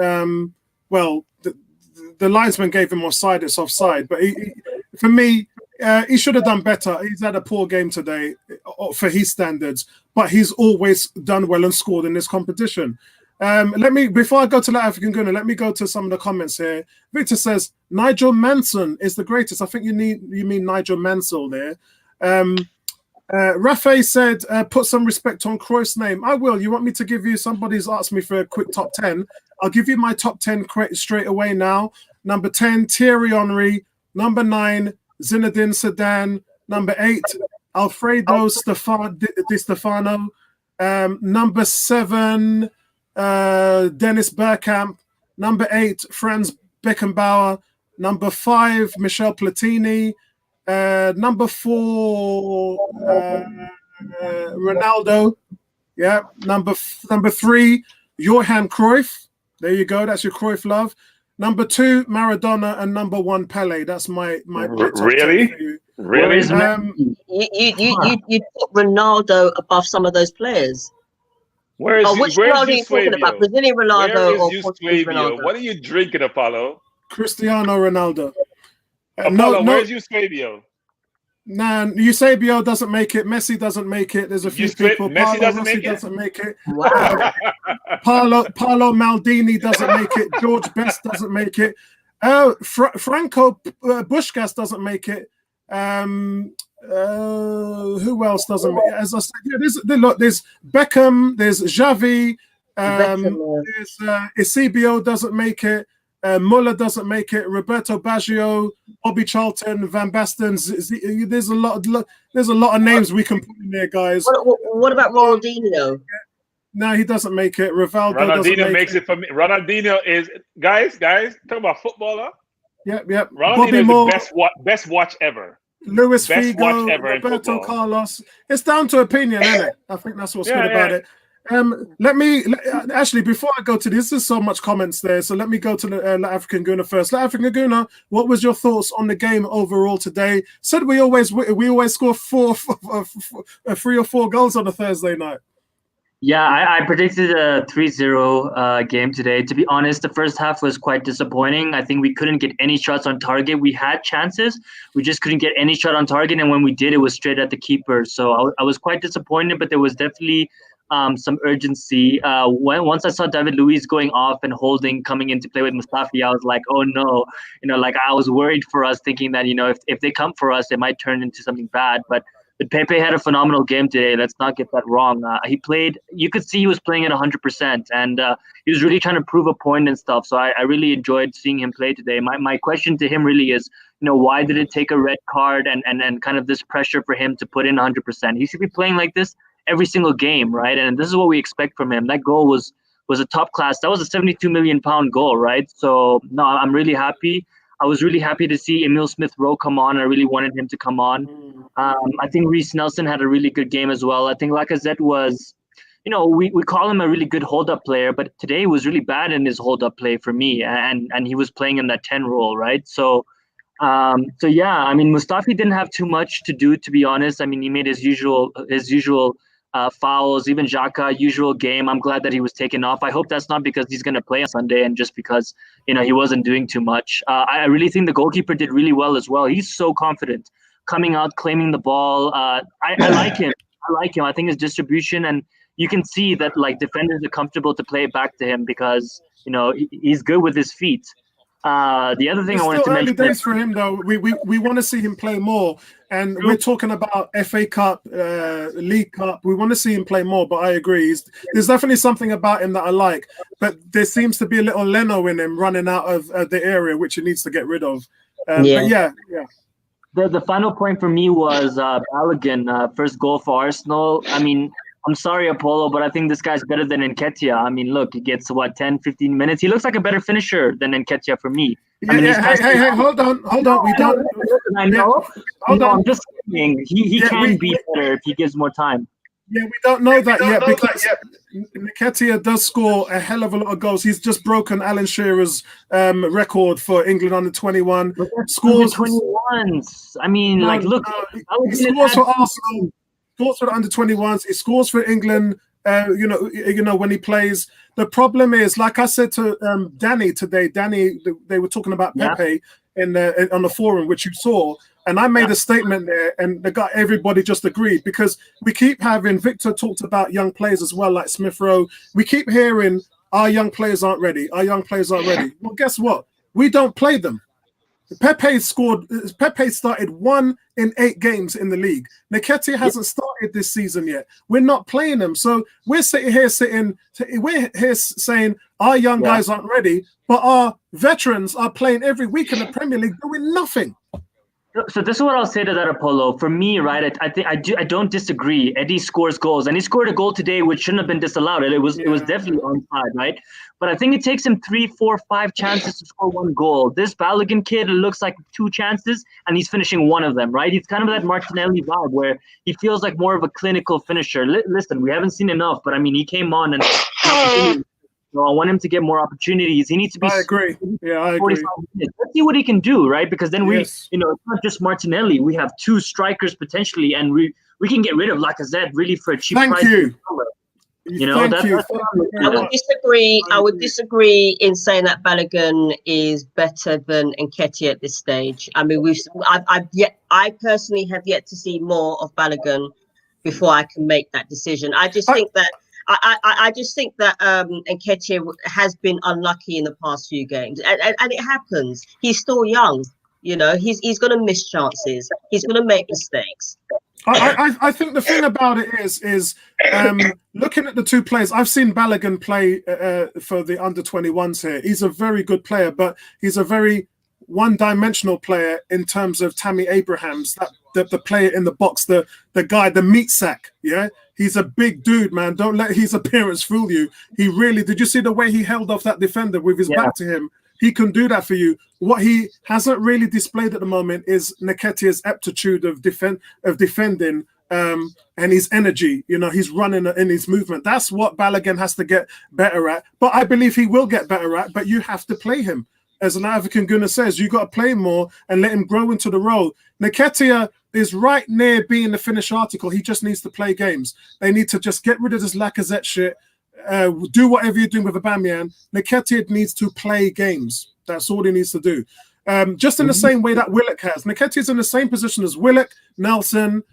B: well, the linesman gave him offside. It's offside, but for me, he should have done better. He's had a poor game today for his standards, but he's always done well and scored in this competition. Before I go to the African Gunner, let me go to some of the comments here. Victor says Nigel Mansell is the greatest. I think you mean Nigel Mansell there. Rafe said, put some respect on Cruyff's name. I will. You want me to give you, somebody's asked me for a quick top 10. I'll give you my top 10 straight away now. Number 10, Thierry Henry. Number 9, Zinedine Zidane. Number 8, Alfredo Di Stefano. Number 7, Dennis Bergkamp. Number 8, Franz Beckenbauer. Number 5, Michel Platini. Number 4, Ronaldo. Yeah. Number 3, Johan Cruyff. There you go. That's your Cruyff love. Number 2, Maradona, and number 1, Pele. That's my top 10
G: really.
B: for you.
G: Really?
D: You put Ronaldo above some of those players.
G: Which Ronaldo are you talking about?
D: Brazilian Ronaldo or Portuguese Ronaldo?
G: What are you drinking, Apollo?
B: Cristiano Ronaldo.
G: Apollo, where's Eusebio?
B: Nah, Eusebio doesn't make it. Messi doesn't make it. There's a few people.
G: Messi
B: doesn't make it.
D: Wow.
B: Paolo Maldini doesn't make it. George Best doesn't make it. Franco Puskas doesn't make it. Who else doesn't make it? As I said, there's Beckham, there's Xavi, there's Eusebio doesn't make it. Muller doesn't make it. Roberto Baggio, Bobby Charlton, Van Basten. There's a lot of names we can put in there, guys.
D: What about Ronaldinho?
B: No, he doesn't make it. Ronaldinho
G: makes it for me. Ronaldinho is guys. Talk about footballer.
B: Yep.
G: Ronaldinho is the best watch ever.
B: Luis
G: Best
B: Figo,
G: watch ever
B: Roberto Carlos. It's down to opinion, isn't it? I think that's what's good about it. Actually, before I go to this, there's so much comments there. So let me go to the African Gunner first. African Gunner, what was your thoughts on the game overall today? Said we always score 3 or 4 goals on a Thursday night.
H: Yeah, I predicted a 3-0 game today. To be honest, the first half was quite disappointing. I think we couldn't get any shots on target. We had chances. We just couldn't get any shot on target. And when we did, it was straight at the keeper. So I was quite disappointed, but there was definitely some urgency. Once I saw David Luiz going off and Holding coming in to play with Mustafi, I was like, oh no, like I was worried for us, thinking that if they come for us, it might turn into something bad. But Pepe had a phenomenal game today. Let's not get that wrong. He played. You could see he was playing at 100%, and he was really trying to prove a point and stuff. So I really enjoyed seeing him play today. My question to him really is, why did it take a red card and kind of this pressure for him to put in 100%? He should be playing like this every single game, right? And this is what we expect from him. That goal was a top class. That was a 72 million pound goal, right? So no, I'm really happy. I was really happy to see Emil Smith-Rowe come on. I really wanted him to come on. I think Reece Nelson had a really good game as well. I think Lacazette was, we call him a really good hold-up player, but today was really bad in his hold-up play for me, and he was playing in that 10 role, right? So yeah, I mean, Mustafi didn't have too much to do, to be honest. I mean, he made his usual fouls, even Xhaka, usual game. I'm glad that he was taken off. I hope that's not because he's going to play on Sunday and just because, he wasn't doing too much. I really think the goalkeeper did really well as well. He's so confident, coming out, claiming the ball. I like him. I think his distribution, and you can see that like defenders are comfortable to play it back to him because, he's good with his feet. The other thing I wanted to mention,
B: early days for him though. We want to see him play more, and we're talking about FA Cup, League Cup. We want to see him play more, but I agree. There's definitely something about him that I like, but there seems to be a little Leno in him running out of the area, which he needs to get rid of. But yeah.
H: The final point for me was Balogun, first goal for Arsenal. I mean, I'm sorry, Apollo, but I think this guy's better than Nketiah. I mean, look, he gets, 10, 15 minutes? He looks like a better finisher than Nketiah for me.
B: Hey, hold on. We don't.
H: I know. I'm just saying, he can be better if he gives more time.
B: Yeah, we don't know that yet because Nketiah does score a hell of a lot of goals. He's just broken Alan Shearer's record for England under 21. Scores
H: 21s. I mean, look.
B: He scores for Arsenal. Scores for the under 21s. He scores for England. When he plays. The problem is, like I said to Danny today. They were talking about Pepe on the forum, which you saw, and I made a statement there, and everybody just agreed because we keep having. Victor talked about young players as well, like Smith-Rowe. We keep hearing our young players aren't ready. Our young players aren't ready. Well, guess what? We don't play them. Pepe started 1 in 8 games in the league. Nketiah hasn't started this season yet. We're not playing him. So we're here saying our young guys aren't ready, but our veterans are playing every week in the Premier League doing nothing.
H: So this is what I'll say to that, Apollo. For me, right, I don't disagree. Eddie scores goals, and he scored a goal today which shouldn't have been disallowed. It was definitely onside, right? But I think it takes him 3, 4, 5 chances to score 1 goal. This Balogun kid looks like 2 chances, and he's finishing 1 of them, right? He's kind of that Martinelli vibe where he feels like more of a clinical finisher. Listen, we haven't seen enough, but I mean, he came on and I want him to get more opportunities. He needs to be.
B: I agree. Yeah, I agree.
H: Let's see what he can do, right? Because then it's not just Martinelli. We have 2 strikers potentially, and we can get rid of Lacazette really for a cheap price.
B: Thank you.
D: I would disagree in saying that Balogun is better than Nketiah at this stage. I mean, I personally have yet to see more of Balogun before I can make that decision. I just think that Nketiah has been unlucky in the past few games, and it happens. He's still young, He's going to miss chances. He's going to make mistakes.
B: I think the thing about it is looking at the 2 players. I've seen Balogun play for the under 21s here. He's a very good player, but he's a very one-dimensional player in terms of Tammy Abrahams, the player in the box, the guy, the meat sack. Yeah, he's a big dude, man. Don't let his appearance fool you. He really did. You see the way he held off that defender with his back to him? He can do that for you. What he hasn't really displayed at the moment is Nketiah's aptitude of defending and his energy. He's running in his movement. That's what Balogun has to get better at. But I believe he will get better at. But you have to play him. As an African Gunnar says, you got to play him more and let him grow into the role. Nketiah is right near being the finished article. He just needs to play games. They need to just get rid of this Lacazette shit. Do whatever you're doing with Aubameyang. Nketiah needs to play games. That's all he needs to do. Just in the same way that Willock has. Nketiah's in the same position as Willock, Nelson,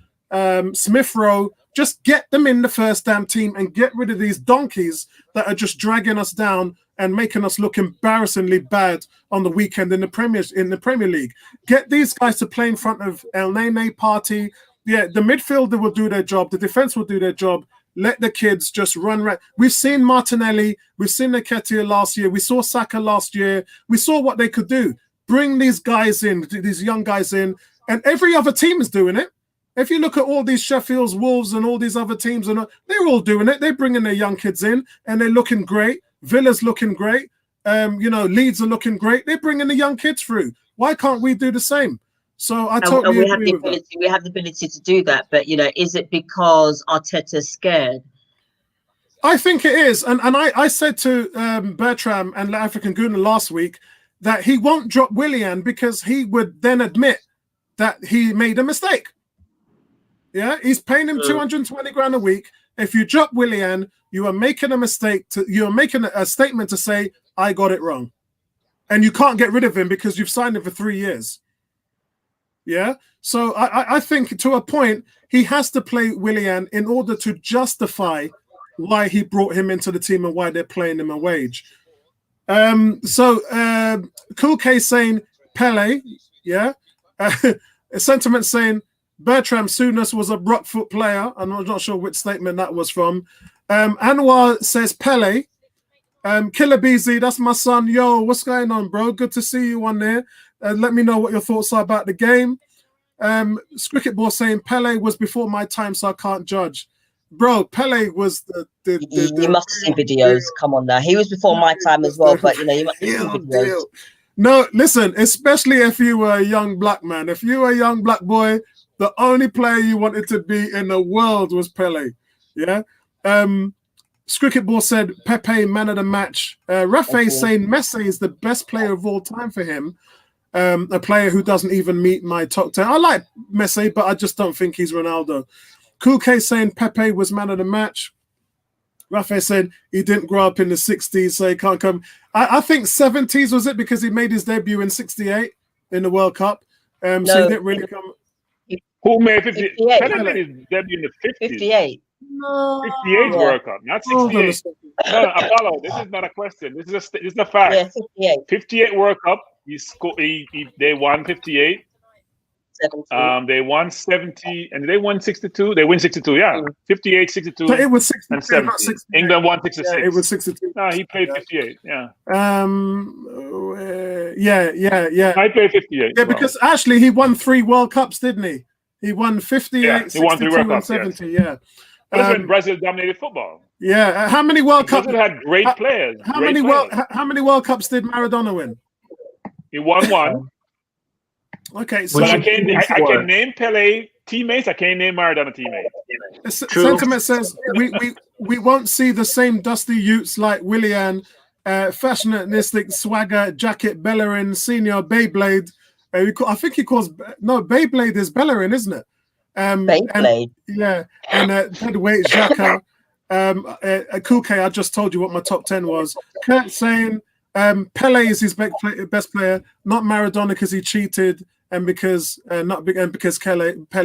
B: Smith-Rowe. Just get them in the first damn team and get rid of these donkeys that are just dragging us down and making us look embarrassingly bad on the weekend in the Premier League. Get these guys to play in front of El Nene Party. Yeah, the midfielder will do their job. The defense will do their job. Let the kids just run right. We've seen Martinelli. We've seen Nketiah last year. We saw Saka last year. We saw what they could do. Bring these guys in, these young guys in, and every other team is doing it. If you look at all these Sheffields, Wolves, and all these other teams, and they're all doing it. They're bringing their young kids in, and they're looking great. Villa's looking great. Leeds are looking great. They're bringing the young kids through. Why can't we do the same? So I totally agree with that.
D: We have the ability to do that, but is it because Arteta's scared?
B: I think it is, and I said to Bertram and African Guna last week that he won't drop Willian because he would then admit that he made a mistake. Yeah, he's paying him 220 grand a week. If you drop Willian, you are making a mistake. You're making a statement to say, I got it wrong. And you can't get rid of him because you've signed him for 3 years. Yeah, so I think to a point, he has to play Willian in order to justify why he brought him into the team and why they're playing him a wage. Cool K saying Pele, yeah. Sentiment saying Bertram Souness was a Brockfoot player. I'm not sure which statement that was from. Anwar says Pele. Killer BZ, that's my son. Yo, what's going on, bro? Good to see you on there. Let me know what your thoughts are about the game. Cricket Ball saying Pele was before my time, so I can't judge. Bro, Pele was
D: you must see videos. Come on now. He was before my time as well, but you must see videos.
B: No, listen, especially if you were a young black man. If you were a young black boy, the only player you wanted to be in the world was Pele. Yeah. Cricket Ball said Pepe man of the match. Rafe saying Messi is the best player of all time for him. A player who doesn't even meet my top 10. I like Messi, but I just don't think he's Ronaldo. Cool K saying Pepe was man of the match. Rafael said he didn't grow up in the 60s, so he can't come. I think 70s was it because he made his debut in 68 in the World Cup. So he didn't really come.
G: Who made 58? Pele made his debut in the 50s.
D: 58.
G: No. 58 World Cup, not 68. No, Apollo, this is not a question. This is a fact.
D: Yeah, 58.
G: 58 World Cup. They won 58.
D: 70.
G: They won 70 and they won 62. They win 62, yeah. 58, 62.
B: So it was 62
G: and 70. England won 66.
B: Yeah, it was 62.
G: No, he played 58. Yeah.
B: Yeah.
G: I played 58.
B: Yeah, because actually he won 3 World Cups, didn't he? He won 58,
G: he
B: 62,
G: won 3 World
B: and
G: Cups,
B: 70.
G: Yes.
B: Yeah.
G: That's when Brazil dominated football.
B: Yeah. How many World Cups?
G: Brazil had great players.
B: How many World Cups did Maradona win?
G: He won 1.
B: Okay, so
G: but I can name Pele teammates. I can't name Maradona teammates.
B: Sentiment says we won't see the same dusty Utes like Willian, fashionistic swagger jacket Bellerin, senior Beyblade. I think he calls Beyblade is Bellerin, isn't it?
D: Beyblade.
B: And heavyweight Xhaka. Cool K, I just told you what my top 10 was. Kurt saying Pele is his best player, not Maradona because he cheated and because Pele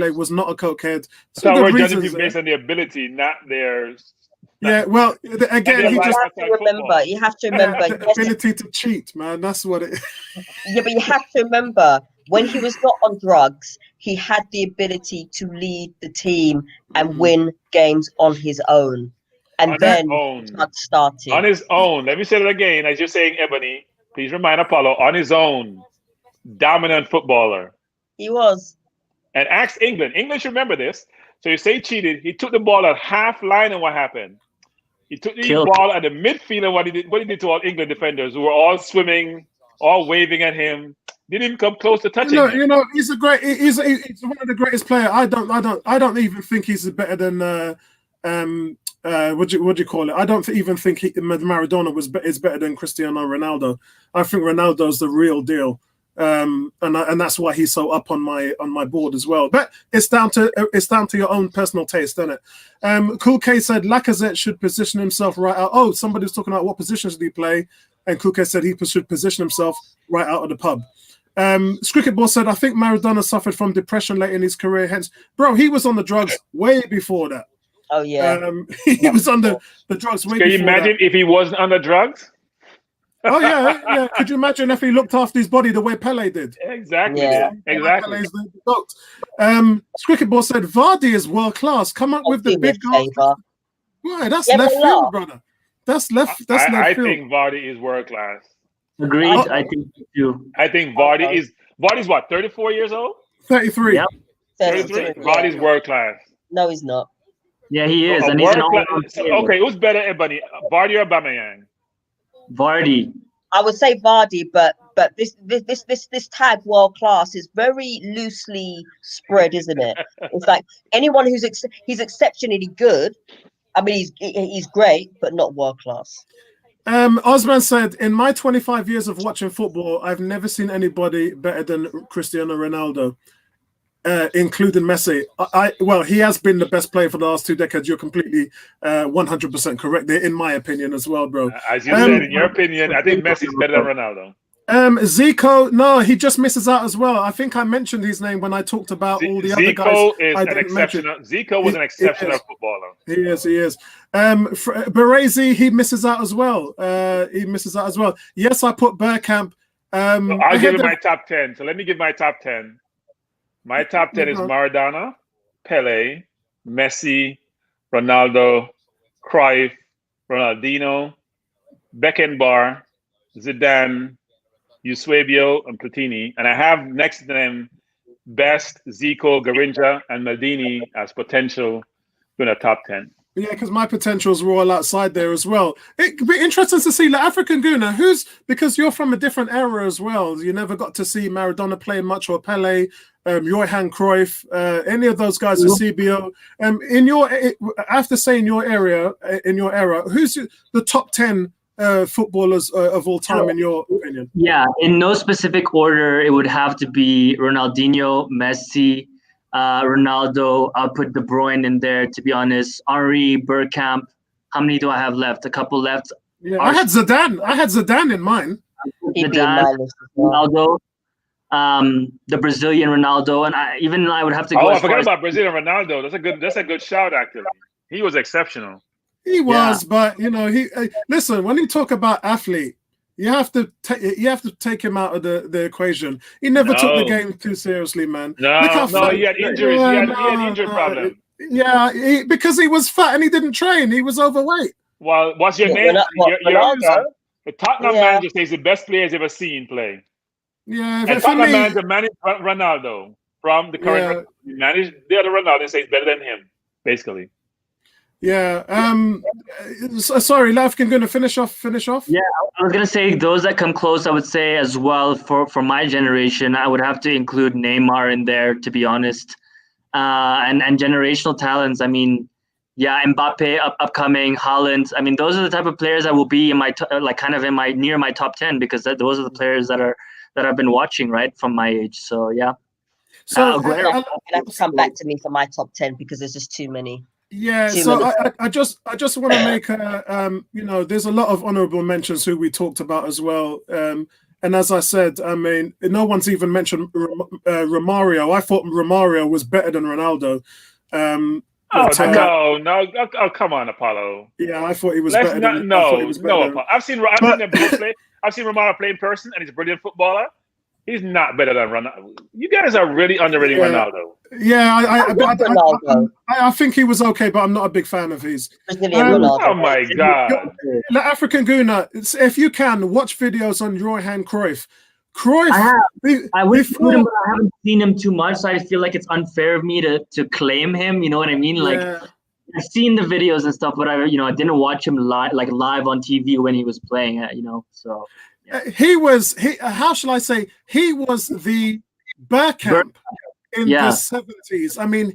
B: was not a cokehead.
G: So we're judging people based on their ability, not their.
B: Yeah, well, again,
D: you have to remember. You have to remember
B: the ability to cheat, man. That's what it is.
D: Yeah, but you have to remember when he was not on drugs, he had the ability to lead the team and win games on his own. And then started
G: on his own. Let me say it again. As you're saying, Ebony, please remind Apollo, on his own, dominant footballer.
D: He was.
G: And ask England. England should remember this. So you say he cheated. He took the ball at half line, and what happened? He took the ball at the midfield, and what he did to all England defenders who were all swimming, all waving at him. Didn't even come close to touching him.
B: He's one of the greatest players. I don't even think he's better than what do you call it? I don't even think Maradona is better than Cristiano Ronaldo. I think Ronaldo's the real deal, and that's why he's so up on my board as well. But it's down to your own personal taste, isn't it? Cool K said Lacazette should position himself right out. Oh, somebody was talking about what position should he play, and Cool K said he should position himself right out of the pub. Cricket Ball said I think Maradona suffered from depression late in his career. Hence, bro, he was on the drugs way before that.
D: Oh yeah.
B: He was on the drugs way
G: Can you
B: before
G: imagine if he wasn't under drugs?
B: Oh yeah. Could you imagine if he looked after his body the way Pele did?
G: Exactly.
D: Yeah.
G: Exactly.
B: Pele's the goat. Cricket Ball said Vardy is world class. Come up with the
D: Do me a
B: big goals.
D: favour.
B: Right, that's
D: Yeah,
B: left
D: but
B: field,
D: laugh.
B: brother. That's left. That's left
G: I
B: field.
G: think Vardy is world class.
H: Agreed.
B: Oh.
H: I think so too.
G: I think Vardy's what, 34 years old?
B: 33.
H: Yep.
G: 33?
D: Yeah.
G: Vardy's world class.
D: No, he's not.
H: Yeah, he is,
G: A
H: and he's an
G: world
H: all-round
G: class.
H: player.
G: Okay, who's better, Ebony? Vardy or Aubameyang?
H: Vardy.
D: I would say Vardy, but this tag world class is very loosely spread, isn't it? It's like anyone who's he's exceptionally good. I mean, he's great, but not world class.
B: Osman said, in my 25 years of watching football, I've never seen anybody better than Cristiano Ronaldo, including Messi. Well, he has been the best player for the last 2 decades. You're completely 100% correct there, in my opinion as well, bro.
G: As you said, in your opinion, I think Messi's better than Ronaldo.
B: Zico, no, he just misses out as well. I think I mentioned his name when I talked about all the other guys.
G: Zico was an exceptional footballer.
B: He is. Baresi, he misses out as well. Yes, I put Bergkamp.
G: I'll give you my top 10. So let me give my top 10. My top 10 is Maradona, Pele, Messi, Ronaldo, Cruyff, Ronaldinho, Beckenbauer, Zidane, Eusebio, and Platini. And I have next to them Best, Zico, Garincha, and Maldini as potential in the top 10.
B: Yeah, because my potentials were all outside there as well. It'd be interesting to see the African Guna, because you're from a different era as well. You never got to see Maradona play much, or Pele, Johan Cruyff, any of those guys, Eusebio. I have to say, in your era, who's the top 10 footballers of all time, in your opinion?
H: Yeah, in no specific order, it would have to be Ronaldinho, Messi, Ronaldo. I'll put De Bruyne in there, to be honest. Henry, Bergkamp. How many do I have left? A couple left.
B: Yeah, I had Zidane in mine.
H: Zidane, Ronaldo, the Brazilian Ronaldo, and I would have to go.
G: I forgot about Brazilian Ronaldo. That's a good shout, actually. He was exceptional.
B: He was, but listen. When you talk about athlete, you have to take him out of the equation. He never took the game too seriously, man.
G: He had injuries. He had injury problems.
B: Yeah, because he was fat and he didn't train. He was overweight.
G: Well, what's your name? The Tottenham manager says the best player he's ever seen play.
B: Yeah,
G: and Tottenham manager managed Ronaldo from the current managed the other Ronaldo and says better than him, basically.
B: Yeah. Sorry, Lafkin, going to finish off.
H: Yeah, I was gonna say those that come close. I would say as well for my generation, I would have to include Neymar in there, to be honest. And generational talents. I mean, Mbappe upcoming, Haaland. I mean, those are the type of players that will be in my near my top 10, because those are the players that I've been watching right from my age. So yeah.
D: So you'll have to come back to me for my top 10, because there's just too many.
B: Yeah, so I just want to make there's a lot of honorable mentions who we talked about as well. And as I said, I mean, no one's even mentioned Romario. I thought Romario was better than Ronaldo.
G: No, come on, Apollo.
B: Yeah, I thought he was better.
G: I've seen them both play. I've seen Romario play in person, and he's a brilliant footballer. He's not better than Ronaldo. You guys are really underrating Ronaldo.
B: Yeah, I think he was okay, but I'm not a big fan of his.
G: Oh my God!
B: The African Guna, if you can, watch videos on Johan Cruyff.
H: I wish him, but I haven't seen him too much, so I feel like it's unfair of me to claim him. You know what I mean? Like, I've seen the videos and stuff, but I didn't watch him live on TV when he was playing. So. Yeah.
B: He was how shall I say? He was the Bergkamp in the 70s. I mean,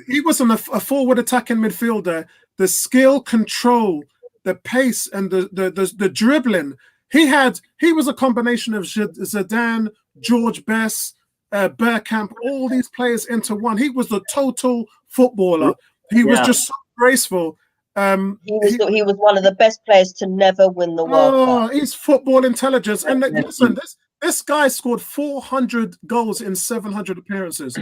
B: he wasn't a forward attacking midfielder. The skill, control, the pace, and the dribbling. He was a combination of Zidane, George Best, Bergkamp, all these players into one. He was the total footballer. He was just so graceful.
D: He was one of the best players to never win the World Cup.
B: He's football intelligence. And listen, this guy scored 400 goals in 700 appearances.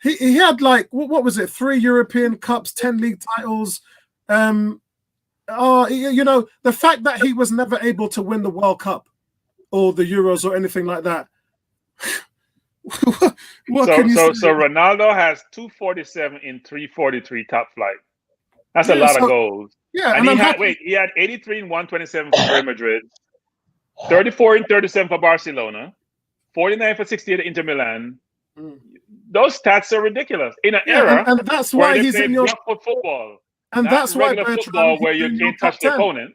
B: he had like what was it? 3 European Cups, 10 league titles. You know, the fact that he was never able to win the World Cup or the Euros or anything like that.
G: So Ronaldo has 247 in 343 top flight. That's a lot of goals.
B: Yeah,
G: and he had 83 in 127 for Real Madrid, 34 in 37 for Barcelona, 49 for 68 at Inter Milan. Those stats are ridiculous in an era
B: and that's why he's in your
G: football.
B: And that's why
G: football where you can't touch the opponent.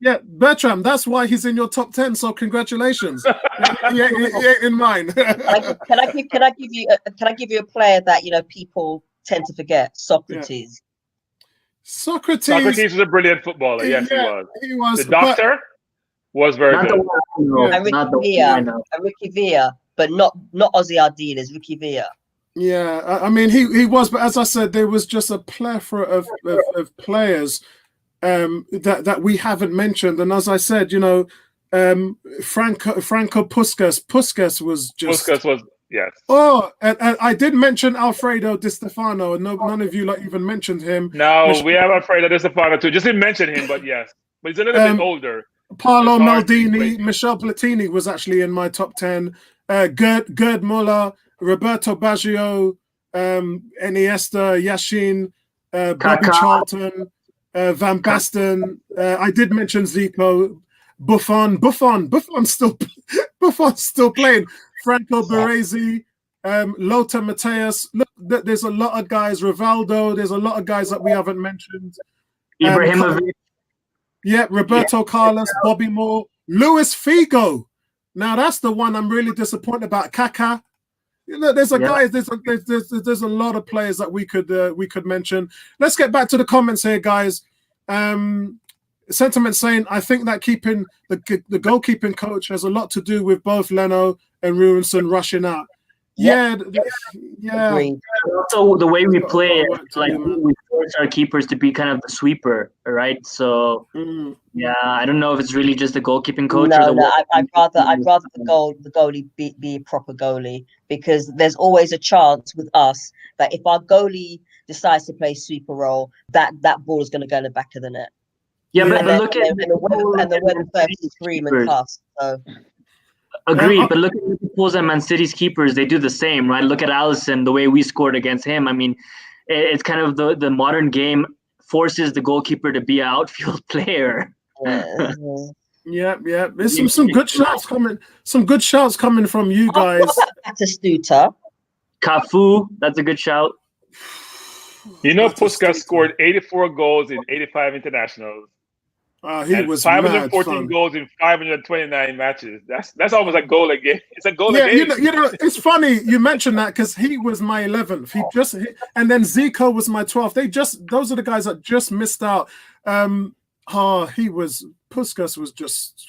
B: Yeah, Bertram, that's why he's in your top 10. So congratulations. in mine.
D: Can I give you a player that people tend to forget? Socrates.
B: Socrates
G: was a brilliant footballer. Yes,
B: he was.
G: The doctor was very good.
D: And Ricky Villa, but not Ozzy Ardiles, Ricky Villa.
B: Yeah, I mean he was, but as I said, there was just a plethora of players that we haven't mentioned, and as I said, Franco Puskas was just.
G: Puskas was. Yes.
B: Oh, and I did mention Alfredo Di Stefano, and none of you even mentioned him.
G: No, we have Alfredo Di Stefano too. Just didn't mention him, but yes, but he's a little bit older.
B: Paolo Maldini, Michel Platini was actually in my top 10. Gerd Muller, Roberto Baggio, Iniesta, Yashin, Bobby Charlton, Van Basten. I did mention Zico, Buffon's still playing. Franco Baresi, Lothar Matthäus. Look, there's a lot of guys. Rivaldo. There's a lot of guys that we haven't mentioned.
H: Ibrahimovic.
B: Roberto Carlos, Bobby Moore, Luis Figo. Now that's the one I'm really disappointed about. Kaká. There's a guys. There's a lot of players that we could mention. Let's get back to the comments here, guys. Sentiment saying, I think that keeping the goalkeeping coach has a lot to do with both Leno and Ruinson rushing out. Yeah.
H: Also, the way we play, we force our keepers to be kind of the sweeper, right? So, I don't know if it's really just the goalkeeping coach.
D: I'd rather the goalie be a proper goalie, because there's always a chance with us that if our goalie decides to play sweeper role, that ball is going to go in the back of the net.
H: Yeah, but look at
D: the weather first scream and cuss. So.
H: Agreed, but look at Liverpool's and Man City's keepers; they do the same, right? Look at Alisson, the way we scored against him. I mean, it's kind of the modern game forces the goalkeeper to be an outfield player.
B: Yeah. There's some good shouts coming. Some good shouts coming from you guys.
D: Batistuta.
H: Cafu, that's a good shout.
G: Puskas scored 84 goals in 85 internationals.
B: He was
G: 514 goals in 529 matches. That's almost a goal a game. It's a goal a game.
B: It's funny you mentioned that, because he was my 11th. And then Zico was my 12th. Those are the guys that just missed out. Puskas was just.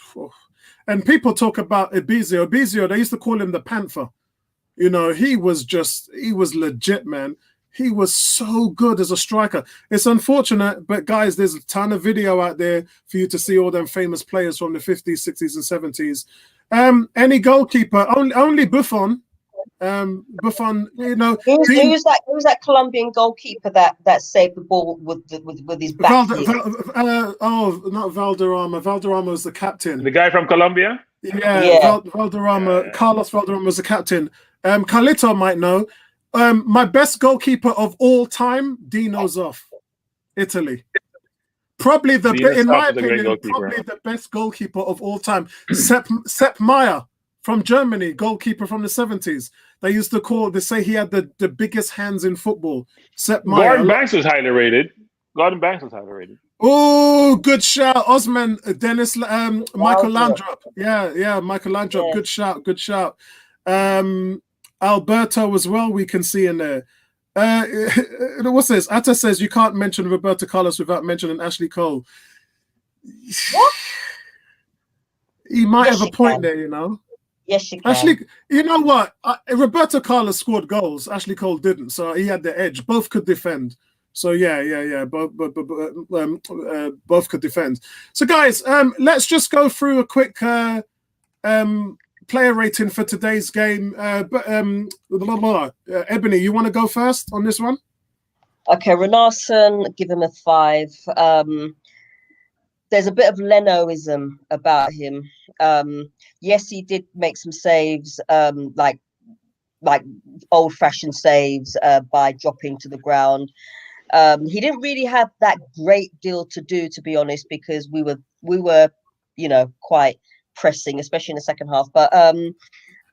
B: And people talk about Ebizio. They used to call him the Panther. He was legit, man. He was so good as a striker. It's unfortunate, but guys, there's a ton of video out there for you to see all them famous players from the 50s, 60s, and 70s. Any goalkeeper, only Buffon. Buffon,
D: Who's that Colombian goalkeeper that saved the ball with his back?
B: Not Valderrama. Valderrama was the captain.
G: The guy from Colombia?
B: Yeah. Valderrama. Carlos Valderrama was the captain. Carlito might know. My best goalkeeper of all time, Dino Zoff, Italy. Probably in my opinion, probably the best goalkeeper of all time. Sepp Maier from Germany, goalkeeper from the 70s. They say he had the biggest hands in football. Sepp Maier.
G: Gordon Banks was highly rated.
B: Oh, good shout. Osman, Dennis, Michael Landrop. Yeah, Michael Landrop. Yeah. Good shout. Alberto as well, we can see in there. What's this? Atta says you can't mention Roberto Carlos without mentioning Ashley Cole.
D: What?
B: He might have a point there,
D: Yes, you can.
B: Ashley, you know what? Roberto Carlos scored goals. Ashley Cole didn't, so he had the edge. Both could defend. So yeah. Both could defend. So guys, let's just go through a quick player rating for today's game. Ebony, you want to go first on this one?
D: Okay, Renarsson, give him a 5. There's a bit of Lenoism about him. Yes, he did make some saves, like old-fashioned saves by dropping to the ground. He didn't really have that great deal to do, to be honest, because we were, quite pressing, especially in the second half. But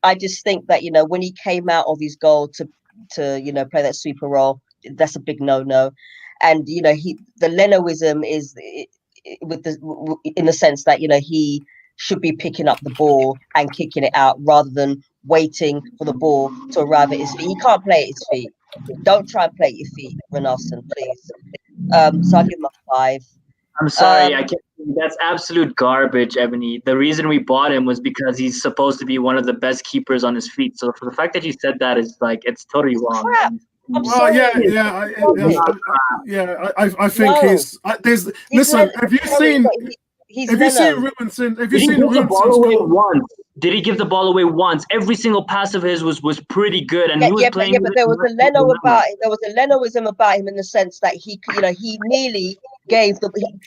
D: I just think that when he came out of his goal to play that sweeper role, that's a big no-no. And the Lenoism is in the sense that he should be picking up the ball and kicking it out rather than waiting for the ball to arrive at his feet. He can't play at his feet. Don't try and play at your feet, Renarsson, please. So I give him a 5.
H: I'm sorry, I can't. That's absolute garbage, Ebony. The reason we bought him was because he's supposed to be one of the best keepers on his feet. So for the fact that you said that is like, it's totally wrong.
D: Crap. I'm
B: Well,
D: sorry.
B: I think he's. There's. Listen, have you seen? Have you seen Rubenson? Have you seen Rubenson's goal?
H: Once? Did he give the ball away once? Every single pass of his was pretty good, and he was playing.
D: But there was a Leno about it. There was a Lenoism about him in the sense that he nearly gave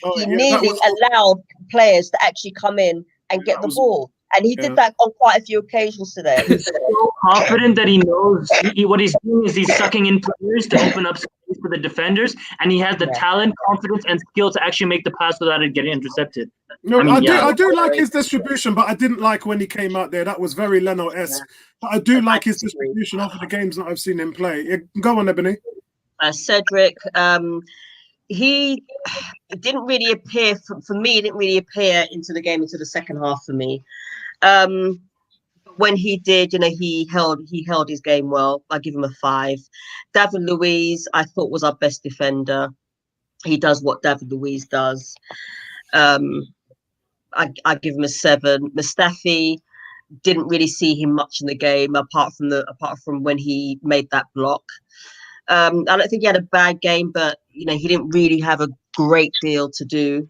D: allowed players to actually come in and get the ball, and he did that on quite a few occasions today.
H: He's so confident that he knows what he's doing is he's sucking in players to open up space for the defenders, and he has the talent, confidence, and skill to actually make the pass without it getting intercepted.
B: No, I do like his distribution, but I didn't like when he came out there. That was very Leno-esque. But I do like his distribution over the games that I've seen him play. Go on, Ebony.
D: Cedric, he didn't really appear for me. He didn't really appear into the game into the second half for me. When he did, he held his game well. I give him a 5. David Luiz, I thought, was our best defender. He does what David Luiz does. I give him a 7. Mustafi, didn't really see him much in the game apart from when he made that block. I don't think he had a bad game, but he didn't really have a great deal to do.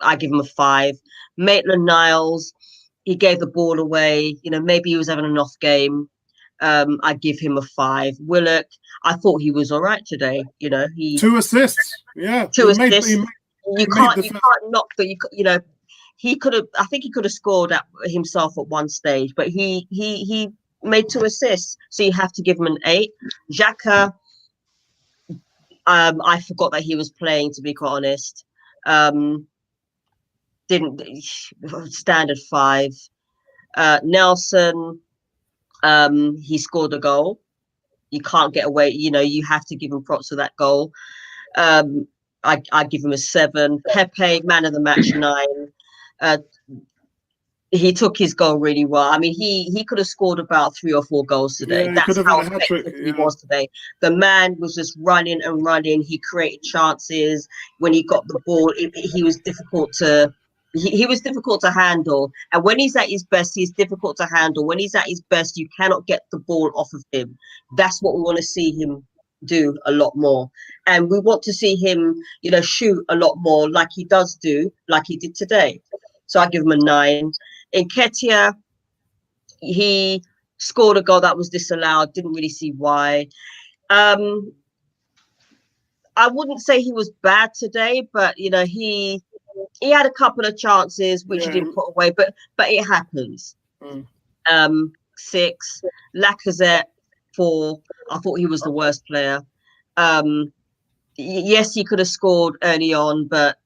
D: I give him a 5. Maitland-Niles, he gave the ball away. Maybe he was having an off game. I give him a 5. Willock, I thought he was all right today. He
B: 2 assists. Yeah,
D: 2 assists. You can't knock that. He could have. I think he could have scored himself at one stage, but he made 2 assists. So you have to give him an 8. Xhaka, I forgot that he was playing. To be quite honest, didn't standard 5. Nelson, he scored a goal. You can't get away. You have to give him props for that goal. I give him a 7. Pepe, man of the match, 9. He took his goal really well. I mean, he could have scored about 3 or 4 goals today.
B: Yeah,
D: that's how effective he was today. The man was just running and running. He created chances. When he got the ball, he was difficult to. He was difficult to handle. And when he's at his best, he's difficult to handle. When he's at his best, you cannot get the ball off of him. That's what we want to see him do a lot more. And we want to see him, shoot a lot more like he does do, like he did today. So I give him a 9. Nketiah, he scored a goal that was disallowed. Didn't really see why. I wouldn't say he was bad today, but he had a couple of chances which he didn't put away, but it happens. 6. Lacazette, 4. I thought he was the worst player. Yes, he could have scored early on, but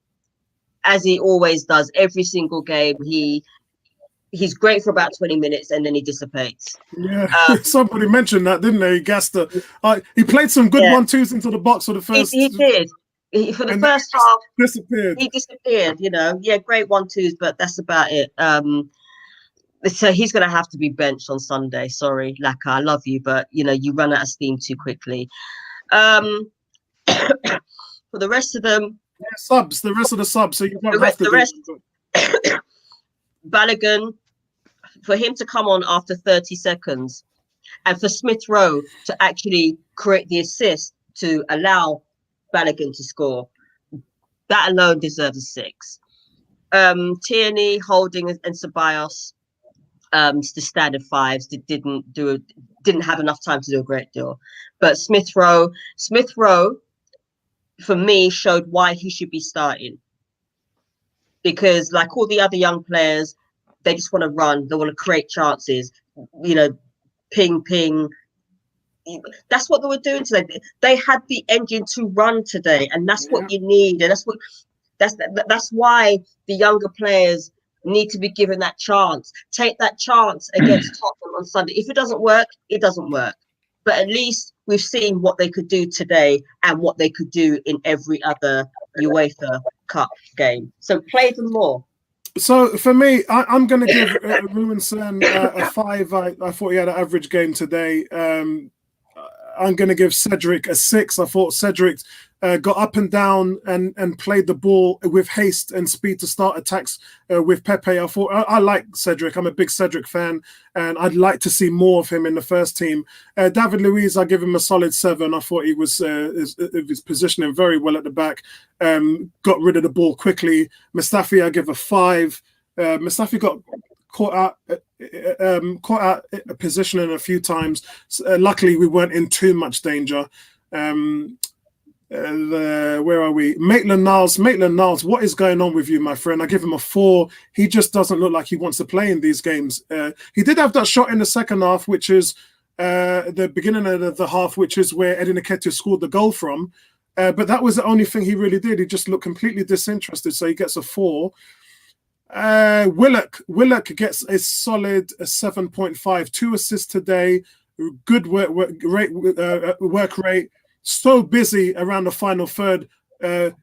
D: as he always does, every single game, he's great for about 20 minutes and then he dissipates.
B: Yeah, somebody mentioned that, didn't they? He played some good 1-2s into the box for the first.
D: He did. For the first half,
B: disappeared.
D: He disappeared. Great 1-2s, but that's about it. So he's going to have to be benched on Sunday. Sorry, Laka, I love you, but you run out of steam too quickly. For the rest of them.
B: The rest of the subs, so you don't have to.
D: The rest. Balogun, for him to come on after 30 seconds, and for Smith Rowe to actually create the assist to allow Balogun to score, that alone deserves a 6. Tierney, Holding, and Ceballos. the standard fives didn't have enough time to do a great deal. But Smith Rowe, for me, showed why he should be starting. Because like all the other young players, they just want to run, they want to create chances, ping. That's what they were doing today. They had the engine to run today, and that's what you need. And that's why the younger players need to be given that chance. Take that chance against Tottenham on Sunday. If it doesn't work, it doesn't work. But at least we've seen what they could do today and what they could do in every other UEFA Cup game. So play them more.
B: So for me, I'm going to give Ruinson a 5. I thought he had an average game today. I'm going to give Cedric a 6. I thought Cedric got up and down and played the ball with haste and speed to start attacks with Pepe. I thought I like Cedric. I'm a big Cedric fan, and I'd like to see more of him in the first team. David Luiz, I give him a solid 7. I thought he was his positioning very well at the back. Got rid of the ball quickly. Mustafi, I give a 5. Mustafi got caught out positioning a few times. Luckily, we weren't in too much danger. Where are we? Maitland-Niles, what is going on with you, my friend? I give him a 4. He just doesn't look like he wants to play in these games. He did have that shot in the second half, which is the beginning of the half, which is where Eddie Nketiah scored the goal from. But that was the only thing he really did. He just looked completely disinterested, so he gets a 4. Willock gets a solid 7.5. 2 assists today. Good work rate. So busy around the final third,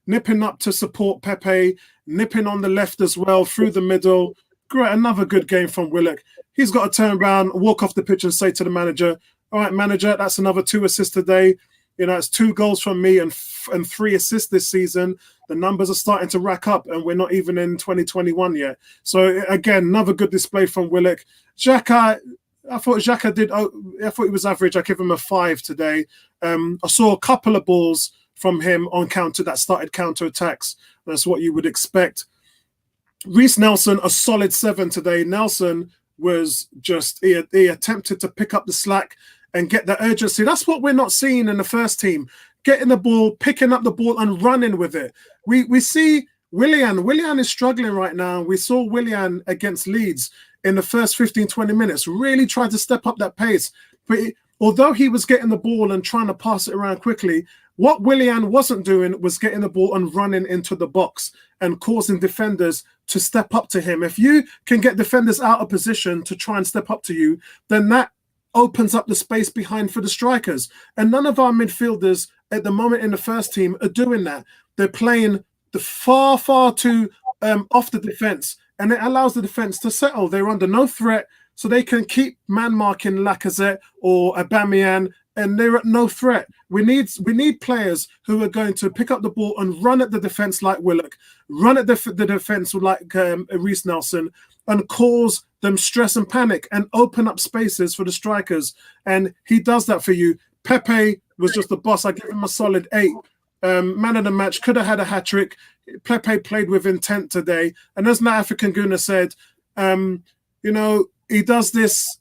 B: nipping up to support Pepe, nipping on the left as well through the middle. Great, another good game from Willock. He's got to turn around, walk off the pitch, and say to the manager, "All right, manager, that's another 2 assists today. It's 2 goals from me and 3 assists this season. The numbers are starting to rack up, and we're not even in 2021 yet." So again, another good display from Willock. Xhaka, I thought he was average. I give him a 5 today. I saw a couple of balls from him on counter that started counter attacks. That's what you would expect. Reece Nelson, a solid 7 today. Nelson was just he attempted to pick up the slack and get the urgency. That's what we're not seeing in the first team. Getting the ball, picking up the ball, and running with it. We see Willian. Willian is struggling right now. We saw Willian against Leeds in the first 15, 20 minutes, really tried to step up that pace. But although he was getting the ball and trying to pass it around quickly, what Willian wasn't doing was getting the ball and running into the box and causing defenders to step up to him. If you can get defenders out of position to try and step up to you, then that opens up the space behind for the strikers. And none of our midfielders at the moment in the first team are doing that. They're playing the far too off the defense, and it allows the defense to settle. They're under no threat, so they can keep man-marking Lacazette or Aubameyang, and they're at no threat. We need players who are going to pick up the ball and run at the defense like Willock, run at the defense like Reece Nelson, and cause them stress and panic and open up spaces for the strikers. And he does that for you. Pepe was just the boss. I give him a solid 8. Man of the match, could have had a hat-trick. Pepe played with intent today. And as my African Guna said, he does this.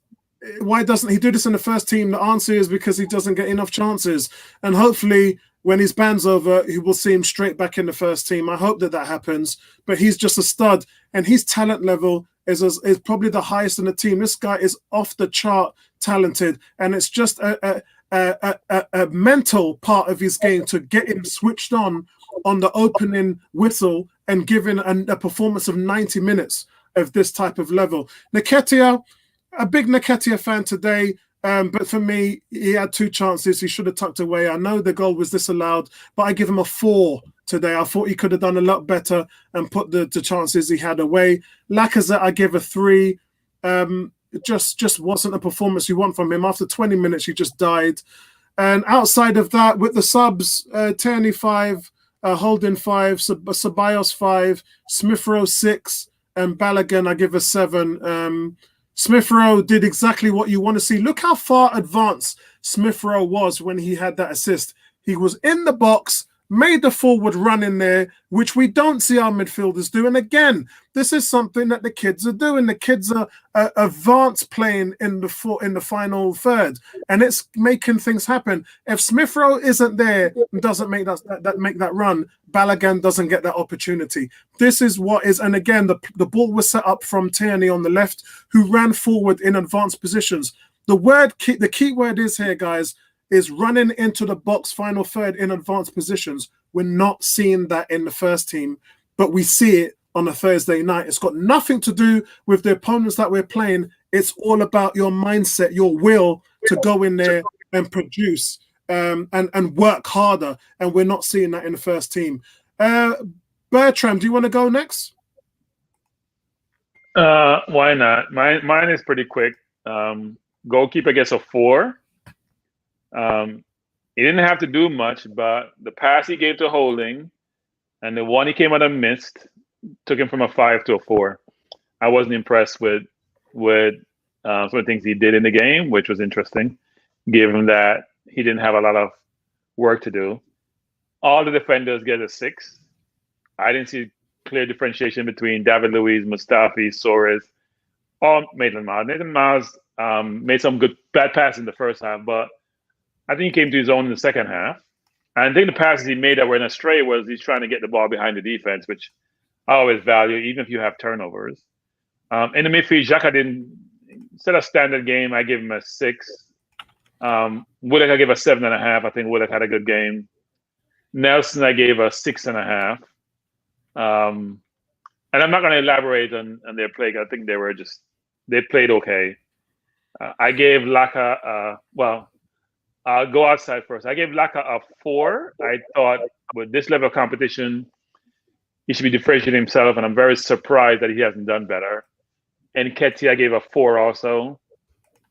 B: Why doesn't he do this in the first team? The answer is because he doesn't get enough chances. And hopefully when his ban's over, he will see him straight back in the first team. I hope that happens. But he's just a stud. And his talent level is probably the highest in the team. This guy is off the chart talented. And it's just a mental part of his game to get him switched on the opening whistle and given a performance of 90 minutes of this type of level. Nketiah, a big Nketiah fan today, but for me, he had 2 chances. He should have tucked away. I know the goal was disallowed, but I give him a 4 today. I thought he could have done a lot better and put the chances he had away. Lacazette, I give a 3. It just wasn't a performance you want from him. After 20 minutes, he just died. And outside of that, with the subs, Tierney 5, Holding 5, Ceballos 5, Smith Rowe 6, and Balogun, I give a 7. Smith Rowe did exactly what you want to see. Look how far advanced Smith Rowe was when he had that assist. He was in the box, made the forward run in there, which we don't see our midfielders do. And again, this is something that the kids are doing. The kids are advanced playing in the final third, and it's making things happen. If Smith Rowe isn't there and doesn't make that run, Balogun doesn't get that opportunity. This is what is, and again, the ball was set up from Tierney on the left, who ran forward in advanced positions. The key word is here, guys, is running into the box final third in advanced positions. We're not seeing that in the first team, but we see it on a Thursday night. It's got nothing to do with the opponents that we're playing. It's all about your mindset, your will to go in there and produce and work harder. And we're not seeing that in the first team. Bertram, do you want to go next?
G: Why not? Mine is pretty quick. Goalkeeper gets a 4. He didn't have to do much, but the pass he gave to Holding and the one he came out and missed took him from a 5 to a 4. I wasn't impressed with some of the things he did in the game, which was interesting, given that he didn't have a lot of work to do. All the defenders get a 6. I didn't see clear differentiation between David Luiz, Mustafi, Soares, or Maitland Miles. Maitland Miles made some bad passes in the first half, but I think he came to his own in the second half. And I think the passes he made that were in a stray was he's trying to get the ball behind the defense, which I always value, even if you have turnovers. In the midfield, Xhaka didn't set a standard game. I give him a 6. Willock, I gave a 7.5. I think Willock had a good game. Nelson, I gave a 6.5. And I'm not going to elaborate on their play. I think they played okay. I gave Laka, I'll go outside first. I gave Laka a 4. I thought with this level of competition, he should be differentiating himself, and I'm very surprised that he hasn't done better. And Ketty, I gave a 4 also.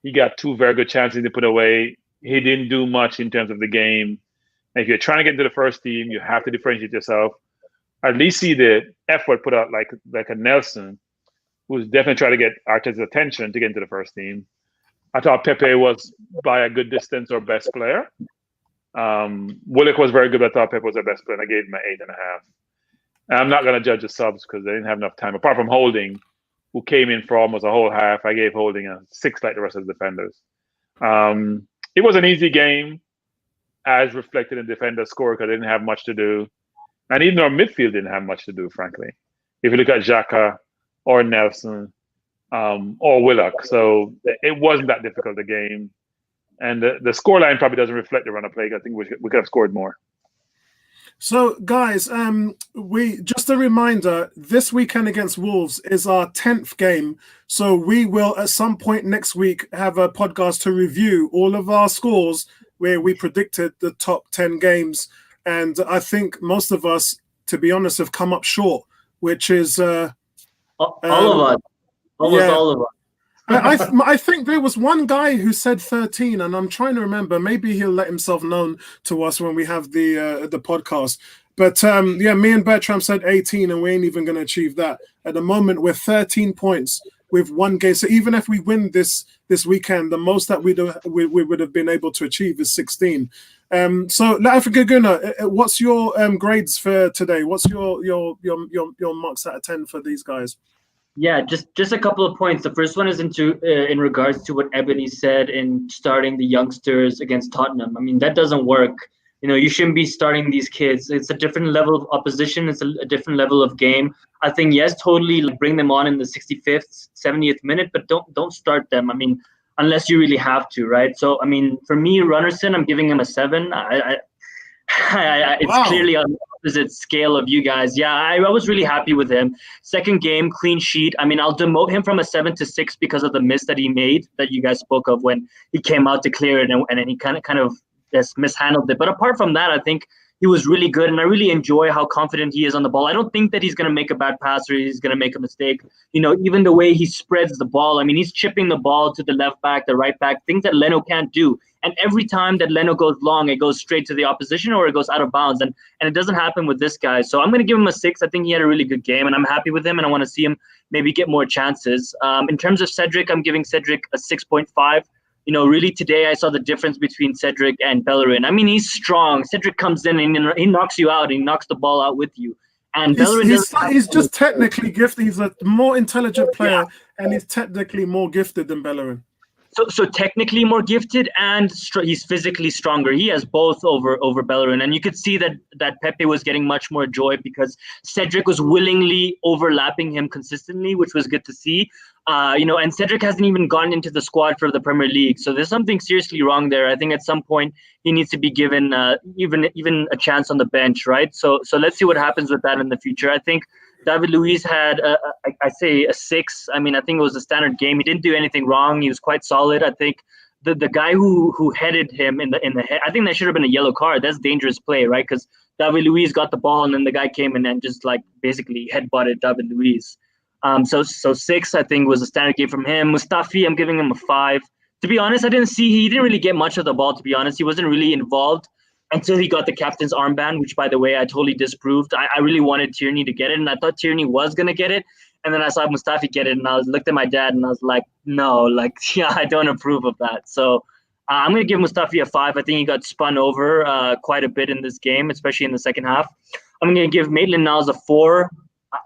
G: He got 2 very good chances to put away. He didn't do much in terms of the game. And if you're trying to get into the first team, you have to differentiate yourself. At least see the effort put out like a Nelson, who's definitely trying to get Arteta's attention to get into the first team. I thought Pepe was by a good distance our best player. Willock was very good, but I thought Pepe was our best player, and I gave him an 8.5. And I'm not going to judge the subs because they didn't have enough time. Apart from Holding, who came in for almost a whole half, I gave Holding a 6 like the rest of the defenders. It was an easy game, as reflected in the defender score, because they didn't have much to do. And even our midfield didn't have much to do, frankly. If you look at Xhaka or Nelson or Willock. So it wasn't that difficult, a game. And the scoreline probably doesn't reflect the run of play. I think we could have scored more.
B: So, guys, just a reminder, this weekend against Wolves is our 10th game. So we will, at some point next week, have a podcast to review all of our scores where we predicted the top 10 games. And I think most of us, to be honest, have come up short, which is...
H: all of us. Almost all of us.
B: I think there was one guy who said 13, and I'm trying to remember. Maybe he'll let himself known to us when we have the podcast. But me and Bertram said 18, and we ain't even going to achieve that. At the moment, we're 13 points with 1 game. So even if we win this weekend, the most that we would have been able to achieve is 16. So Africa Guna, what's your grades for today? What's your marks out of 10 for these guys?
H: Yeah, just a couple of points. The first one is in regards to what Ebony said in starting the youngsters against Tottenham. I mean, that doesn't work. You know, you shouldn't be starting these kids. It's a different level of opposition. It's a different level of game. I think, yes, totally bring them on in the 65th, 70th minute, but don't start them. I mean, unless you really have to, right? So, I mean, for me, Runnerson, I'm giving him a 7. It's clearly on the opposite scale of you guys. Yeah, I was really happy with him. Second game, clean sheet. I mean, I'll demote him from a 7 to 6 because of the miss that he made that you guys spoke of when he came out to clear it and then he kind of just mishandled it. But apart from that, I think he was really good, and I really enjoy how confident he is on the ball. I don't think that he's going to make a bad pass or he's going to make a mistake. You know, even the way he spreads the ball. I mean, he's chipping the ball to the left back, the right back, things that Leno can't do. And every time that Leno goes long, it goes straight to the opposition or it goes out of bounds. And it doesn't happen with this guy. So I'm going to give him a 6. I think he had a really good game, and I'm happy with him, and I want to see him maybe get more chances. In terms of Cedric, I'm giving Cedric a 6.5. really today I saw the difference between Cedric and Bellerin. I mean, he's strong. Cedric comes in and he knocks you out, and he knocks the ball out with you. And Bellerin
B: he's just technically gifted. He's a more intelligent player, and he's technically more gifted than Bellerin.
H: So technically more gifted, and he's physically stronger. He has both over Bellerin, and you could see that Pepe was getting much more joy because Cedric was willingly overlapping him consistently, which was good to see. And Cedric hasn't even gone into the squad for the Premier League, so there's something seriously wrong there. I think at some point he needs to be given even a chance on the bench, right? So let's see what happens with that in the future. I think David Luiz had, I say, a 6. I mean, I think it was a standard game. He didn't do anything wrong. He was quite solid. I think the guy who headed him in the head, I think that should have been a yellow card. That's dangerous play, right? Because David Luiz got the ball, and then the guy came in and just basically headbutted David Luiz. So 6, I think, was a standard game from him. Mustafi, I'm giving him a 5. To be honest, he didn't really get much of the ball, to be honest. He wasn't really involved until he got the captain's armband, which, by the way, I totally disproved. I really wanted Tierney to get it, and I thought Tierney was going to get it. And then I saw Mustafi get it, and I looked at my dad, and I was like, no, I don't approve of that. So I'm going to give Mustafi a 5. I think he got spun over quite a bit in this game, especially in the second half. I'm going to give Maitland-Niles a 4.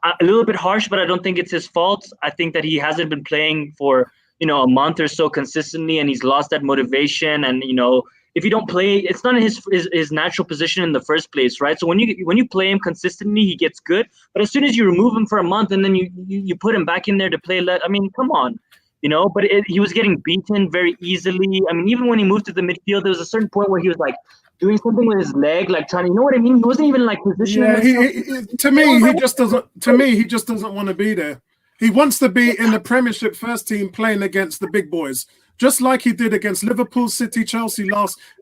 H: A little bit harsh, but I don't think it's his fault. I think that he hasn't been playing for, a month or so consistently, and he's lost that motivation. And, if you don't play, it's not in his natural position in the first place, right? So when you play him consistently, he gets good. But as soon as you remove him for a month and then you put him back in there to play, I mean, come on, But he was getting beaten very easily. I mean, even when he moved to the midfield, there was a certain point where he was doing something with his leg, trying to, you know what I mean? He wasn't even positioning.
B: Yeah, to me, he just doesn't want to be there. He wants to be in the Premiership first team playing against the big boys, just like he did against Liverpool, City, Chelsea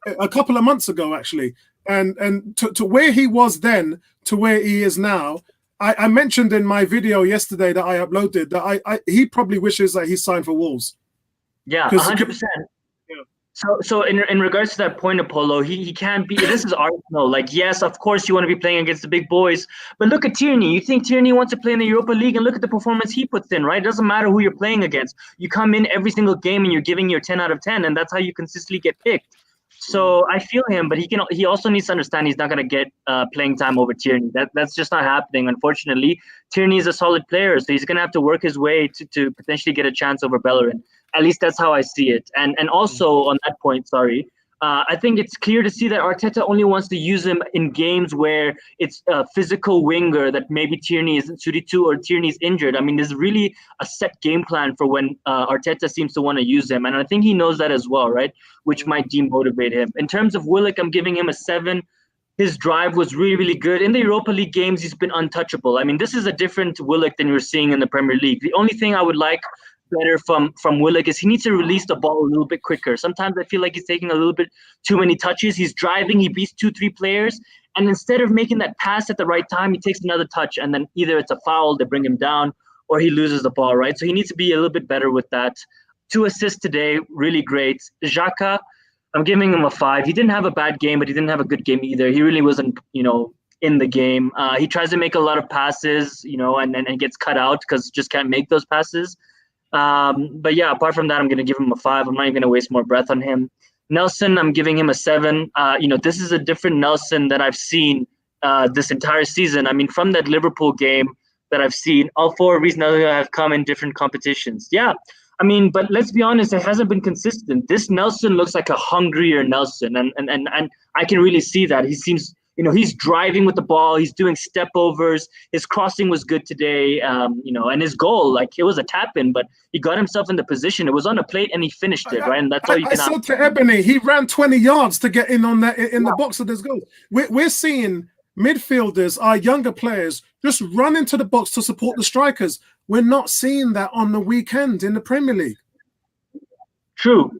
B: a couple of months ago, actually. And to where he was then to where he is now, I mentioned in my video yesterday that I uploaded that he probably wishes that he signed for Wolves.
H: Yeah, 100%. So in regards to that point, Apollo, he can't be. This is Arsenal. Yes, of course you want to be playing against the big boys, but look at Tierney. You think Tierney wants to play in the Europa League, and look at the performance he puts in, right? It doesn't matter who you're playing against. You come in every single game and you're giving your 10 out of 10, and that's how you consistently get picked. So I feel him, but he also needs to understand he's not going to get playing time over Tierney. That's just not happening, unfortunately. Tierney is a solid player, so he's going to have to work his way to potentially get a chance over Bellerin. At least that's how I see it. And also on that point, I think it's clear to see that Arteta only wants to use him in games where it's a physical winger that maybe Tierney isn't suited to or Tierney's injured. I mean, there's really a set game plan for when Arteta seems to want to use him. And I think he knows that as well, right? Which might demotivate him. In terms of Willock, I'm giving him a 7. His drive was really, really good. In the Europa League games, he's been untouchable. I mean, this is a different Willock than you're seeing in the Premier League. The only thing I would like better from Willock is he needs to release the ball a little bit quicker. Sometimes I feel like he's taking a little bit too many touches. He's driving, he beats 2-3 players, and instead of making that pass at the right time, he takes another touch, and then either it's a foul, they bring him down, or he loses the ball, right? So he needs to be a little bit better with that. 2 assists today, really great. Xhaka, I'm giving him a 5. He didn't have a bad game, but he didn't have a good game either. He really wasn't, in the game. He tries to make a lot of passes, and gets cut out because just can't make those passes. But yeah, apart from that, I'm going to give him a 5. I'm not even going to waste more breath on him. Nelson, I'm giving him a 7. This is a different Nelson that I've seen this entire season. I mean, from that Liverpool game that I've seen, all 4 of these Nelson have come in different competitions. Yeah, I mean, but let's be honest, it hasn't been consistent. This Nelson looks like a hungrier Nelson, and I can really see that. He seems, he's driving with the ball. He's doing step overs. His crossing was good today, and his goal, it was a tap in, but he got himself in the position. It was on a plate, and he finished it, right? And that's all you can.
B: I said to Ebony, he ran 20 yards to get in on that in the box of this goal. We're seeing midfielders, our younger players, just run into the box to support the strikers. We're not seeing that on the weekend in the Premier League.
H: True.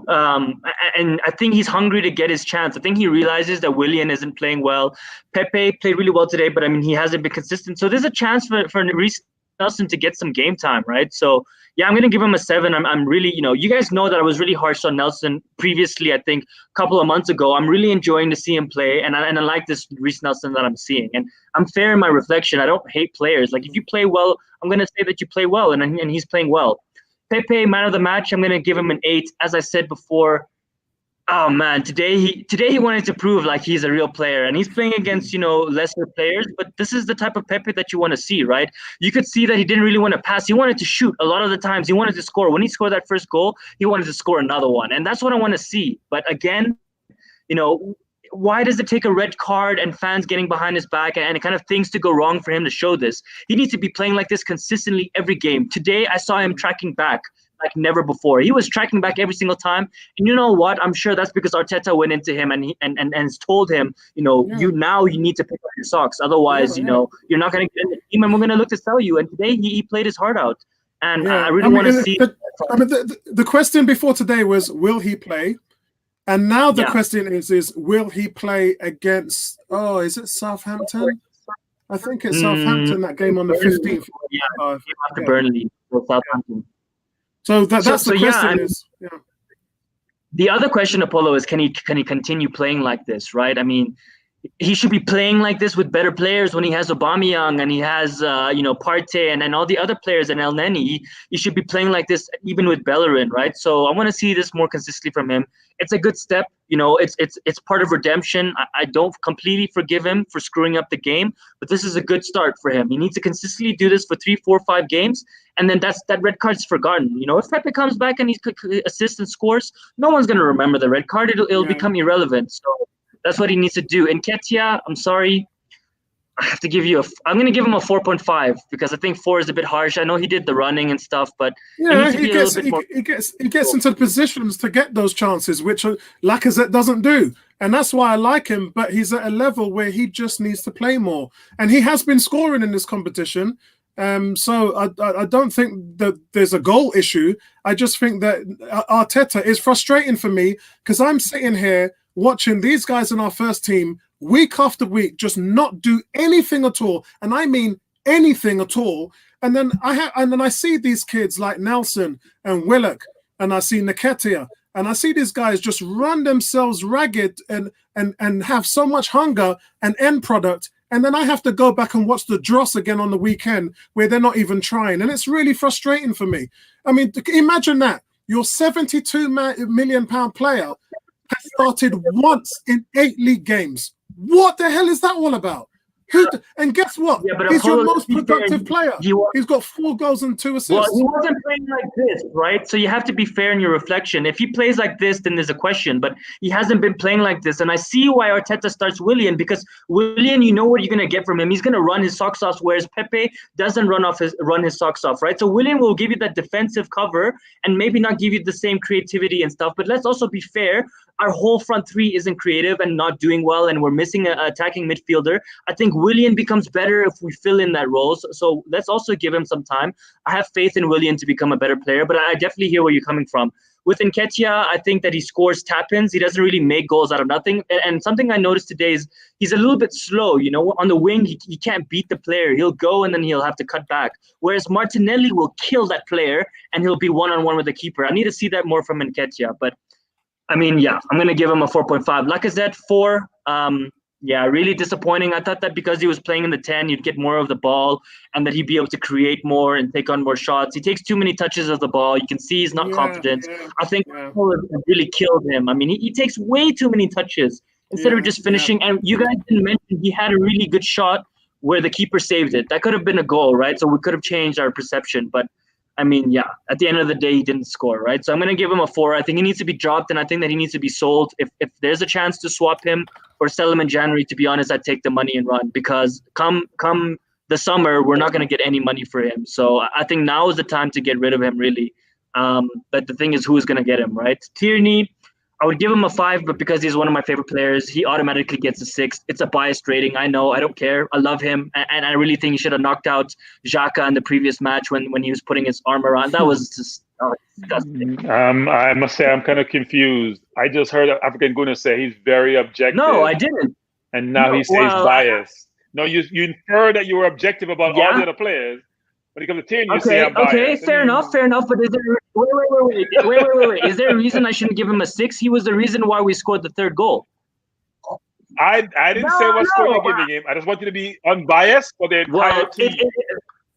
H: And I think he's hungry to get his chance. I think he realizes that Willian isn't playing well. Pepe played really well today, but I mean, he hasn't been consistent. So there's a chance for Reece Nelson to get some game time, right? So yeah, I'm going to give him a 7. I'm really, you guys know that I was really harsh on Nelson previously. I think a couple of months ago. I'm really enjoying to see him play, and I like this Reece Nelson that I'm seeing. And I'm fair in my reflection. I don't hate players. If you play well, I'm going to say that you play well, and he's playing well. Pepe, man of the match, I'm going to give him an 8. As I said before, oh man, today he wanted to prove like he's a real player, and he's playing against, you know, lesser players, but this is the type of Pepe that you want to see, right? You could see that he didn't really want to pass. He wanted to shoot a lot of the times. He wanted to score. When he scored that first goal, he wanted to score another one, and that's what I want to see. But again, you know, why does it take a red card and fans getting behind his back and kind of things to go wrong for him to show this? He needs to be playing like this consistently every game. Today, I saw him tracking back like never before. He was tracking back every single time. And you know what? I'm sure that's because Arteta went into him and has told him, you know, you need to pick up your socks. Otherwise, you know, you're not going to get in the team and we're going to look to sell you. And today he played his heart out. And I really want to see.
B: The question before today was, will he play? And now the question is will he play against, is it Southampton? I think it's Southampton, that game on the 15th.
H: Yeah, after Burnley or Southampton.
B: So that's the question.
H: The other question, Apollo, is can he continue playing like this, right? I mean, he should be playing like this with better players when he has Aubameyang and he has, Partey and all the other players and El Neni. He should be playing like this even with Bellerin, right? So I want to see this more consistently from him. It's a good step. You know, it's part of redemption. I don't completely forgive him for screwing up the game, but this is a good start for him. He needs to consistently do this for 3, 4, 5 games, and then that red card's forgotten. You know, if Pepe comes back and he assists and scores, no one's going to remember the red card. It'll become irrelevant. So that's what he needs to do. And Nketiah, I'm sorry, I have to give you I'm going to give him a 4.5 because I think 4 is a bit harsh. I know he did the running and stuff, but he gets
B: into positions to get those chances, which Lacazette doesn't do. And that's why I like him, but he's at a level where he just needs to play more. And he has been scoring in this competition. So I don't think that there's a goal issue. I just think that Arteta is frustrating for me because I'm sitting here watching these guys in our first team week after week just not do anything at all, and I mean anything at all. And then I see these kids like Nelson and Willock, and I see Nketiah, and I see these guys just run themselves ragged and have so much hunger and end product. And then I have to go back and watch the dross again on the weekend where they're not even trying, and it's really frustrating for me. I mean, imagine that your £72 million player has started once in 8 league games. What the hell is that all about? And guess what? He's your most productive player. He's got 4 goals and 2 assists.
H: Well, he wasn't playing like this, right? So you have to be fair in your reflection. If he plays like this, then there's a question. But he hasn't been playing like this. And I see why Arteta starts Willian, because Willian, you know what you're going to get from him. He's going to run his socks off, whereas Pepe doesn't run his socks off, right? So Willian will give you that defensive cover and maybe not give you the same creativity and stuff. But let's also be fair. Our whole front three isn't creative and not doing well, and we're missing an attacking midfielder. I think Willian becomes better if we fill in that role. So let's also give him some time. I have faith in Willian to become a better player, but I definitely hear where you're coming from. With Nketiah, I think that he scores tap-ins. He doesn't really make goals out of nothing. And something I noticed today is he's a little bit slow. You know, on the wing, he can't beat the player. He'll go and then he'll have to cut back. Whereas Martinelli will kill that player and he'll be one-on-one with the keeper. I need to see that more from Nketiah, but I mean, yeah, I'm going to give him a 4.5. Lacazette, 4. Really disappointing. I thought that because he was playing in the 10, you'd get more of the ball and that he'd be able to create more and take on more shots. He takes too many touches of the ball. You can see he's not confident. I think it really killed him. I mean, he takes way too many touches instead of just finishing. And you guys didn't mention he had a really good shot where the keeper saved it. That could have been a goal, right? So we could have changed our perception. But I mean, yeah, at the end of the day, he didn't score, right? So I'm going to give him a 4. I think he needs to be dropped, and I think that he needs to be sold. If there's a chance to swap him or sell him in January, to be honest, I'd take the money and run, because come the summer, we're not going to get any money for him. So I think now is the time to get rid of him, really. But the thing is, who's going to get him, right? Tierney, I would give him a 5, but because he's one of my favorite players, he automatically gets a 6. It's a biased rating. I know. I don't care. I love him. And I really think he should have knocked out Xhaka in the previous match when he was putting his arm around. That was just disgusting.
G: I must say I'm kind of confused. I just heard African Guna say he's very objective.
H: No, I didn't.
G: And now he says biased. No, you infer that you were objective about all the other players. When it comes to Tierney, you say I'm biased. Okay,
H: fair enough. But is there wait. Is there a reason I shouldn't give him a 6? He was the reason why we scored the 3rd goal.
G: I didn't say what score you're giving him. I just want you to be unbiased for the entire team.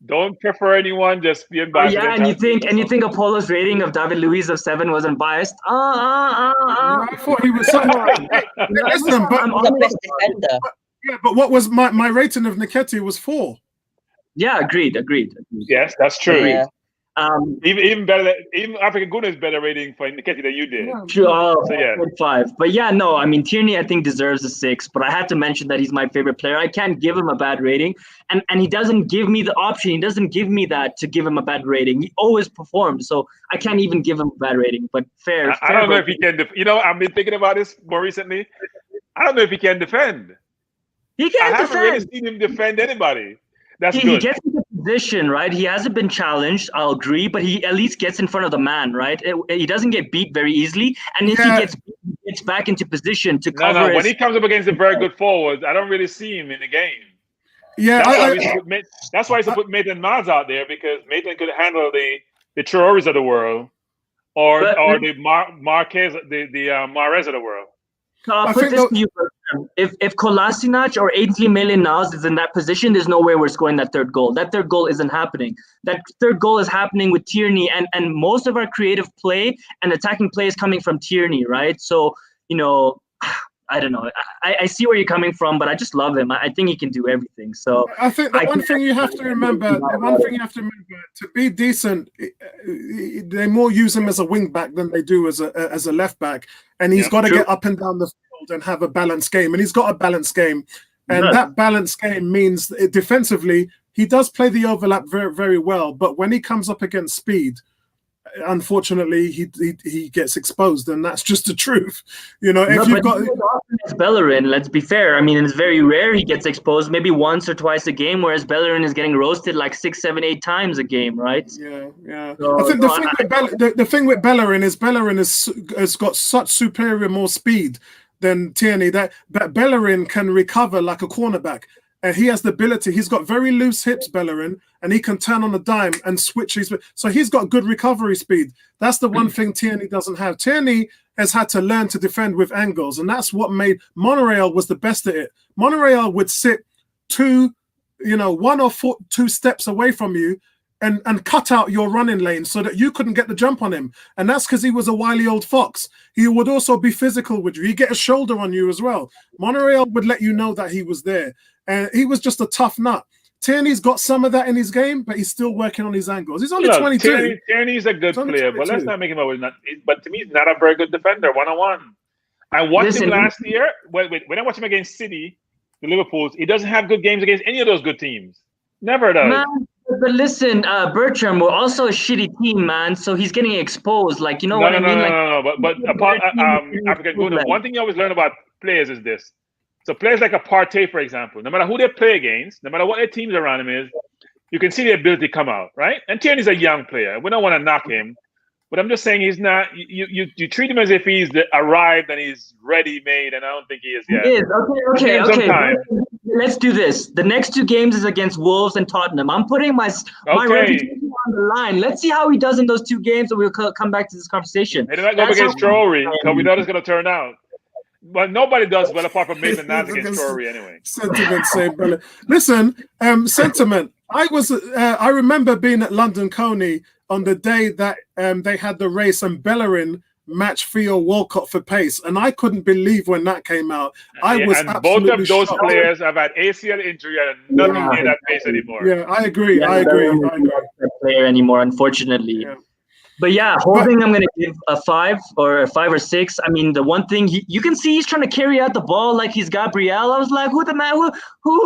G: Don't prefer anyone. Just be
H: Oh,
G: biased.
H: yeah, and you think Apollo's rating of David Luiz of 7 wasn't biased?
B: I thought he was. Listen, but
D: He's the best defender.
B: yeah, but what was my rating of Nketiah was 4.
H: Yeah, agreed.
G: Yes, that's true.
D: Yeah.
G: Even better. Even African Guna is better rating for Nketiah than you did.
H: True. Oh,
G: So, yeah.
H: 5. But yeah, no, I mean, Tierney, I think, deserves a 6. But I had to mention that he's my favorite player. I can't give him a bad rating. And he doesn't give me the option. He doesn't give me that to give him a bad rating. He always performs. So I can't even give him a bad rating. But fair.
G: I don't know if he can. I've been thinking about this more recently. I don't know if he can defend.
H: He can't
G: I haven't really
H: defend.
G: seen him defend anybody. That's
H: He
G: good.
H: gets into position, right? He hasn't been challenged, I'll agree, but he at least gets in front of the man, right? He doesn't get beat very easily, and if he gets beat, he gets back into position to cover.
G: No. When he comes up against the very good forwards, I don't really see him in the game.
B: Yeah,
G: that's why I used to put Maitland Niles out there, because Maitland could handle the Traores of the world, or the Marquez, the Mahrez of the world.
H: I'll put this to you. If Kolasinac or Ainsley Maitland-Niles is in that position, there's no way we're scoring that third goal. That third goal isn't happening. That third goal is happening with Tierney, and most of our creative play and attacking play is coming from Tierney, right? So, I don't know. I see where you're coming from, but I just love him. I think he can do everything. So
B: I think one thing you have to remember, to be decent, they more use him as a wing back than they do as a left back, and he's got to get up and down the field and have a balanced game, and he's got a balanced game, and that balanced game means defensively he does play the overlap very, very well, but when he comes up against speed, unfortunately, he gets exposed, and that's just the truth. If you've got
H: Bellerin, let's be fair. I mean, it's very rare he gets exposed, maybe once or twice a game, whereas Bellerin is getting roasted like 6, 7, 8 times a game, right?
B: Yeah. So, I think the thing with Bellerin is has got such superior more speed than Tierney that Bellerin can recover like a cornerback. And he has the ability. He's got very loose hips, Bellerin, and he can turn on a dime and switch his. So he's got good recovery speed. That's the one thing Tierney doesn't have. Tierney has had to learn to defend with angles, and that's what made Monreal was the best at it. Monreal would sit 1 or 2 steps away from you and cut out your running lane so that you couldn't get the jump on him. And that's because he was a wily old fox. He would also be physical with you. He'd get a shoulder on you as well. Monreal would let you know that he was there. And he was just a tough nut. Tierney's got some of that in his game, but he's still working on his angles. He's only 22.
G: Tierney's a good player, but let's not make him out. But to me, he's not a very good defender, one-on-one. I watched him last year. When I watched him against City, the Liverpools, he doesn't have good games against any of those good teams. Never does.
H: Man, but listen, Bertram, we're also a shitty team, man. So he's getting exposed. Like, you know what I mean?
G: But African Guna, one thing you always learn about players is this. So players like a Partey, for example, no matter who they play against, no matter what their teams around him is, you can see the ability come out, right? And Tierney's a young player. We don't want to knock him, but I'm just saying he's not. You treat him as if he's arrived and he's ready-made, and I don't think he is yet.
H: He is. Okay. Let's do this. The next 2 games is against Wolves and Tottenham. I'm putting my reputation on the line. Let's see how he does in those 2 games, and we'll come back to this conversation.
G: They did not go up against Traore, because we know it's going to turn out. But nobody does well apart from Maitland Niles against Traore anyway.
B: Listen, sentiment. I remember being at London Coney on the day that they had the race and Bellerin matched Theo Walcott for pace, and I couldn't believe when that came out. I was absolutely
G: both of those
B: shocked.
G: Players have had ACL injury and nothing near that pace anymore.
B: Yeah, I agree.
H: I agree. Player anymore, unfortunately. Yeah. But yeah, Holding, I'm gonna give a 5 or 6. I mean, the one thing you can see, he's trying to carry out the ball like he's Gabriel. I was like, who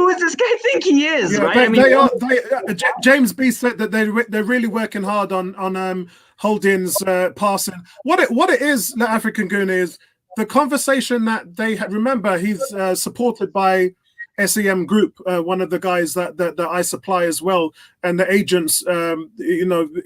H: is this guy think he is?
B: Yeah,
H: right?
B: James B said that they're really working hard on Holding's passing. What it is, the African Goon, is the conversation that they had. Remember, he's supported by SEM Group, one of the guys that I supply as well, and the agents.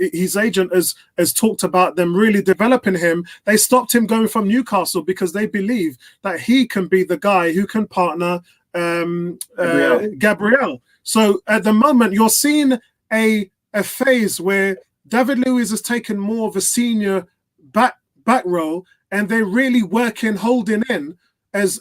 B: His agent has talked about them really developing him. They stopped him going from Newcastle because they believe that he can be the guy who can partner Gabriel. So at the moment, you're seeing a phase where David Luiz has taken more of a senior back role, and they're really working Holding in.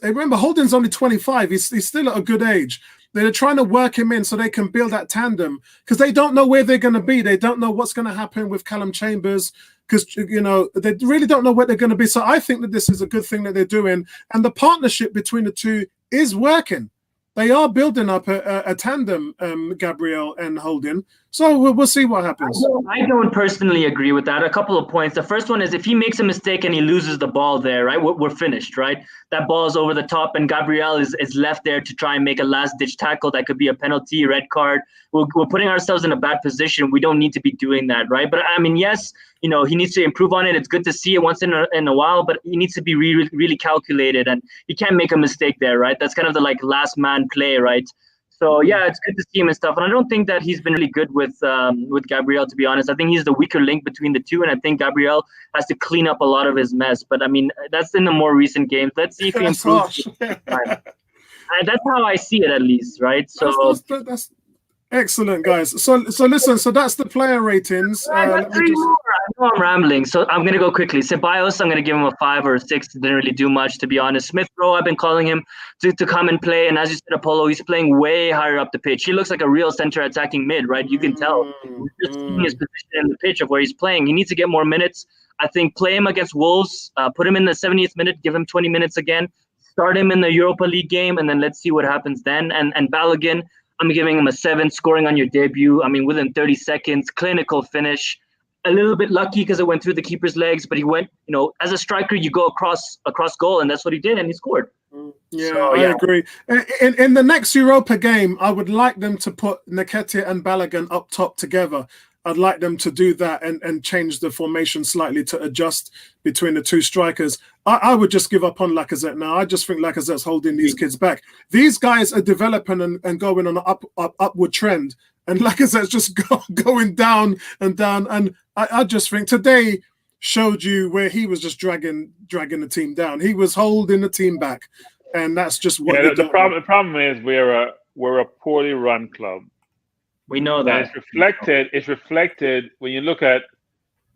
B: Remember, Holding's only 25. He's still at a good age. They're trying to work him in so they can build that tandem because they don't know where they're going to be. They don't know what's going to happen with Callum Chambers because, they really don't know where they're going to be. So I think that this is a good thing that they're doing. And the partnership between the two is working. They are building up a tandem, Gabriel and Holding. So we'll see what happens.
H: I don't personally agree with that. A couple of points. The first one is if he makes a mistake and he loses the ball there, right, we're finished, right? That ball is over the top and Gabriel is left there to try and make a last-ditch tackle. That could be a penalty, red card. We're putting ourselves in a bad position. We don't need to be doing that, right? But, I mean, yes, he needs to improve on it. It's good to see it once in a while, but he needs to be really, really calculated, and he can't make a mistake there, right? That's kind of the, last man play, right? So, yeah, it's good to see him and stuff. And I don't think that he's been really good with Gabriel, to be honest. I think he's the weaker link between the two, and I think Gabriel has to clean up a lot of his mess. But, I mean, that's in the more recent games. Let's see if he improves. That's how I see it, at least, right? So
B: that's excellent, guys. So listen. So that's the player ratings.
H: I know I'm rambling, so I'm gonna go quickly. Ceballos, I'm gonna give him a 5 or a 6. Didn't really do much, to be honest. Smith Rowe, I've been calling him to come and play, and as you said, Apollo, he's playing way higher up the pitch. He looks like a real center attacking mid, right? You can tell. Just seeing his position in the pitch of where he's playing. He needs to get more minutes. I think play him against Wolves. Put him in the 70th minute. Give him 20 minutes again. Start him in the Europa League game, and then let's see what happens then. And Balogun, I'm giving him a 7, scoring on your debut. I mean, within 30 seconds, clinical finish. A little bit lucky because it went through the keeper's legs, but he went, as a striker, you go across goal, and that's what he did, and he scored.
B: I agree. In the next Europa game, I would like them to put Nketiah and Balogun up top together. I'd like them to do that and change the formation slightly to adjust between the two strikers. I would just give up on Lacazette now. I just think Lacazette's holding these kids back. These guys are developing and going on an upward trend, and Lacazette's just going down and down. And I just think today showed you where he was just dragging the team down. He was holding the team back, and that's just what.
G: Yeah, the problem is we're a poorly run club.
H: We know that.
G: And it's reflected when you look at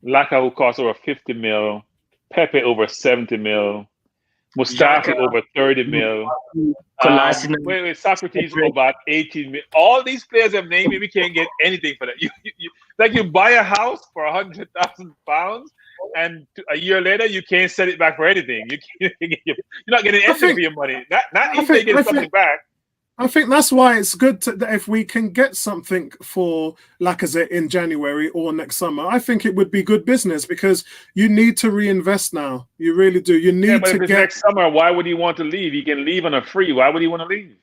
G: Laka, who costs over 50 mil, Pepe over 70 mil, Mustafi over 30 mil. Socrates over about 18 mil. All these players have named me. We can't get anything for that. You buy a house for £100,000, and a year later you can't sell it back for anything. You're not getting anything for your money. Not even they get something back.
B: I think that's why it's good that if we can get something for Lacazette in January or next summer, I think it would be good business because you need to reinvest now. You really do. You need
G: but
B: to
G: if it's next summer. Why would he want to leave? He can leave on a free. Why would he want to leave?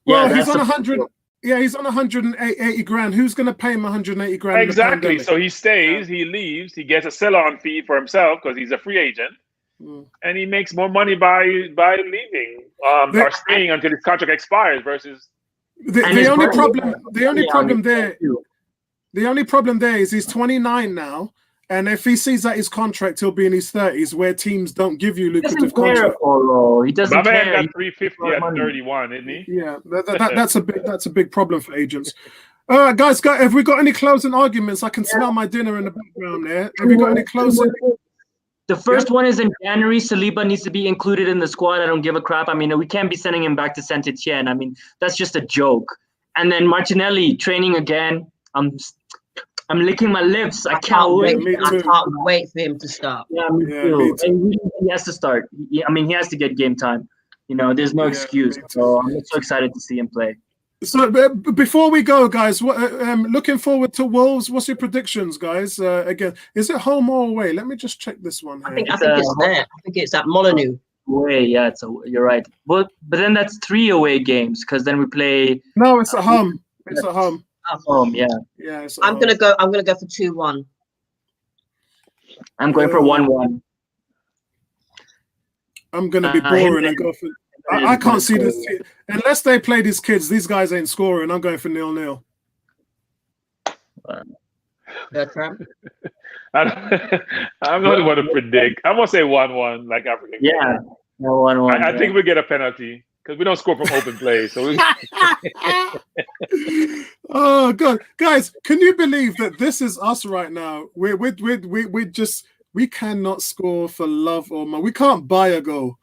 B: Well, he's on 100. Yeah, he's on 180 grand. Who's going to pay him 180 grand?
G: Exactly. So he stays. He leaves. He gets a sell-on fee for himself because he's a free agent. And he makes more money by leaving or staying until his contract expires versus
B: the only problem there is he's 29 now, and if he sees that his contract, he'll be in his 30s where teams don't give you lucrative contracts.
H: He doesn't care.
G: My man got 350 at 31, isn't he?
B: Yeah, that's a big problem for agents. All right, guys, have we got any closing arguments? I can smell my dinner in the background there. Have we got any closing?
H: The first one is in January. Saliba needs to be included in the squad. I don't give a crap. I mean, we can't be sending him back to Saint Etienne. I mean, that's just a joke. And then Martinelli training again. I'm licking my lips. I can't wait.
D: I can't wait for him to start.
H: Yeah, me too. And he has to start. He has to get game time. There's no excuse. So I'm so excited to see him play.
B: So before we go, guys, looking forward to Wolves. What's your predictions, guys? Again, is it home or away? Let me just check this one.
D: I think it's there. I think it's at Molyneux.
H: Away, yeah, you're right. But then that's 3 away games because then we play.
B: No, it's at home. It's at home.
H: At home, yeah.
B: Yeah.
D: I'm gonna go for 2-1.
H: I'm going for 1-1.
B: I'm gonna be boring and go for. I can't see this unless they play these kids. These guys ain't scoring. I'm going for 0-0.
G: I'm not going to predict. I'm going to say 1-1, like I predict.
H: Yeah, 1-1.
G: I think we get a penalty because we don't score from open play. So.
B: Oh God, guys, can you believe that this is us right now? We cannot score for love or money. We can't buy a goal.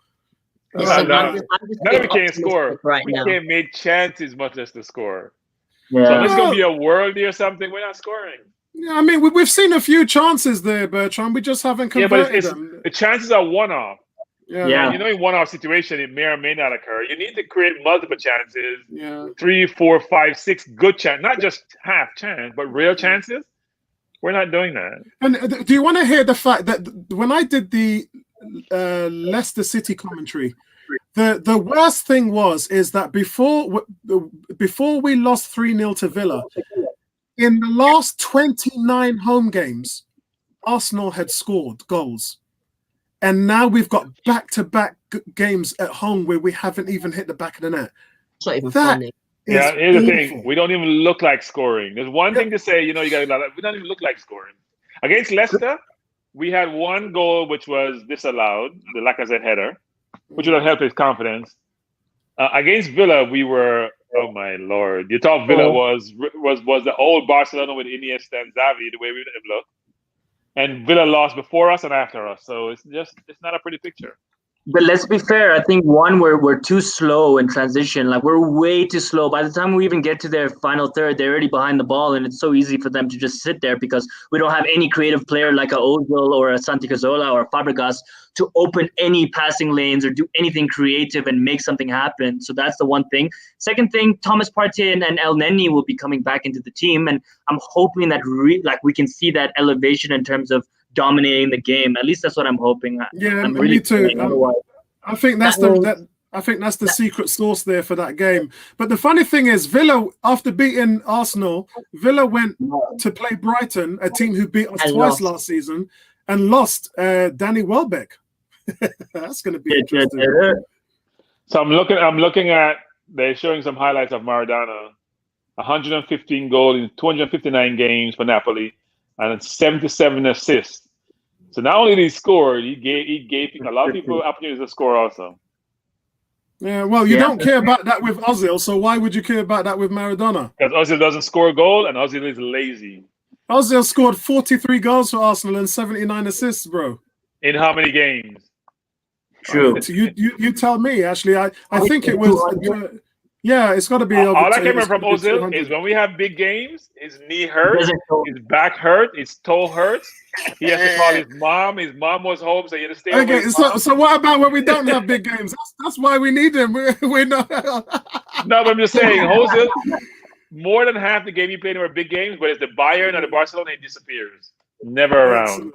D: Listen,
G: No,
D: I'm just
G: none of
D: being
G: it can't score.
D: optimistic right
G: We
D: now.
G: can't make chances much as to score. So
H: Yeah.
G: unless it's going to be a worldie or something, we're not scoring.
B: Yeah, I mean, we've seen a few chances there, Bertrand. We just haven't
G: Yeah, but
B: converted them.
G: the chances are one-off.
H: Yeah.
G: And in one-off situation, it may or may not occur. You need to create multiple chances.
B: Yeah.
G: 3, 4, 5, 6 good chances, not just half chance, but real chances. We're not doing that.
B: And do you want to hear the fact that when I did the Leicester City commentary, the worst thing is that before we lost 3-0 to Villa, in the last 29 home games, Arsenal had scored goals. And now we've got back-to-back games at home where we haven't even hit the back of the net.
D: It's not even funny.
G: Yeah, here's the thing. We don't even look like scoring. There's one thing to say, you got to we don't even look like scoring. Against Leicester, we had one goal which was disallowed, the Lacazette header, which would have helped his confidence. Against Villa, we were, oh my Lord. You thought Villa was the old Barcelona with Iniesta and Xavi, the way we didn't look. And Villa lost before us and after us. So it's not a pretty picture.
H: But let's be fair. I think we're too slow in transition. Like we're way too slow. By the time we even get to their final third, they're already behind the ball, and it's so easy for them to just sit there because we don't have any creative player like a Ozil or a Santi Cazorla or a Fabregas to open any passing lanes or do anything creative and make something happen. So that's the one thing. Second thing, Thomas Partey and El Neni will be coming back into the team, and I'm hoping that we can see that elevation in terms of dominating the game. At least that's what I'm hoping.
B: Yeah,
H: I'm really
B: me too. I think that's the secret sauce there for that game. But the funny thing is, Villa, after beating Arsenal, Villa went to play Brighton, a team who beat us twice last season, and lost Danny Welbeck. That's going to be interesting.
G: So I'm looking at, they're showing some highlights of Maradona. 115 goals in 259 games for Napoli, and 77 assists. So not only did he score, he gave a lot of people opportunities to score also.
B: Yeah, well, you don't care about that with Ozil, so why would you care about that with Maradona?
G: Because Ozil doesn't score a goal, and Ozil is lazy.
B: Ozil scored 43 goals for Arsenal and 79 assists, bro.
G: In how many games?
H: True.
B: You tell me, Ashley. I think it was... Yeah, it's got to be.
G: All I can remember from Ozil is when we have big games, his knee hurts, his back hurts, his toe hurts. He has to call his mom. His mom was home, so he had to stay away.
B: So what about when we don't have big games? That's why we need him. We're not.
G: No, but I'm just saying, Ozil, more than half the game he played were big games, but it's the Bayern or the Barcelona, he disappears. Never around.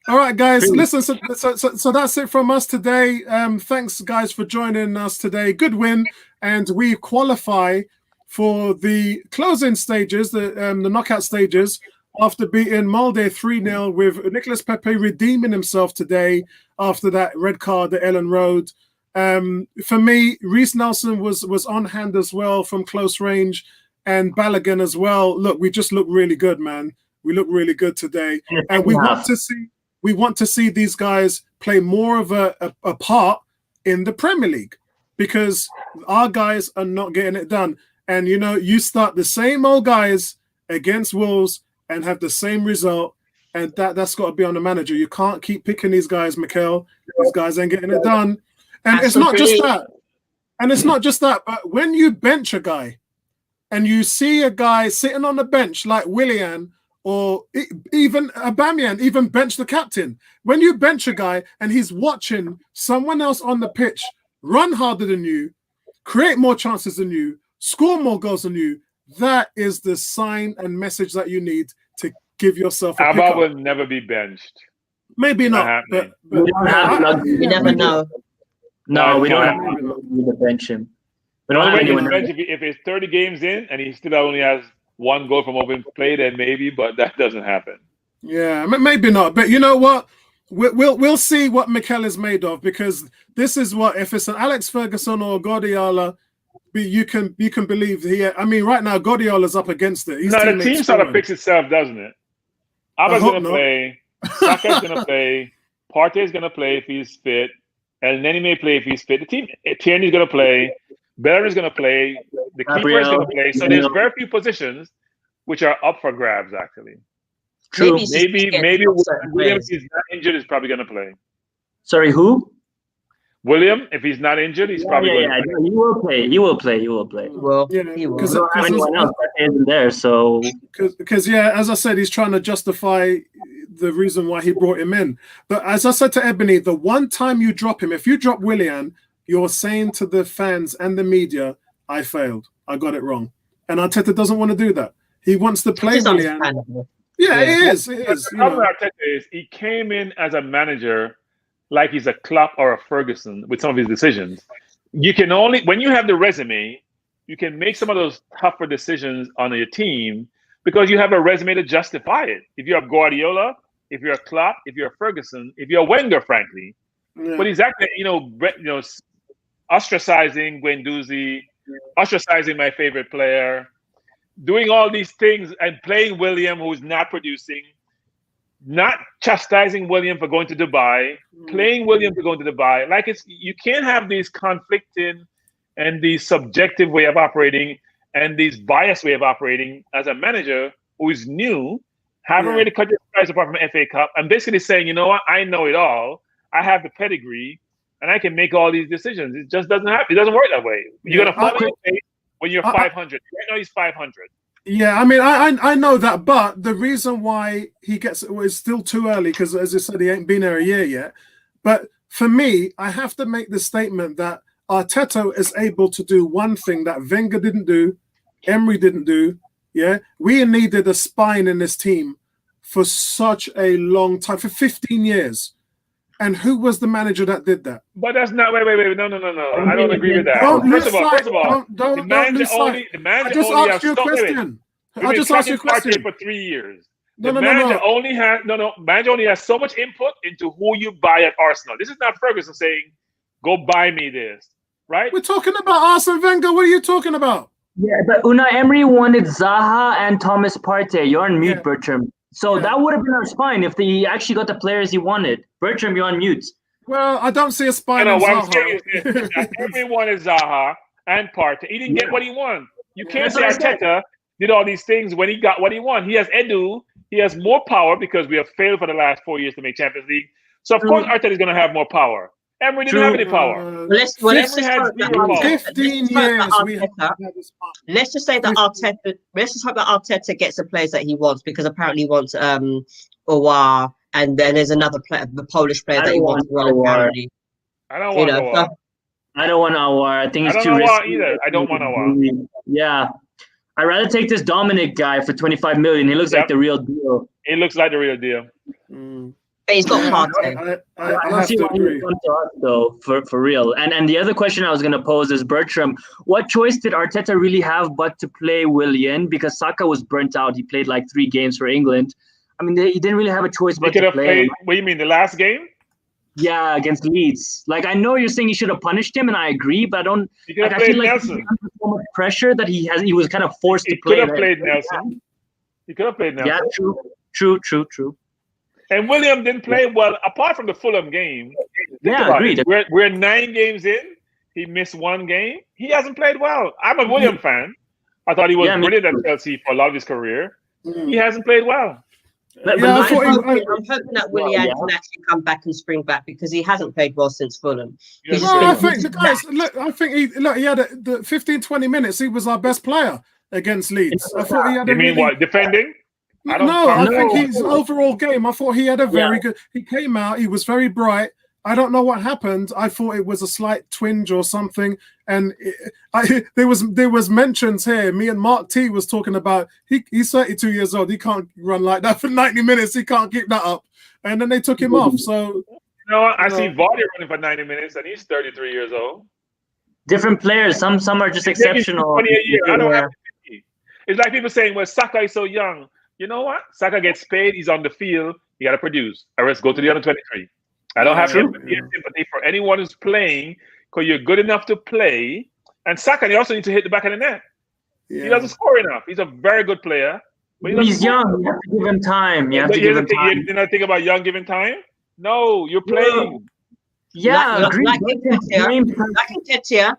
B: All right, guys, listen, so that's it from us today. Thanks, guys, for joining us today. Good win, and we qualify for the closing stages, the knockout stages, after beating Molde 3-0 with Nicolas Pepe redeeming himself today after that red card at Ellen Road. For me, Reece Nelson was on hand as well from close range, and Balogun as well. Look, we just look really good, man. We look really good today, and we want to see these guys play more of a part in the Premier League, because our guys are not getting it done. And, you start the same old guys against Wolves and have the same result, and that's got to be on the manager. You can't keep picking these guys, Mikel. These guys ain't getting it done. And it's not just that. And it's not just that, but when you bench a guy and you see a guy sitting on the bench like Willian, or even Aubameyang, even bench the captain. When you bench a guy and he's watching someone else on the pitch run harder than you, create more chances than you, score more goals than you, that is the sign and message that you need to give yourself a
G: Abba will never be benched.
B: Maybe not. But
D: you never know.
H: No, we don't have to bench him. We don't have anyone.
G: If it's 30 games in and he still only has one goal from open play, then maybe, but that doesn't happen.
B: Yeah, maybe not. But you know what? We'll see what Mikel is made of, because this is what, if it's an Alex Ferguson or Guardiola, you can believe right now Guardiola's up against it.
G: The team sort of picks itself, doesn't it? Abba's going to play. Saka's going to play. Partey's going to play if he's fit. El Neni may play if he's fit. The team, Tierney's going to play. Bellerin's going to play. The keeper is going to play. So there's very few positions which are up for grabs, actually.
H: True.
G: Maybe Williams is not injured, is probably going to play.
H: Sorry, who?
G: William, if he's not injured, he's probably going to play.
H: He will play. He will play. He will play.
D: Well,
B: Yeah,
D: he will.
H: We don't have anyone else that isn't there, so
B: because as I said, he's trying to justify the reason why he brought him in. But as I said to Ebony, the one time you drop him, if you drop Willian, you're saying to the fans and the media, I failed. I got it wrong. And Arteta doesn't want to do that. He wants to play Willian. Yeah, it is. It is.
G: The problem with Arteta is he came in as a manager like he's a Klopp or a Ferguson with some of his decisions. You can only, when you have the resume, you can make some of those tougher decisions on your team because you have a resume to justify it. If you're a Guardiola, if you're a Klopp, if you're a Ferguson, if you're a Wenger, frankly. Yeah. But he's actually, ostracizing Guendouzi, ostracizing my favorite player, doing all these things and playing William, who's not producing, not chastising William for going to Dubai, playing William for going to Dubai. Like you can't have these conflicting and these subjective way of operating and these biased way of operating as a manager who is new, haven't really cut your price apart from FA Cup, and basically saying, you know what, I know it all, I have the pedigree, and I can make all these decisions. It just doesn't happen. It doesn't work that way. You're gonna follow your pace when you're 500. Right now he's 500.
B: Yeah, I mean, I know that, but the reason why he gets it is still too early because, as I said, he ain't been there a year yet. But for me, I have to make the statement that Arteta is able to do one thing that Wenger didn't do, Emery didn't do. Yeah, we needed a spine in this team for such a long time, for 15 years. And who was the manager that did that?
G: But that's not. Wait. No. I don't agree with that. First of all, the manager only has
B: you a question. I just asked you a question
G: for 3 years. The manager only has so much input into who you buy at Arsenal. This is not Ferguson saying, "Go buy me this." Right?
B: We're talking about Arsene Wenger. What are you talking about?
H: Yeah, but Unai Emery wanted Zaha and Thomas Partey. You're on mute, Bertram. So that would have been our spine if he actually got the players he wanted. Bertram, you're on mute.
B: Well, I don't see a spine on Zaha.
G: Everyone is Zaha and Partey. He didn't get what he wanted. You can't say Arteta did all these things when he got what he wanted. He has Edu. He has more power because we have failed for the last 4 years to make Champions League. So, of course, Arteta is going to have more power. Emery didn't have any power.
D: Let's just say that Arteta gets the players that he wants because apparently he wants Aouar, and then there's another player, the Polish player that he wants. Apparently,
G: I don't want Aouar.
H: I don't want Aouar. I think it's too risky.
G: Either. I don't want Aouar.
H: Yeah, I'd rather take this Dominic guy for 25 million. He looks like the real deal.
G: He looks like the real deal.
D: But he's got Partey.
H: I don't see why he's come to us, though, for real. And the other question I was going to pose is, Bertram, what choice did Arteta really have but to play Willian? Because Saka was burnt out. He played like 3 games for England. I mean, he didn't really have a choice but to play him.
G: What do you mean, the last game?
H: Yeah, against Leeds. Like, I know you're saying he should have punished him, and I agree, but I don't. Like, I feel like he's under so much pressure that he was kind of forced to play.
G: He could have played Nelson. He could have played Nelson.
H: Yeah, true.
G: And William didn't play well, apart from the Fulham game.
H: Yeah, agreed.
G: We're 9 games in. He missed 1 game. He hasn't played well. I'm a William fan. I thought he was brilliant at Chelsea for a lot of his career. He hasn't played well.
D: I'm hoping that Willian can actually come back and spring back because he hasn't played well since Fulham.
B: I think the guys, he had the 15-20 minutes. He was our best player against Leeds. I thought he had.
G: You mean what? Defending?
B: I think his overall game, I thought he had a very good. He came out, he was very bright. I don't know what happened. I thought it was a slight twinge or something. And there was mentions here. Me and Mark T was talking about he's 32 years old. He can't run like that for 90 minutes. He can't keep that up. And then they took him off. So
G: I see Vardy running for 90 minutes, and he's 33 years old.
H: Different players. Some are just exceptional.
G: 20 a year. I don't have 50. It's like people saying, "Well, Saka is so young." You know what? Saka gets paid. He's on the field. You got to produce. Or else go to the under 23. I don't have sympathy for anyone who's playing because you're good enough to play. And Saka, you also need to hit the back of the net. Yeah. He doesn't score enough. He's a very good player.
H: But he's young. You have to give him time. You
G: did not think about young giving time? No, you're playing.
H: Yeah,
D: like in Tetia,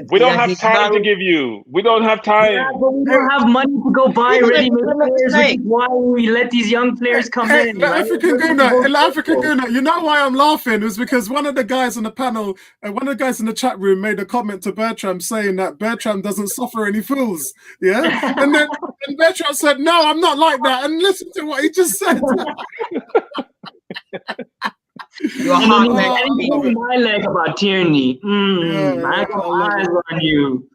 G: We don't have time to give you. We don't have time.
H: Yeah, but we don't have money to go buy ready-made players, which is why we let these young players come in. Right?
B: African Guna, you know why I'm laughing? It was because one of the guys on the panel, one of the guys in the chat room made a comment to Bertram saying that Bertram doesn't suffer any fools. Yeah? And then Bertram said, no, I'm not like that. And listen to what he just said.
D: You're hard, man.
H: Anything I like about Tierney. I got eyes on you.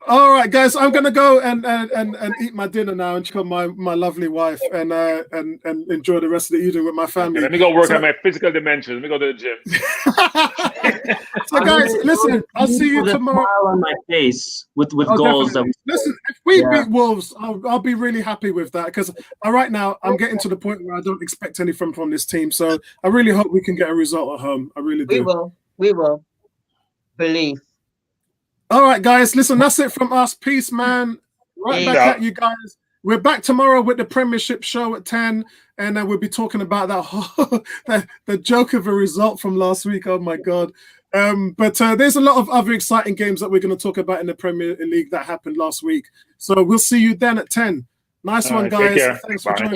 B: All right, guys, I'm gonna go and eat my dinner now and check on my lovely wife and enjoy the rest of the evening with my family.
G: Okay, let me go work on my physical dimensions. Let me go to the gym.
B: So, guys, listen, I'll see you tomorrow.
H: Smile on my face with goals.
B: Listen, if we beat Wolves, I'll be really happy with that because right now I'm getting to the point where I don't expect anything from this team. So I really hope we can get a result at home. I really do.
D: We will. Believe.
B: All right, guys. Listen, that's it from us. Peace, man. Right back at you guys. We're back tomorrow with the Premiership show at 10, and then we'll be talking about that the joke of a result from last week. Oh my God! But there's a lot of other exciting games that we're going to talk about in the Premier League that happened last week. So we'll see you then at 10. Nice one, guys. Thanks for joining.